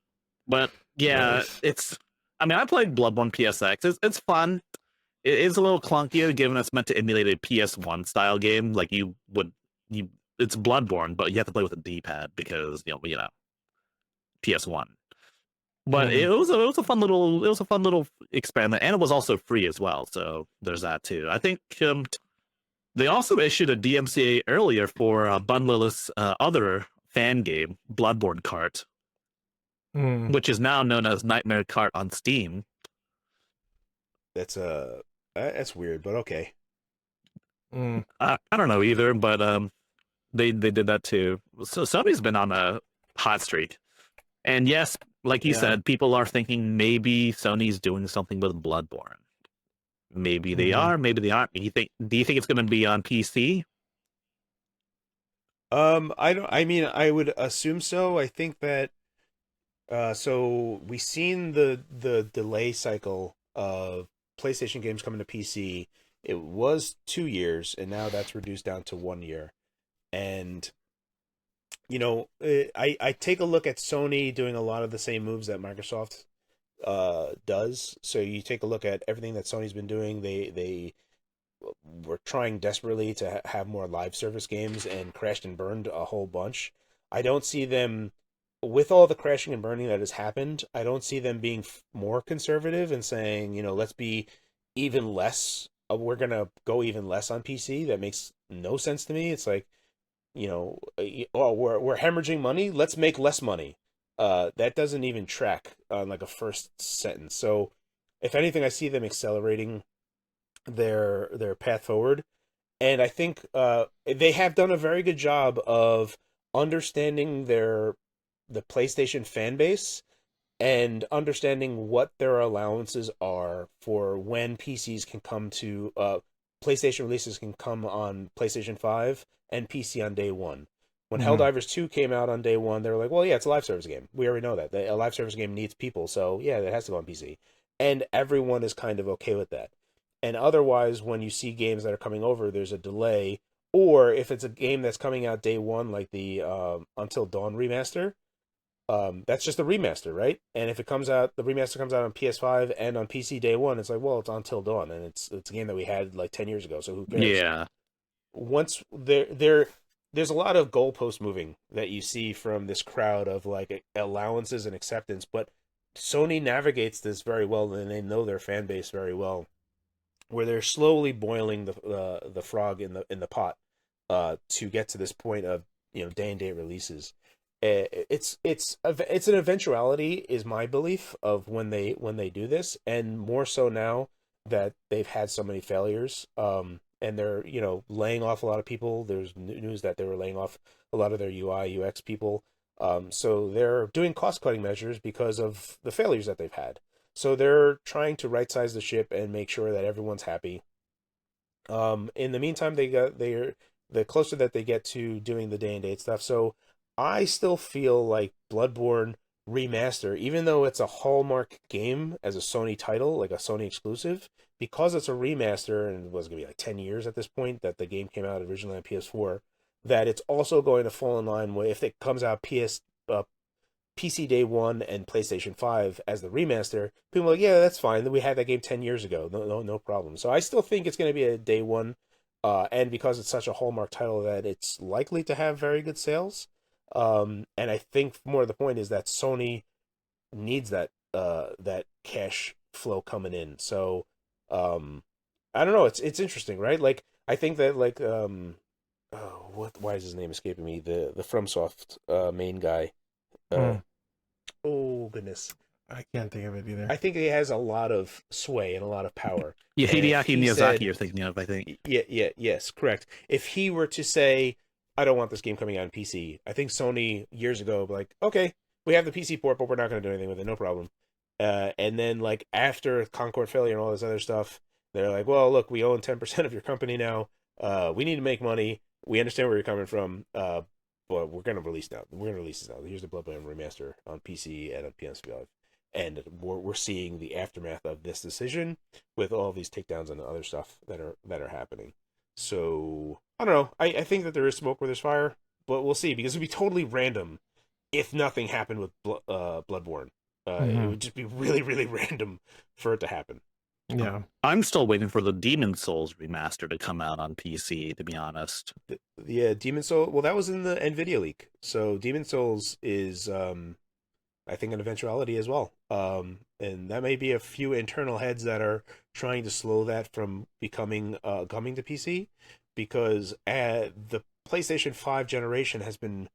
But yeah, Nice. I played Bloodborne PSX. It's fun. It is a little clunkier, given it's meant to emulate a PS1 style game. Like it's Bloodborne, but you have to play with a D-pad because PS1. But it was a fun little experiment, and it was also free as well. So there's that too. I think they also issued a DMCA earlier for Bud Lilith's other fan game, Bloodborne Kart, which is now known as Nightmare Kart on Steam. That's weird, but okay. I don't know either, but they did that too. So Sony's been on a hot streak, and yes, like you said, people are thinking maybe Sony's doing something with Bloodborne. Maybe they are, maybe they aren't. Do you think it's going to be on PC? I would assume so. I think that so we've seen the delay cycle of PlayStation games coming to PC. It was 2 years, and now that's reduced down to 1 year. And I take a look at Sony doing a lot of the same moves that Microsoft does. So you take a look at everything that Sony's been doing. They were trying desperately to have more live service games and crashed and burned a whole bunch. I don't see them, with all the crashing and burning that has happened, I don't see them being more conservative and saying, let's be even less. We're gonna go even less on PC. That makes no sense to me. It's like, we're hemorrhaging money. Let's make less money. That doesn't even track on like a first sentence. So, if anything, I see them accelerating their path forward, and I think they have done a very good job of understanding the PlayStation fan base and understanding what their allowances are for when PCs can come to PlayStation releases can come on PlayStation 5 and PC on day one. When Helldivers 2 came out on day one, they were like, well, yeah, it's a live service game. We already know that. A live service game needs people, so yeah, it has to go on PC. And everyone is kind of okay with that. And otherwise, when you see games that are coming over, there's a delay. Or if it's a game that's coming out day one, like the Until Dawn remaster, that's just a remaster, right? And if the remaster comes out on PS5 and on PC day one, it's like, well, it's Until Dawn, and it's a game that we had like 10 years ago, so who cares? Yeah. Once they're there's a lot of goalpost moving that you see from this crowd of like allowances and acceptance, but Sony navigates this very well, and they know their fan base very well, where they're slowly boiling the frog in the pot to get to this point of day and date releases. It's an eventuality, is my belief, of when they do this, and more so now that they've had so many failures. And they're laying off a lot of people. There's news that they were laying off a lot of their UI UX people. So they're doing cost cutting measures because of the failures that they've had. So they're trying to right size the ship and make sure that everyone's happy. In the meantime, they're the closer that they get to doing the day and date stuff. So I still feel like Bloodborne Remaster, even though it's a Hallmark game as a Sony title, like a Sony exclusive, because it's a remaster, and it was going to be like 10 years at this point that the game came out originally on PS4, that it's also going to fall in line with, if it comes out PC Day 1 and PlayStation 5 as the remaster, people are like, yeah, that's fine. We had that game 10 years ago. No problem. So I still think it's going to be a Day 1, and because it's such a Hallmark title that it's likely to have very good sales. And I think more of the point is that Sony needs that cash flow coming in. So I don't know. It's interesting, right? Like I think that why is his name escaping me? The FromSoft main guy. Oh goodness, I can't think of it either. I think he has a lot of sway and a lot of power. Yeah, Hideaki Miyazaki, said, you're thinking of, I think. Yes, correct. If he were to say, I don't want this game coming out on PC, I think Sony years ago would be like, okay, we have the PC port, but we're not going to do anything with it, no problem. And then like after Concord failure and all this other stuff, they're like, well, look, we own 10% of your company now. We need to make money. We understand where you're coming from, but we're going to release now. We're going to release this now. Here's the Bloodborne remaster on PC and on PS5. And we're seeing the aftermath of this decision with all these takedowns and other stuff that are happening. So I don't know. I think that there is smoke where there's fire, but we'll see, because it'd be totally random if nothing happened with Bloodborne. It would just be really, really random for it to happen. Yeah. I'm still waiting for the Demon Souls remaster to come out on PC, to be honest. Yeah, Demon Souls. Well, that was in the Nvidia leak. So Demon Souls is, I think, an eventuality as well. And that may be a few internal heads that are trying to slow that from becoming coming to PC, because the PlayStation 5 generation has been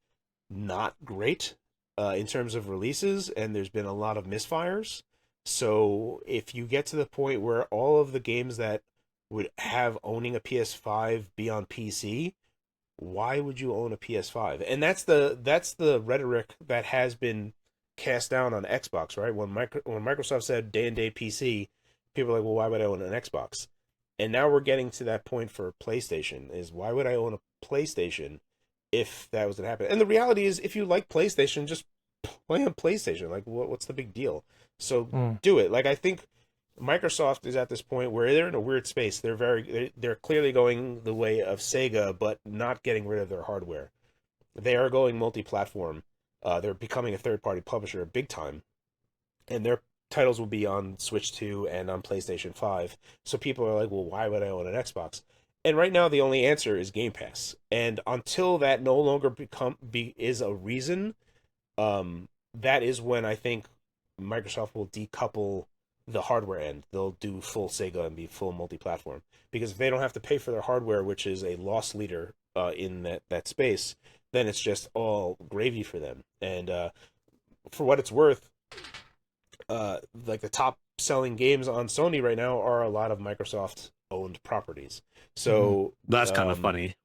not great in terms of releases, and there's been a lot of misfires. So if you get to the point where all of the games that would have owning a PS5 be on PC, why would you own a PS5? And that's the rhetoric that has been cast down on Xbox, right? When Microsoft said day and date PC, people are like, well, why would I own an Xbox? And now we're getting to that point for PlayStation, is why would I own a PlayStation if that was to happen? And the reality is, if you like PlayStation, just play on PlayStation. Like, what's the big deal? So do it. Like, I think Microsoft is at this point where they're in a weird space. They're clearly going the way of Sega, but not getting rid of their hardware. They are going multi-platform. They're becoming a third-party publisher big time, and their titles will be on Switch 2 and on PlayStation 5. So people are like, well, why would I own an Xbox? And right now, the only answer is Game Pass. And until that no longer is a reason, that is when I think Microsoft will decouple the hardware end. They'll do full Sega and be full multi-platform, because if they don't have to pay for their hardware, which is a loss leader in that space, then it's just all gravy for them. And for what it's worth, like the top selling games on Sony right now are a lot of Microsoft owned properties. So that's kind of funny.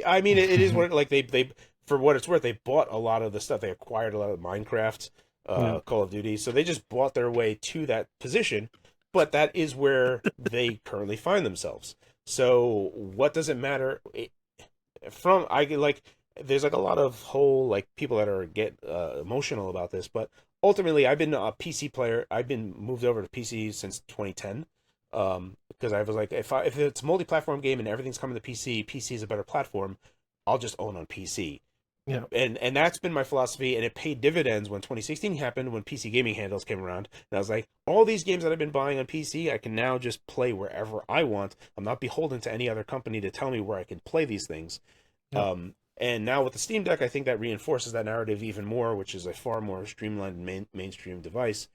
I mean, it is what, like, they for what it's worth, they bought a lot of the stuff. They acquired a lot of Minecraft, Call of Duty. So they just bought their way to that position, but that is where they currently find themselves. So what does it matter? There's like a lot of people that get emotional about this, but ultimately I've been a PC player. I've been moved over to PC since 2010. Because I was like, if it's a multi-platform game and everything's coming to PC is a better platform, I'll just own on PC. Yeah. And that's been my philosophy, and it paid dividends when 2016 happened, when PC gaming handles came around. And I was like, all these games that I've been buying on PC, I can now just play wherever I want. I'm not beholden to any other company to tell me where I can play these things. Yeah. And now with the Steam Deck, I think that reinforces that narrative even more, which is a far more streamlined mainstream device.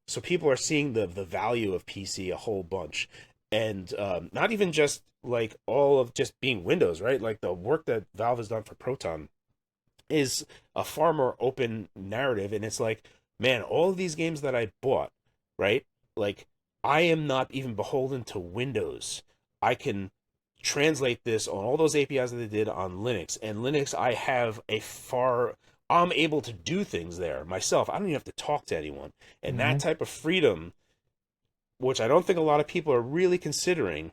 So people are seeing the value of PC a whole bunch, and not even just like all of just being Windows, right? Like the work that Valve has done for Proton is a far more open narrative, and it's like, man, all of these games that I bought, right? Like, I am not even beholden to Windows. I can translate this on all those APIs that they did on Linux, and Linux, I'm able to do things there myself. I don't even have to talk to anyone. And that type of freedom, which I don't think a lot of people are really considering,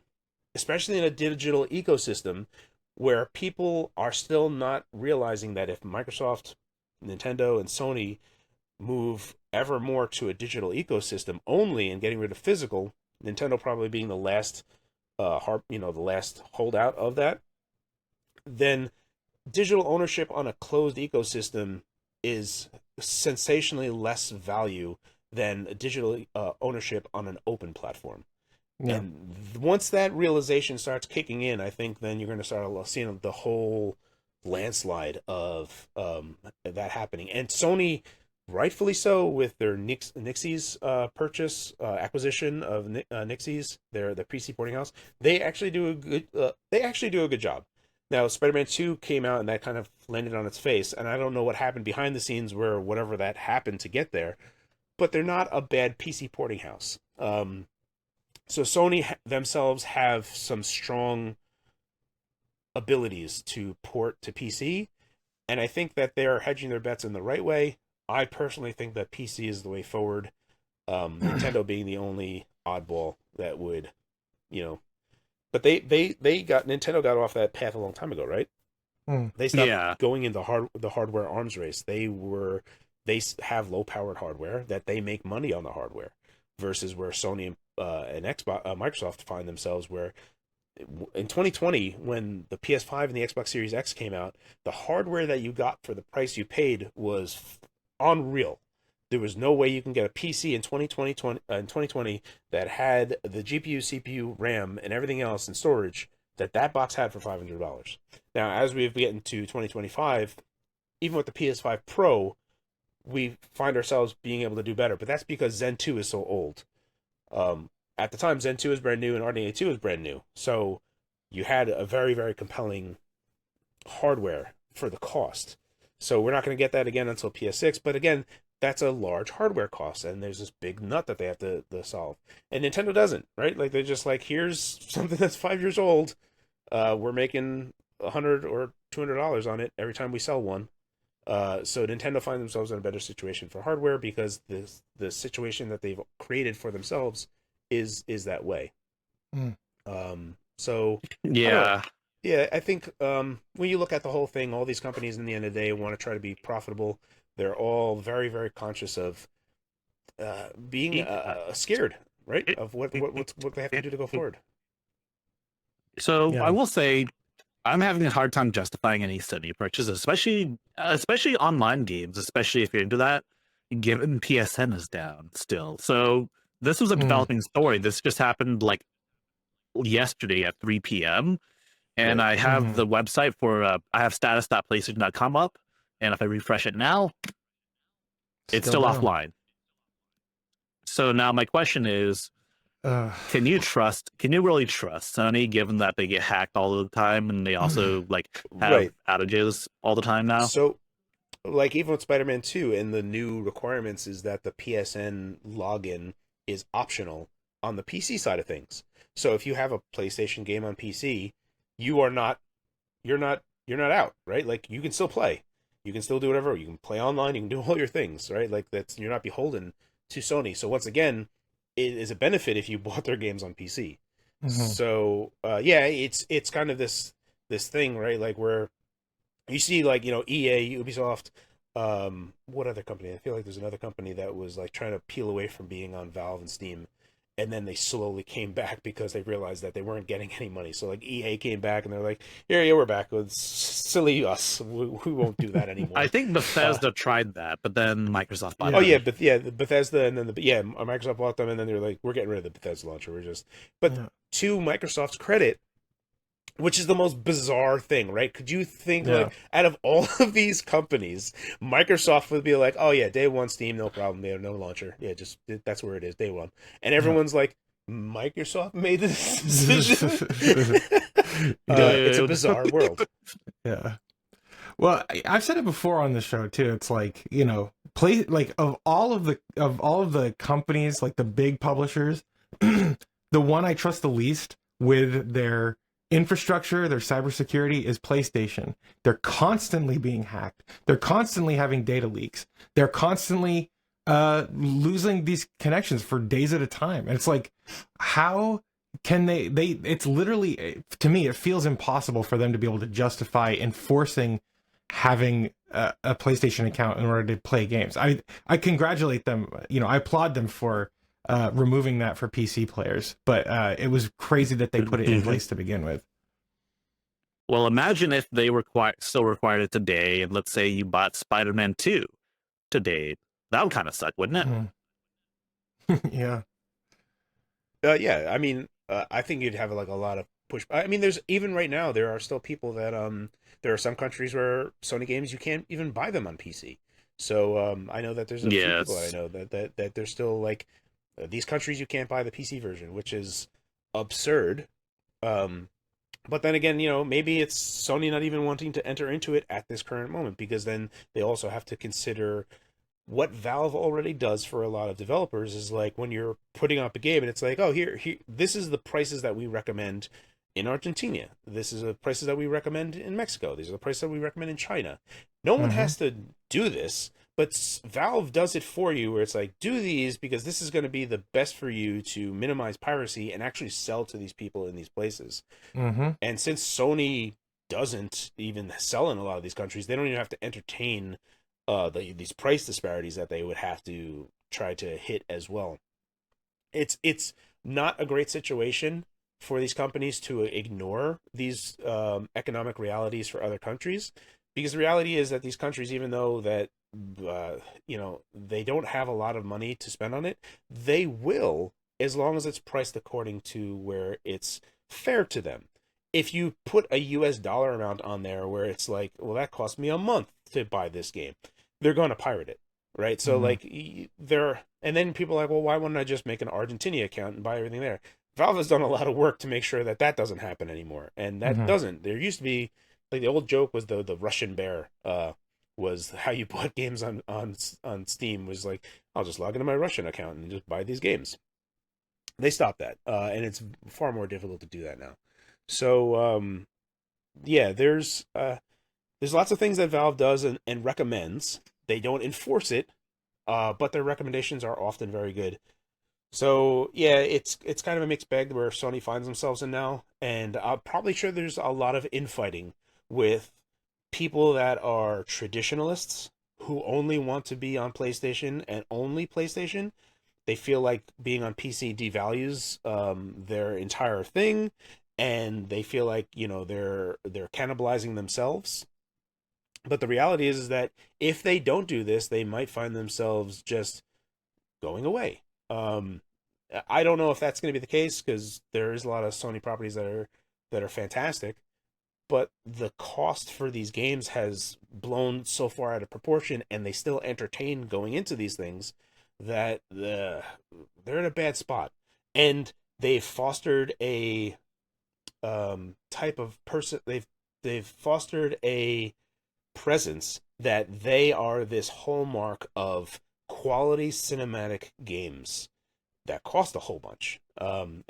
especially in a digital ecosystem where people are still not realizing that if Microsoft, Nintendo, and Sony move ever more to a digital ecosystem only and getting rid of physical, Nintendo probably being the last the last holdout of that, then digital ownership on a closed ecosystem is sensationally less value than digital ownership on an open platform. Yeah. And once that realization starts kicking in, I think then you're going to start seeing the whole landslide of that happening. And Sony, rightfully so, with their Nixie's acquisition of Nixie's, the PC porting house, they actually do a good job. Now, Spider-Man 2 came out and that kind of landed on its face, and I don't know what happened behind the scenes where whatever that happened to get there, but they're not a bad PC porting house. So Sony themselves have some strong abilities to port to PC, and I think that they're hedging their bets in the right way. I personally think that PC is the way forward. Nintendo being the only oddball that would, but Nintendo got off that path a long time ago, right? They stopped going into the hardware arms race. They have low powered hardware that they make money on the hardware, versus where Sony and Microsoft find themselves, where in 2020, when the PS5 and the Xbox Series X came out, the hardware that you got for the price you paid was unreal. There was no way you can get a PC in 2020 that had the GPU, CPU, RAM, and everything else in storage that box had for $500. Now, as we get into 2025, even with the PS5 Pro, we find ourselves being able to do better. But that's because Zen 2 is so old. At the time, Zen 2 is brand new and RDNA 2 is brand new. So you had a very, very compelling hardware for the cost. So we're not going to get that again until PS6. But again, that's a large hardware cost, and there's this big nut that they have to solve. And Nintendo doesn't, right? Like, they're just like, here's something that's 5 years old. We're making $100 or $200 on it every time we sell one. So Nintendo finds themselves in a better situation for hardware because the situation that they've created for themselves is that way. So I think when you look at the whole thing, all these companies in the end of the day want to try to be profitable. They're all very, very conscious of being scared, right, of what they have to do to go forward. So I will say, I'm having a hard time justifying any Sony purchases, especially online games, especially if you're into that, given PSN is down still. So this was a developing story. This just happened like yesterday at 3 p.m. And I have the website for, I have status.playstation.com up. And if I refresh it now, it's still offline. So now my question is, can you really trust Sony, given that they get hacked all the time and they also have outages all the time now? So, like, even with Spider-Man 2, and the new requirements is that the PSN login is optional on the PC side of things. So if you have a PlayStation game on PC, you're not out, right? Like, you can still play. You can still do whatever. You can play online. You can do all your things, right? Like, you're not beholden to Sony. So once again, it is a benefit if you bought their games on PC. So it's kind of this thing, right? Like, where you see, like, EA, Ubisoft, what other company? I feel like there's another company that was like trying to peel away from being on Valve and Steam, and then they slowly came back because they realized that they weren't getting any money. So like EA came back and they're like, yeah, we're back. It's silly us. We won't do that anymore. I think Bethesda tried that, but then Microsoft bought them. Bethesda, and then Microsoft bought them, and then they're like, we're getting rid of the Bethesda launcher. To Microsoft's credit, which is the most bizarre thing, right? Could you think Yeah. like out of all of these companies, Microsoft would be like, "Oh yeah, day one Steam, no problem. They have no launcher. Yeah, just that's where it is, day one." And everyone's like, "Microsoft made this decision." It's a Dude. bizarre world. Yeah. Well, I've said it before on the show too. It's like, play like of all of the companies, like the big publishers, the one I trust the least with their infrastructure, their cybersecurity is PlayStation. They're constantly being hacked. They're constantly having data leaks. They're constantly losing these connections for days at a time. And it's like, how can they it's literally, to me, it feels impossible for them to be able to justify enforcing having a PlayStation account in order to play games. I congratulate them. I applaud them for removing that for PC players, but it was crazy that they put it in place to begin with. Well, imagine if they still required it today, and let's say you bought Spider-Man 2 today. That would kind of suck, wouldn't it? Yeah. Yeah, I mean, I think you'd have like a lot of push. I mean, there's even right now there are still people that there are some countries where Sony games you can't even buy them on PC. So I know that there's a few people that I know that they're still like these countries you can't buy the PC version, which is absurd. But then again, maybe it's Sony not even wanting to enter into it at this current moment, because then they also have to consider what Valve already does for a lot of developers is like when you're putting up a game and it's like, oh, here, this is the prices that we recommend in Argentina. This is the prices that we recommend in Mexico. These are the prices that we recommend in China. No one has to do this, but Valve does it for you, where it's like, do these because this is going to be the best for you to minimize piracy and actually sell to these people in these places. And since Sony doesn't even sell in a lot of these countries, they don't even have to entertain these price disparities that they would have to try to hit as well. It's not a great situation for these companies to ignore these economic realities for other countries, because the reality is that these countries, even though that they don't have a lot of money to spend on it, they will, as long as it's priced according to where it's fair to them. If you put a US dollar amount on there where it's like, well, that cost me a month to buy this game, they're going to pirate it, right? So like and then people are like, well, why wouldn't I just make an Argentina account and buy everything there? Valve has done a lot of work to make sure that that doesn't happen anymore, and that doesn't. There used to be like the old joke was the Russian bear was how you bought games on Steam was like, I'll just log into my Russian account and just buy these games. They stopped that, and it's far more difficult to do that now. So yeah, there's lots of things that Valve does and recommends. They don't enforce it, but their recommendations are often very good. So yeah, it's kind of a mixed bag where Sony finds themselves in now, and I'm probably sure there's a lot of infighting with people that are traditionalists who only want to be on PlayStation and only PlayStation. They feel like being on PC devalues their entire thing, and they feel like they're cannibalizing themselves. But the reality is that if they don't do this, they might find themselves just going away. I don't know if that's going to be the case, because there is a lot of Sony properties that are fantastic, but the cost for these games has blown so far out of proportion, and they still entertain going into these things, that they're in a bad spot. And they've fostered a type of person. They've fostered a presence that they are this hallmark of quality cinematic games that cost a whole bunch. And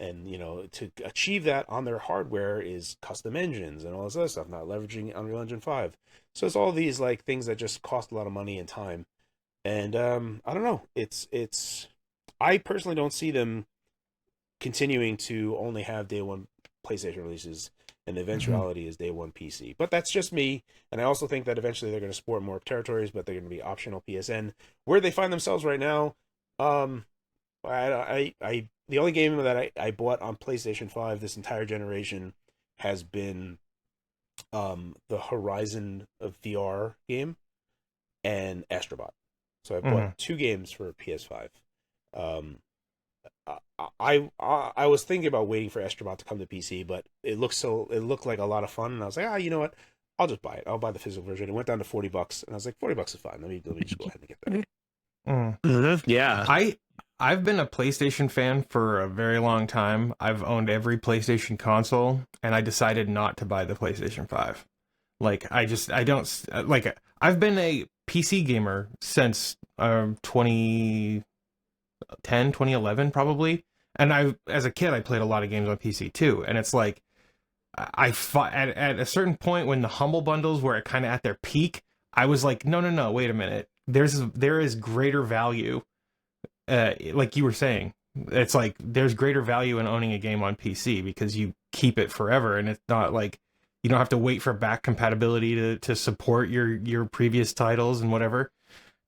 to achieve that on their hardware is custom engines and all this other stuff, not leveraging Unreal Engine 5. So it's all these like things that just cost a lot of money and time. And I don't know. It's I personally don't see them continuing to only have day one PlayStation releases, and the eventuality is day one PC. But that's just me, and I also think that eventually they're going to support more territories, but they're going to be optional PSN. Where they find themselves right now, I the only game that I bought on PlayStation 5 this entire generation has been the Horizon of VR game and Astrobot. So I bought two games for PS5. I was thinking about waiting for Astrobot to come to PC, but it looked like a lot of fun, and I was like, you know what? I'll just buy it. I'll buy the physical version. It went down to $40, and I was like, $40 is fine. Let me just go ahead and get that. Yeah. I've been a PlayStation fan for a very long time. I've owned every PlayStation console, and I decided not to buy the PlayStation 5. Like, I don't, like, I've been a PC gamer since 2010, 2011, probably. And as a kid, I played a lot of games on PC too. And it's like, I fought at a certain point when the Humble bundles were kind of at their peak, I was like, no, wait a minute. There is greater value. Like you were saying, it's like there's greater value in owning a game on PC because you keep it forever, and it's not like you don't have to wait for back compatibility to support your previous titles and whatever,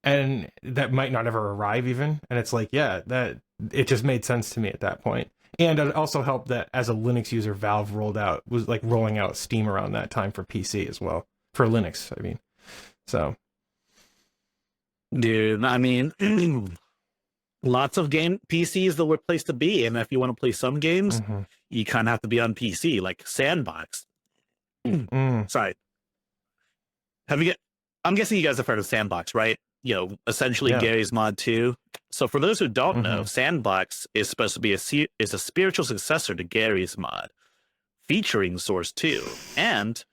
and that might not ever arrive even. And it's like, yeah, that it just made sense to me at that point. And it also helped that as a Linux user, Valve was like rolling out Steam around that time for PC as well, for Linux, I mean. So, Dude, I mean, lots of game PC is the place to be, and if you want to play some games, you kind of have to be on PC, like Sandbox. Sorry. I'm guessing you guys have heard of Sandbox, right? You know, essentially Gary's Mod 2. So for those who don't know, Sandbox is supposed to be a spiritual successor to Gary's Mod, featuring Source 2. And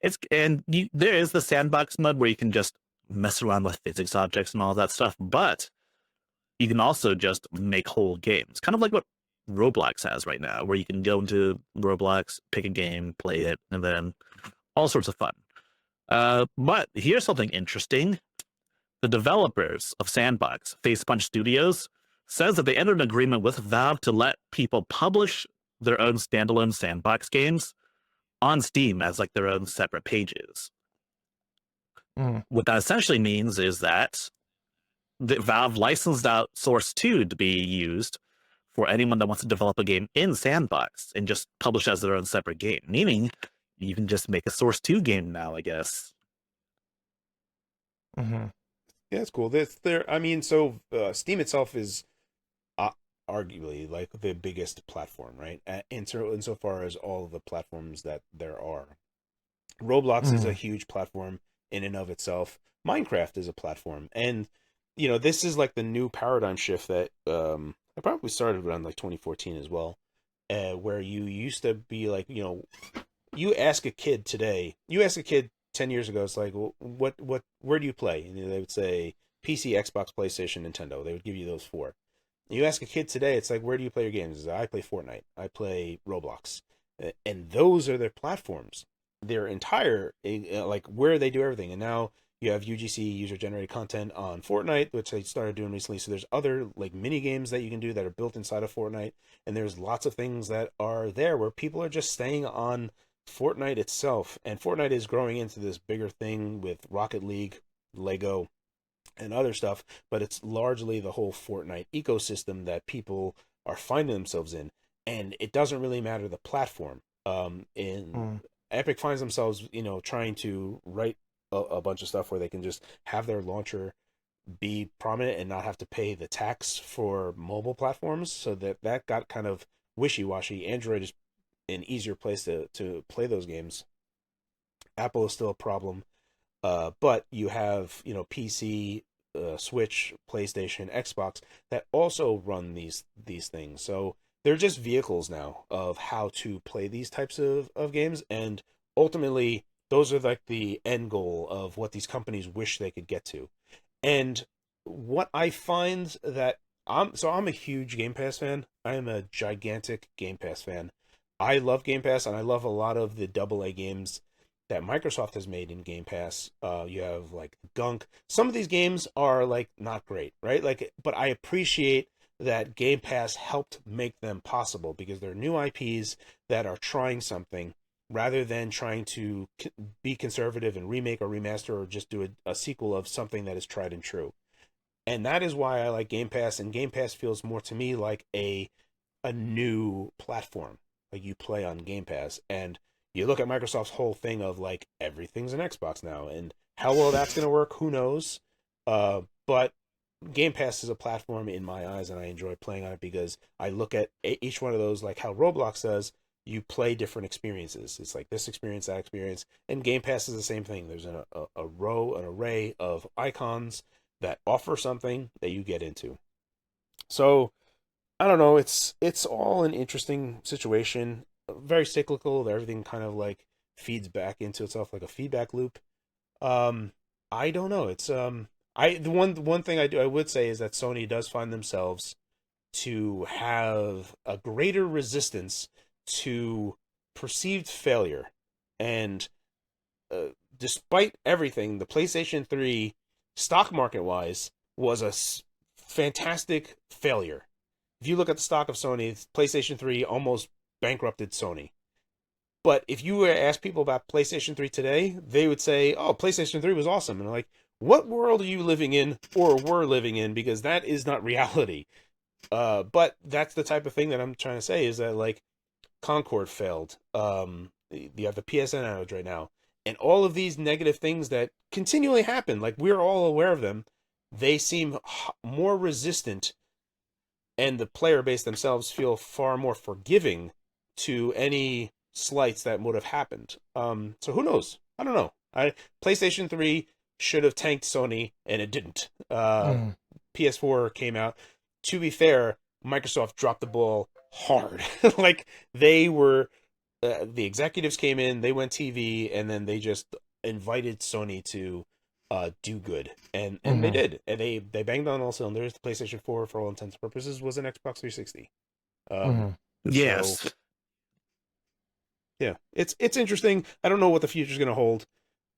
there is the Sandbox mod where you can just mess around with physics objects and all that stuff, but you can also just make whole games, kind of like what Roblox has right now, where you can go into Roblox, pick a game, play it, and then all sorts of fun. But here's something interesting. The developers of Sandbox, Facepunch Studios, says that they entered an agreement with Valve to let people publish their own standalone Sandbox games on Steam as like their own separate pages. What that essentially means is that Valve licensed out Source 2 to be used for anyone that wants to develop a game in Sandbox and just publish as their own separate game, meaning you can just make a Source 2 game now, I guess. Yeah, it's cool. I mean, so Steam itself is arguably like the biggest platform, right? Insofar as all of the platforms that there are. Roblox is a huge platform in and of itself. Minecraft is a platform. And, you know, this is like the new paradigm shift that I probably started around like 2014 as well, where you used to be like, you know, you ask a kid 10 years ago, it's like, well, where do you play? And they would say PC, Xbox, PlayStation, Nintendo. They would give you those four. You ask a kid today, it's like, where do you play your games? I play Fortnite. I play Roblox. And those are their platforms. Their entire, like, where they do everything. And now you have UGC, user-generated content, on Fortnite, which they started doing recently. So there's other, like, mini-games that you can do that are built inside of Fortnite. And there's lots of things that are there where people are just staying on Fortnite itself. And Fortnite is growing into this bigger thing with Rocket League, Lego, and other stuff, but it's largely the whole Fortnite ecosystem that people are finding themselves in, and it doesn't really matter the platform. Epic finds themselves, you know, trying to write a bunch of stuff where they can just have their launcher be prominent and not have to pay the tax for mobile platforms, so that got kind of wishy-washy. Android is an easier place to play those games. Apple is still a problem. But you have, you know, PC, Switch, PlayStation, Xbox that also run these things. So they're just vehicles now of how to play these types of games. And ultimately, those are like the end goal of what these companies wish they could get to. And what I find that I'm a huge Game Pass fan. I am a gigantic Game Pass fan. I love Game Pass, and I love a lot of the AA games that Microsoft has made in Game Pass. You have like Gunk. Some of these games are like not great, right? Like, but I appreciate that Game Pass helped make them possible because they're new IPs that are trying something rather than trying to be conservative and remake or remaster or just do a sequel of something that is tried and true. And that is why I like Game Pass, and Game Pass feels more to me like a new platform. Like, you play on Game Pass, and you look at Microsoft's whole thing of like everything's an Xbox now, and how well that's going to work, who knows? But Game Pass is a platform in my eyes, and I enjoy playing on it because I look at each one of those like how Roblox does. You play different experiences. It's like this experience, that experience, and Game Pass is the same thing. There's an array of icons that offer something that you get into. So I don't know. It's all an interesting situation, very cyclical. Everything kind of like feeds back into itself like a feedback loop. I don't know. It's the one thing I would say is that Sony does find themselves to have a greater resistance to perceived failure, and despite everything, the PlayStation 3 stock market wise was a fantastic failure. If you look at the stock of Sony, PlayStation 3 almost bankrupted Sony. But if you ask people about PlayStation 3 today, they would say, oh, PlayStation 3 was awesome. And like, what world are you living in or were living in? Because that is not reality. But that's the type of thing that I'm trying to say is that, like, Concord failed. You have the PSN outage right now. And all of these negative things that continually happen, like, we're all aware of them, they seem more resistant, and the player base themselves feel far more forgiving to any slights that would have happened. So who knows? I don't know. PlayStation 3 should have tanked Sony, and it didn't. PS4 came out. To be fair, Microsoft dropped the ball hard. Like, they were... the executives came in, they went TV, and then they just invited Sony to do good. And they did. And they banged on all cylinders. The PlayStation 4, for all intents and purposes, was an Xbox 360. Yes. So, yeah, it's interesting. I don't know what the future's going to hold.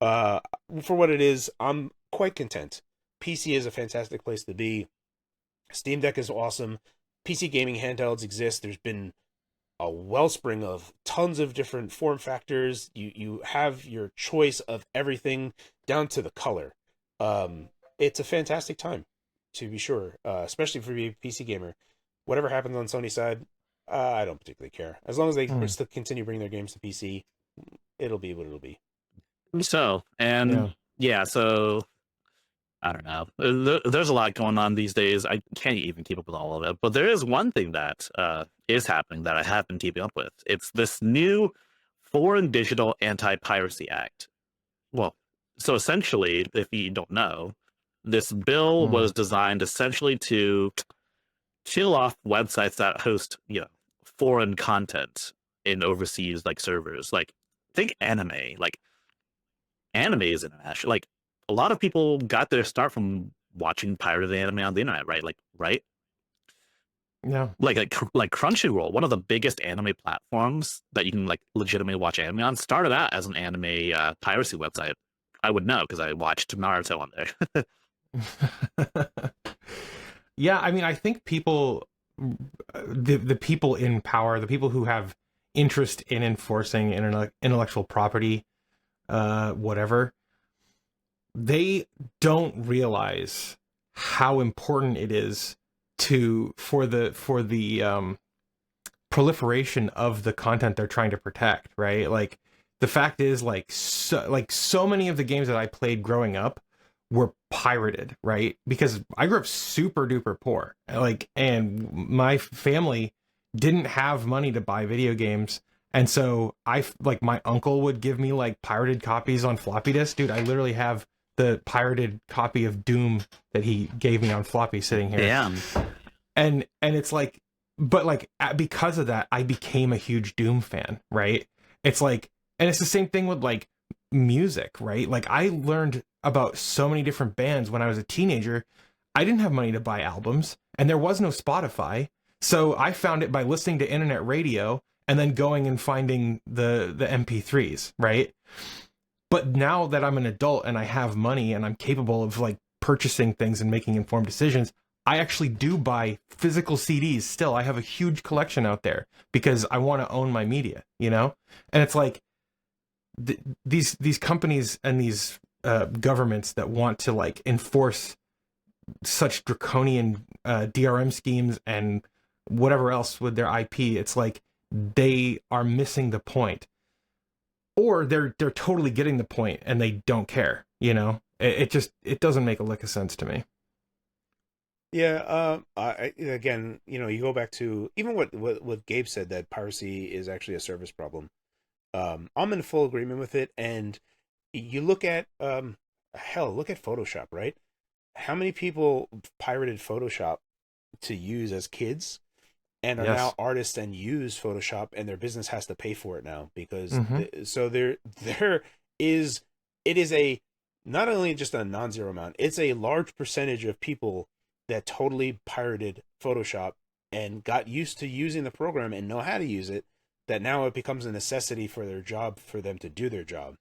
For what it is, I'm quite content. PC is a fantastic place to be. Steam Deck is awesome. PC gaming handhelds exist. There's been a wellspring of tons of different form factors. You have your choice of everything down to the color. It's a fantastic time, to be sure, especially for a PC gamer. Whatever happens on Sony's side, I don't particularly care. As long as they still continue bringing their games to PC, it'll be what it'll be. So, and so I don't know. There's a lot going on these days. I can't even keep up with all of it. But there is one thing that is happening that I have been keeping up with. It's this new Foreign Digital Anti-Piracy Act. Well, so essentially, if you don't know, this bill was designed essentially to chill off websites that host, foreign content in overseas like servers. Like, think anime. Like, anime is international. Like, a lot of people got their start from watching pirated anime on the internet, right? Like, right? Yeah. Like Crunchyroll, one of the biggest anime platforms that you can like legitimately watch anime on, started out as an anime piracy website. I would know because I watched Naruto on there. Yeah, I mean, I think people, the people in power, the people who have interest in enforcing intellectual property, whatever, they don't realize how important it is for the proliferation of the content they're trying to protect, right? Like, the fact is, so many of the games that I played growing up were pirated, right? Because I grew up super duper poor, and my family didn't have money to buy video games. And so my uncle would give me like pirated copies on floppy disk. Dude, I literally have the pirated copy of Doom that he gave me on floppy sitting here. Yeah. And it's like, but like, because of that, I became a huge Doom fan, right? It's like, and it's the same thing with like music, right? Like, I learned about so many different bands when I was a teenager. I didn't have money to buy albums, and there was no Spotify. So I found it by listening to internet radio and then going and finding the MP3s, right? But now that I'm an adult and I have money and I'm capable of like purchasing things and making informed decisions, I actually do buy physical CDs still. I have a huge collection out there because I want to own my media, And it's like these companies and these governments that want to like enforce such draconian DRM schemes and whatever else with their IP. It's like they are missing the point. Or they're totally getting the point and they don't care, It doesn't make a lick of sense to me. Yeah, again, you go back to even what Gabe said, that piracy is actually a service problem. I'm in full agreement with it. And you look at hell, look at Photoshop, right? How many people pirated Photoshop to use as kids and are now artists and use Photoshop, and their business has to pay for it now because so there is it is a not only just a non-zero amount, it's a large percentage of people that totally pirated Photoshop and got used to using the program and know how to use it, that now it becomes a necessity for their job, for them to do their job.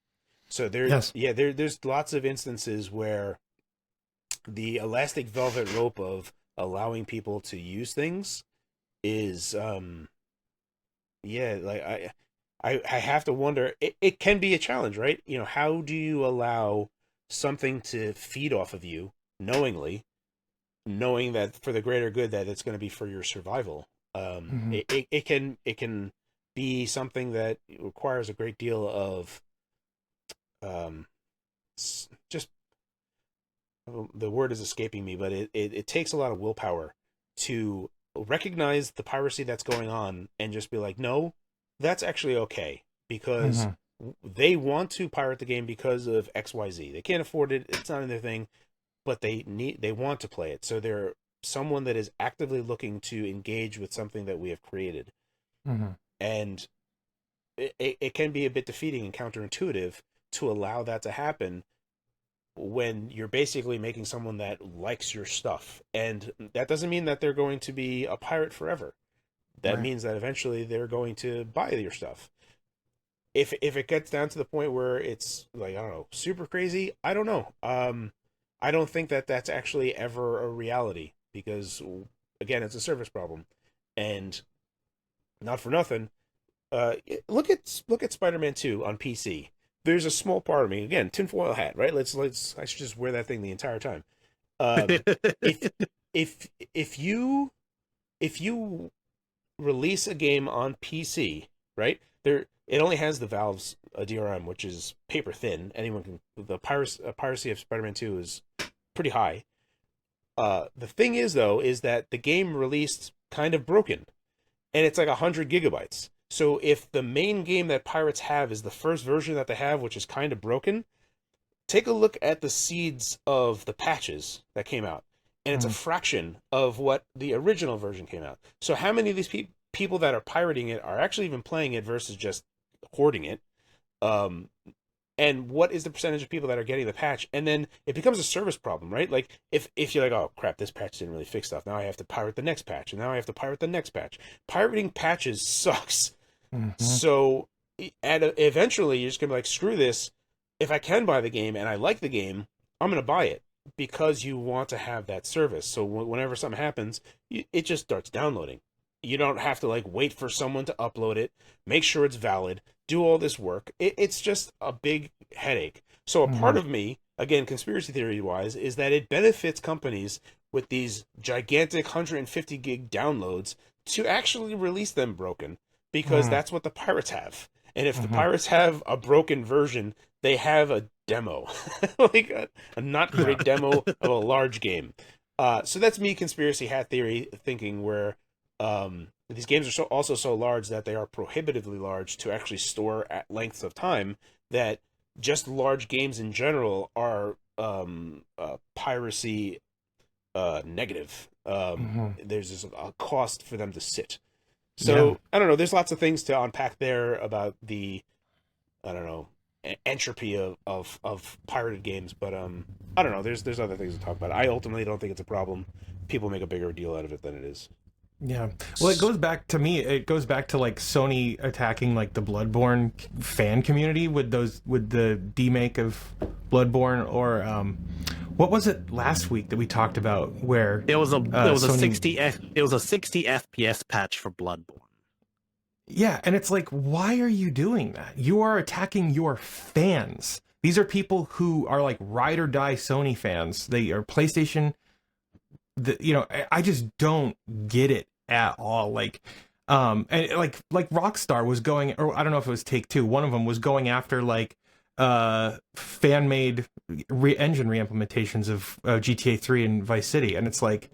So there's lots of instances where the elastic velvet rope of allowing people to use things is like I have to wonder, it can be a challenge, right? How do you allow something to feed off of you knowingly, knowing that for the greater good, that it's going to be for your survival? It can be something that requires a great deal of just, the word is escaping me, but it takes a lot of willpower to recognize the piracy that's going on and just be like, no, that's actually okay, because they want to pirate the game because of XYZ. They can't afford it, it's not in their thing, but they want to play it. So they're someone that is actively looking to engage with something that we have created. And it can be a bit defeating and counterintuitive to allow that to happen when you're basically making someone that likes your stuff. And that doesn't mean that they're going to be a pirate forever. That means that eventually they're going to buy your stuff. If it gets down to the point where it's like, I don't know, super crazy, I don't know. I don't think that that's actually ever a reality, because again, it's a service problem. And not for nothing, look at Spider-Man 2 on PC. There's a small part of me, again, tinfoil hat, right? I should just wear that thing the entire time. If you release a game on PC, right? It only has the Valve's DRM, which is paper thin. The piracy of Spider-Man 2 is pretty high. The thing is, though, is that the game released kind of broken, and it's like 100 gigabytes. So if the main game that pirates have is the first version that they have, which is kind of broken, take a look at the seeds of the patches that came out, and it's a fraction of what the original version came out. So how many of these people that are pirating it are actually even playing it versus just hoarding it? And what is the percentage of people that are getting the patch? And then it becomes a service problem, right? Like if you're like, oh crap, this patch didn't really fix stuff, now I have to pirate the next patch, and now I have to pirate the next patch. Pirating patches sucks. So eventually you're just gonna be like, screw this. If I can buy the game and I like the game, I'm gonna buy it, because you want to have that service. So whenever something happens, it just starts downloading. You don't have to like wait for someone to upload it, make sure it's valid, do all this work. It's just a big headache. So a part of me, again, conspiracy theory wise, is that it benefits companies with these gigantic 150 gig downloads to actually release them broken, because that's what the pirates have. And if the pirates have a broken version, they have a demo, like a not great demo of a large game. So that's me, conspiracy hat theory thinking, where these games are also so large that they are prohibitively large to actually store at lengths of time, that just large games in general are piracy negative. There's just a cost for them to sit. So I don't know. There's lots of things to unpack there about the, I don't know, entropy of pirated games, but I don't know. There's other things to talk about. I ultimately don't think it's a problem. People make a bigger deal out of it than it is. Yeah. Well, it goes back to like Sony attacking like the Bloodborne fan community with the demake of Bloodborne, or what was it last week that we talked about where it was a Sony... 60 FPS patch for Bloodborne. Yeah, and it's like, why are you doing that? You are attacking your fans. These are people who are like ride or die Sony fans. They are PlayStation. I just don't get it at all. Like, and like Rockstar was going, or I don't know if it was Take-Two. One of them was going after like fan-made engine reimplementations of GTA 3 and Vice City, and it's like,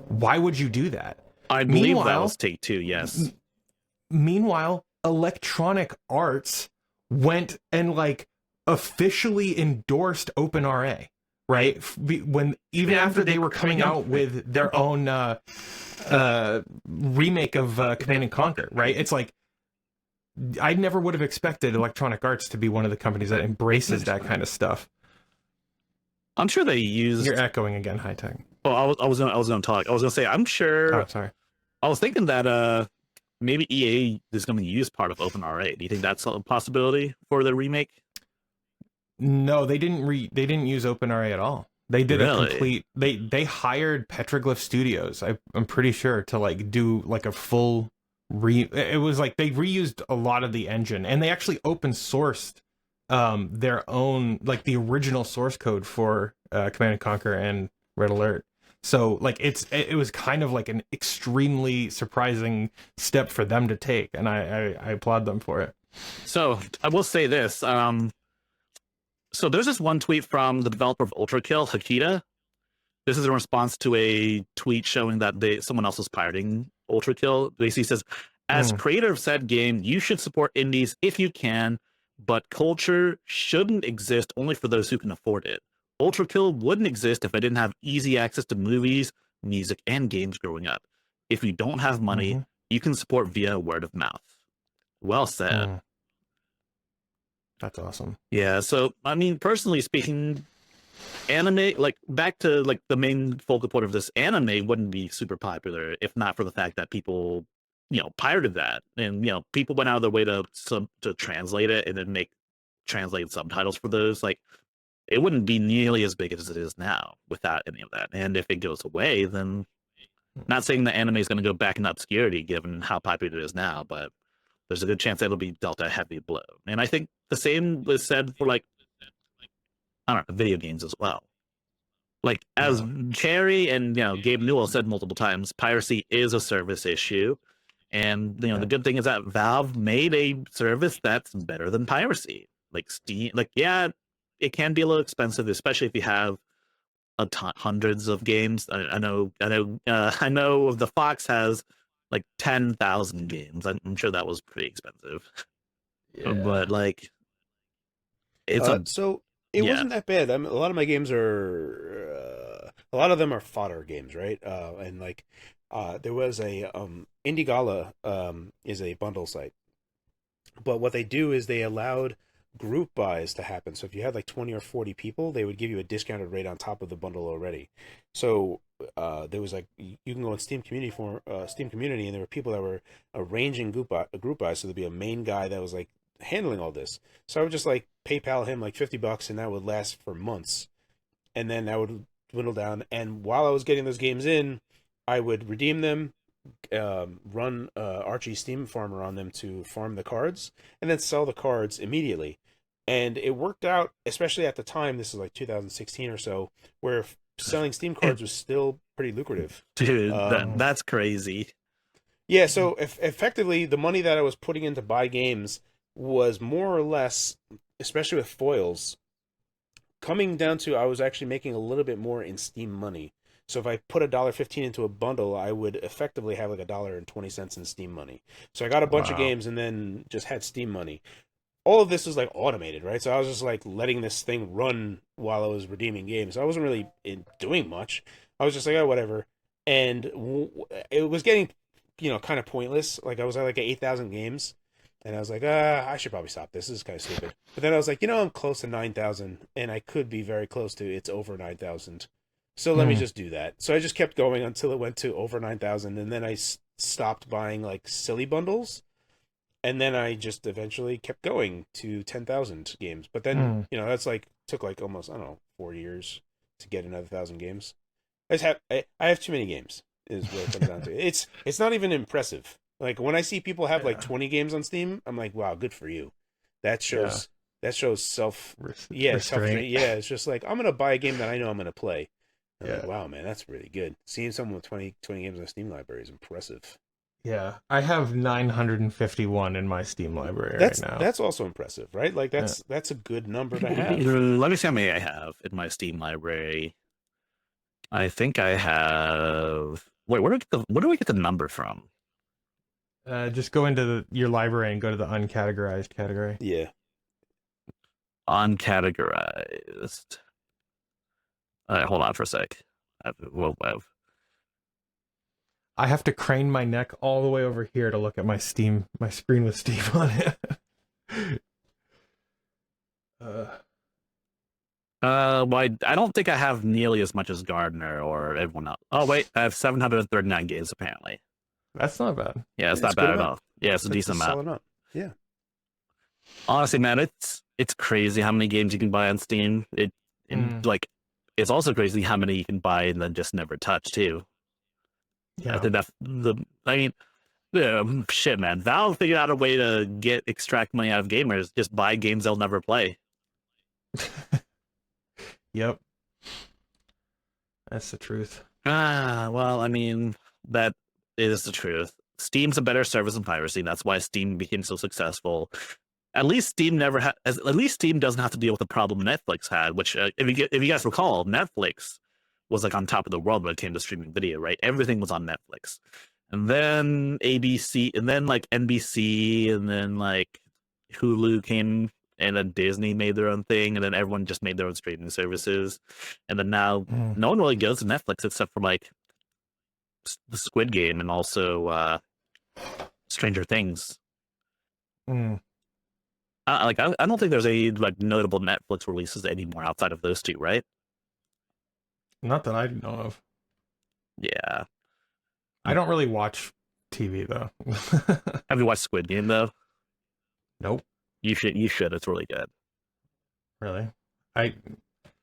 Why would you do that? I believe that was Take-Two, yes. Meanwhile, Electronic Arts went and like officially endorsed OpenRA, right? When even after they were coming out with their own remake of Command and Conquer, right? It's like I never would have expected Electronic Arts to be one of the companies that embraces that kind of stuff. I'm sure they used. You're echoing again, High Tech. Oh, I was gonna talk. I was gonna say I'm sure. Oh, sorry. I was thinking that maybe EA is going to use part of OpenRA. Do you think that's a possibility for the remake? No, they didn't use OpenRA at all. They did Really? a complete. They hired Petroglyph Studios. I'm pretty sure to like do like a full It was like they reused a lot of the engine, and they actually open sourced their own, like the original source code for Command and Conquer and Red Alert. So like it was kind of like an extremely surprising step for them to take, and I applaud them for it. So I will say this. So there's this one tweet from the developer of Ultrakill, Hakita. This is in response to a tweet showing that someone else was pirating Ultrakill. Basically says, as creator of said game, you should support indies if you can, but culture shouldn't exist only for those who can afford it. Ultrakill wouldn't exist if I didn't have easy access to movies, music, and games growing up. If you don't have money, you can support via word of mouth. Well said. That's awesome. Yeah, so I mean, personally speaking, anime, like back to like the main focal point of this, anime wouldn't be super popular if not for the fact that people, pirated that, and people went out of their way to translate it and then translate subtitles for those. Like, it wouldn't be nearly as big as it is now without any of that. And if it goes away, then not saying that anime is going to go back in obscurity given how popular it is now, but there's a good chance that it'll be dealt a heavy blow. And I think the same was said for like, I don't know, video games as well. Like, as Cherry and Gabe Newell said multiple times, piracy is a service issue. And the good thing is that Valve made a service that's better than piracy. Like Steam, it can be a little expensive, especially if you have hundreds of games. I know the Fox has like 10,000 games. I'm sure that was pretty expensive. Yeah. But like, it's so it wasn't that bad. I mean, a lot of my games are a lot of them are fodder games, right? And like there was a Indie Gala is a bundle site, but what they do is they allowed group buys to happen. So if you had like 20 or 40 people, they would give you a discounted rate on top of the bundle already. So there was like, you can go on Steam Community and there were people that were arranging group buys. So there'd be a main guy that was like handling all this. So I would just like PayPal him like $50, and that would last for months. And then that would dwindle down. And while I was getting those games in, I would redeem them, run Archie Steam Farmer on them to farm the cards, and then sell the cards immediately. And it worked out, especially at the time, this is like 2016 or so, where selling Steam cards was still pretty lucrative. Dude, that's crazy. Yeah, so effectively, the money that I was putting in to buy games was more or less, especially with foils, coming down to I was actually making a little bit more in Steam money. So if I put $1.15 into a bundle, I would effectively have like $1.20 in Steam money. So I got a bunch of games and then just had Steam money. All of this is like automated, right? So I was just like letting this thing run while I was redeeming games. I wasn't really doing much. I was just like, oh, whatever. And it was getting, kind of pointless. Like I was at like 8,000 games. And I was like, I should probably stop this. This is kind of stupid. But then I was like, I'm close to 9,000. And I could be very close to it's over 9,000. So let me just do that. So I just kept going until it went to over 9,000. And then I stopped buying like silly bundles. And then I just eventually kept going to 10,000 games. But then, that's like, took like almost, 4 years to get another 1,000 games. I have too many games is what it comes down to. It's not even impressive. Like when I see people have like 20 games on Steam, I'm like, wow, good for you. That shows restraint. Yeah, it's just like, I'm going to buy a game that I know I'm going to play. I'm like, wow, man, that's really good. Seeing someone with 20 games in a Steam library is impressive. Yeah, I have 951 in my Steam library right now. That's also impressive, right? Like that's a good number to have. Let me see how many I have in my Steam library. I think I have Wait, where do we get the number from? Just go into your library and go to the uncategorized category. Yeah. Uncategorized. All right, hold on for a sec. I have to crane my neck all the way over here to look at my screen with Steam on it. Well, I don't think I have nearly as much as Gardner or everyone else. Oh wait, I have 739 games apparently. That's not bad. Yeah, it's Yeah, not it's bad good at amount. all. Yeah, it's a decent amount. Solid amount. Yeah. Honestly, man, it's crazy how many games you can buy on Steam. Like, it's also crazy how many you can buy and then just never touch too. Yeah. I think that's I mean, yeah, shit, man. Valve figured out a way to extract money out of gamers. Just buy games they'll never play. Yep. That's the truth. Well, I mean, that is the truth. Steam's a better service than Piracy. That's why Steam became so successful. At least Steam doesn't have to deal with the problem Netflix had, which, if you guys recall, Netflix was like on top of the world when it came to streaming video, right? Everything was on Netflix. And then ABC, and then like NBC, and then like Hulu came, and then Disney made their own thing, and then everyone just made their own streaming services. And then now no one really goes to Netflix except for like the Squid Game and also Stranger Things. I don't think there's any like notable Netflix releases anymore outside of those two, right? Not that I know of. Yeah. I don't really watch TV though. Have you watched Squid Game though? Nope. You should. It's really good. Really?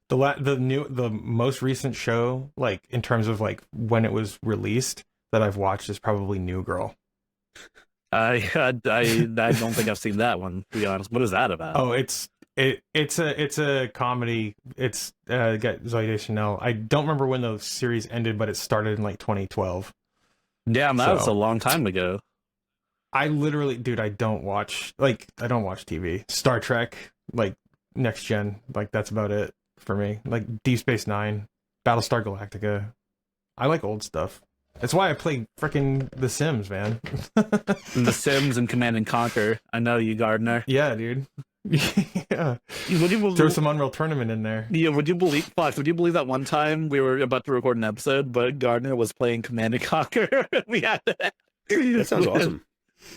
The most recent show, like in terms of like when it was released, that I've watched is probably New Girl. I don't think I've seen that one, to be honest. What is that about? Oh, it's a comedy. It's got Zoe Deschanel. I don't remember when the series ended, but it started in like 2012. Damn, that was a long time ago. I literally, dude, I don't watch TV. Star Trek, like Next Gen, like that's about it for me. Like Deep Space Nine, Battlestar Galactica. I like old stuff. That's why I play freaking The Sims, man. The Sims and Command and Conquer. I know you, Gardner. Yeah, dude. Yeah. Throw some Unreal Tournament in there. Yeah, would you believe that one time we were about to record an episode, but Gardner was playing Command and Conquer? We had that. That sounds awesome.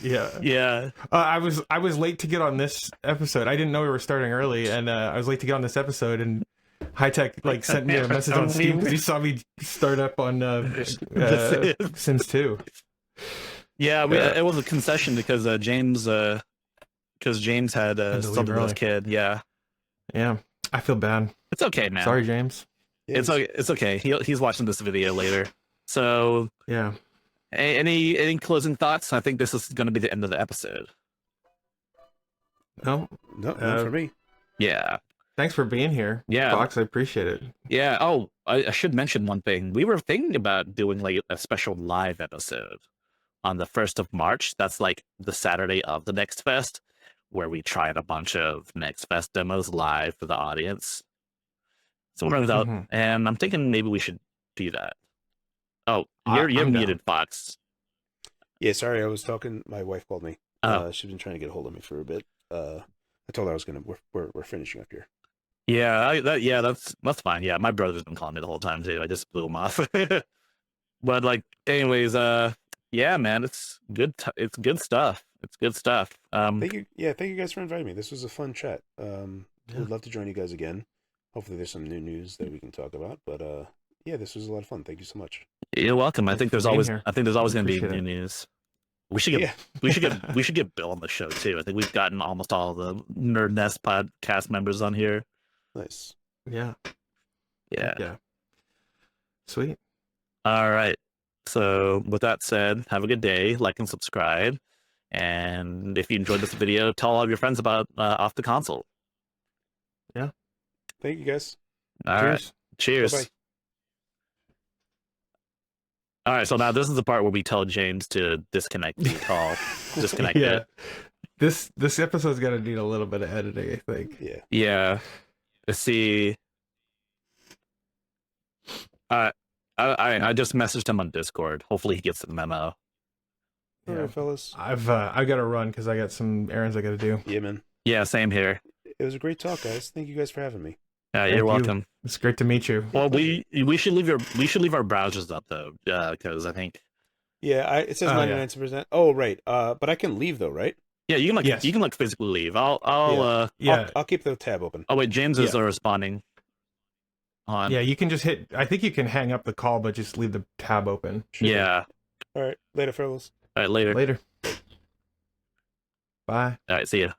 Yeah. I was late to get on this episode. I didn't know we were starting early, and I was late to get on this episode. And High Tech like sent me a message on Steam because he saw me start up on Sims 2. Yeah, it was a concession because James had something with his kid. Yeah. I feel bad. It's okay, man. Sorry, James. It's okay. He's watching this video later. So yeah. Any closing thoughts? I think this is going to be the end of the episode. No, not for me. Yeah. Thanks for being here. Yeah, Fox, I appreciate it. Yeah. Oh, I should mention one thing. We were thinking about doing like a special live episode on the 1st of March. That's like the Saturday of the Nextfest, where we tried a bunch of Nextfest demos live for the audience. So we're out, and I'm thinking maybe we should do that. Oh, you're muted, Fox. Yeah, sorry, I was talking. My wife called me. She's been trying to get a hold of me for a bit. I told her I was gonna. We're finishing up here. Yeah, that's fine. Yeah, my brother's been calling me the whole time too. I just blew him off. But like, anyways, yeah, man, it's good. It's good stuff. It's good stuff. Thank you. Yeah, thank you guys for inviting me. This was a fun chat. Would love to join you guys again. Hopefully, there's some new news that we can talk about. But yeah, this was a lot of fun. Thank you so much. You're welcome. I think there's always going to be new news. We should get Bill on the show too. I think we've gotten almost all the Nerd Nest podcast members on here. Nice. Yeah. Sweet. All right. So with that said, have a good day. Like and subscribe. And if you enjoyed this video, tell all of your friends about Off the Console. Yeah. Thank you guys. All right. Cheers. Bye-bye. All right, so now this is the part where we tell James to disconnect the call. Disconnect it. This episode's gonna need a little bit of editing, I think. Yeah. Let's see. I just messaged him on Discord. Hopefully he gets the memo. All right, fellas. I got to run because I got some errands I got to do. Yeah, man. Yeah, same here. It was a great talk, guys. Thank you guys for having me. You're Thank you. welcome. It's great to meet you. Well, we should leave our browsers up though, because I think Yeah, it says Oh, 99%. Oh, right. But I can leave though, right? you can Yes. you can physically leave. I'll I'll keep the tab open. Oh wait, James is Yeah. responding. On. Yeah, you can just hit. I think you can hang up the call, but just leave the tab open. Sure. Yeah. All right. Later, fellas. All right, later. Later. Bye. All right, see ya.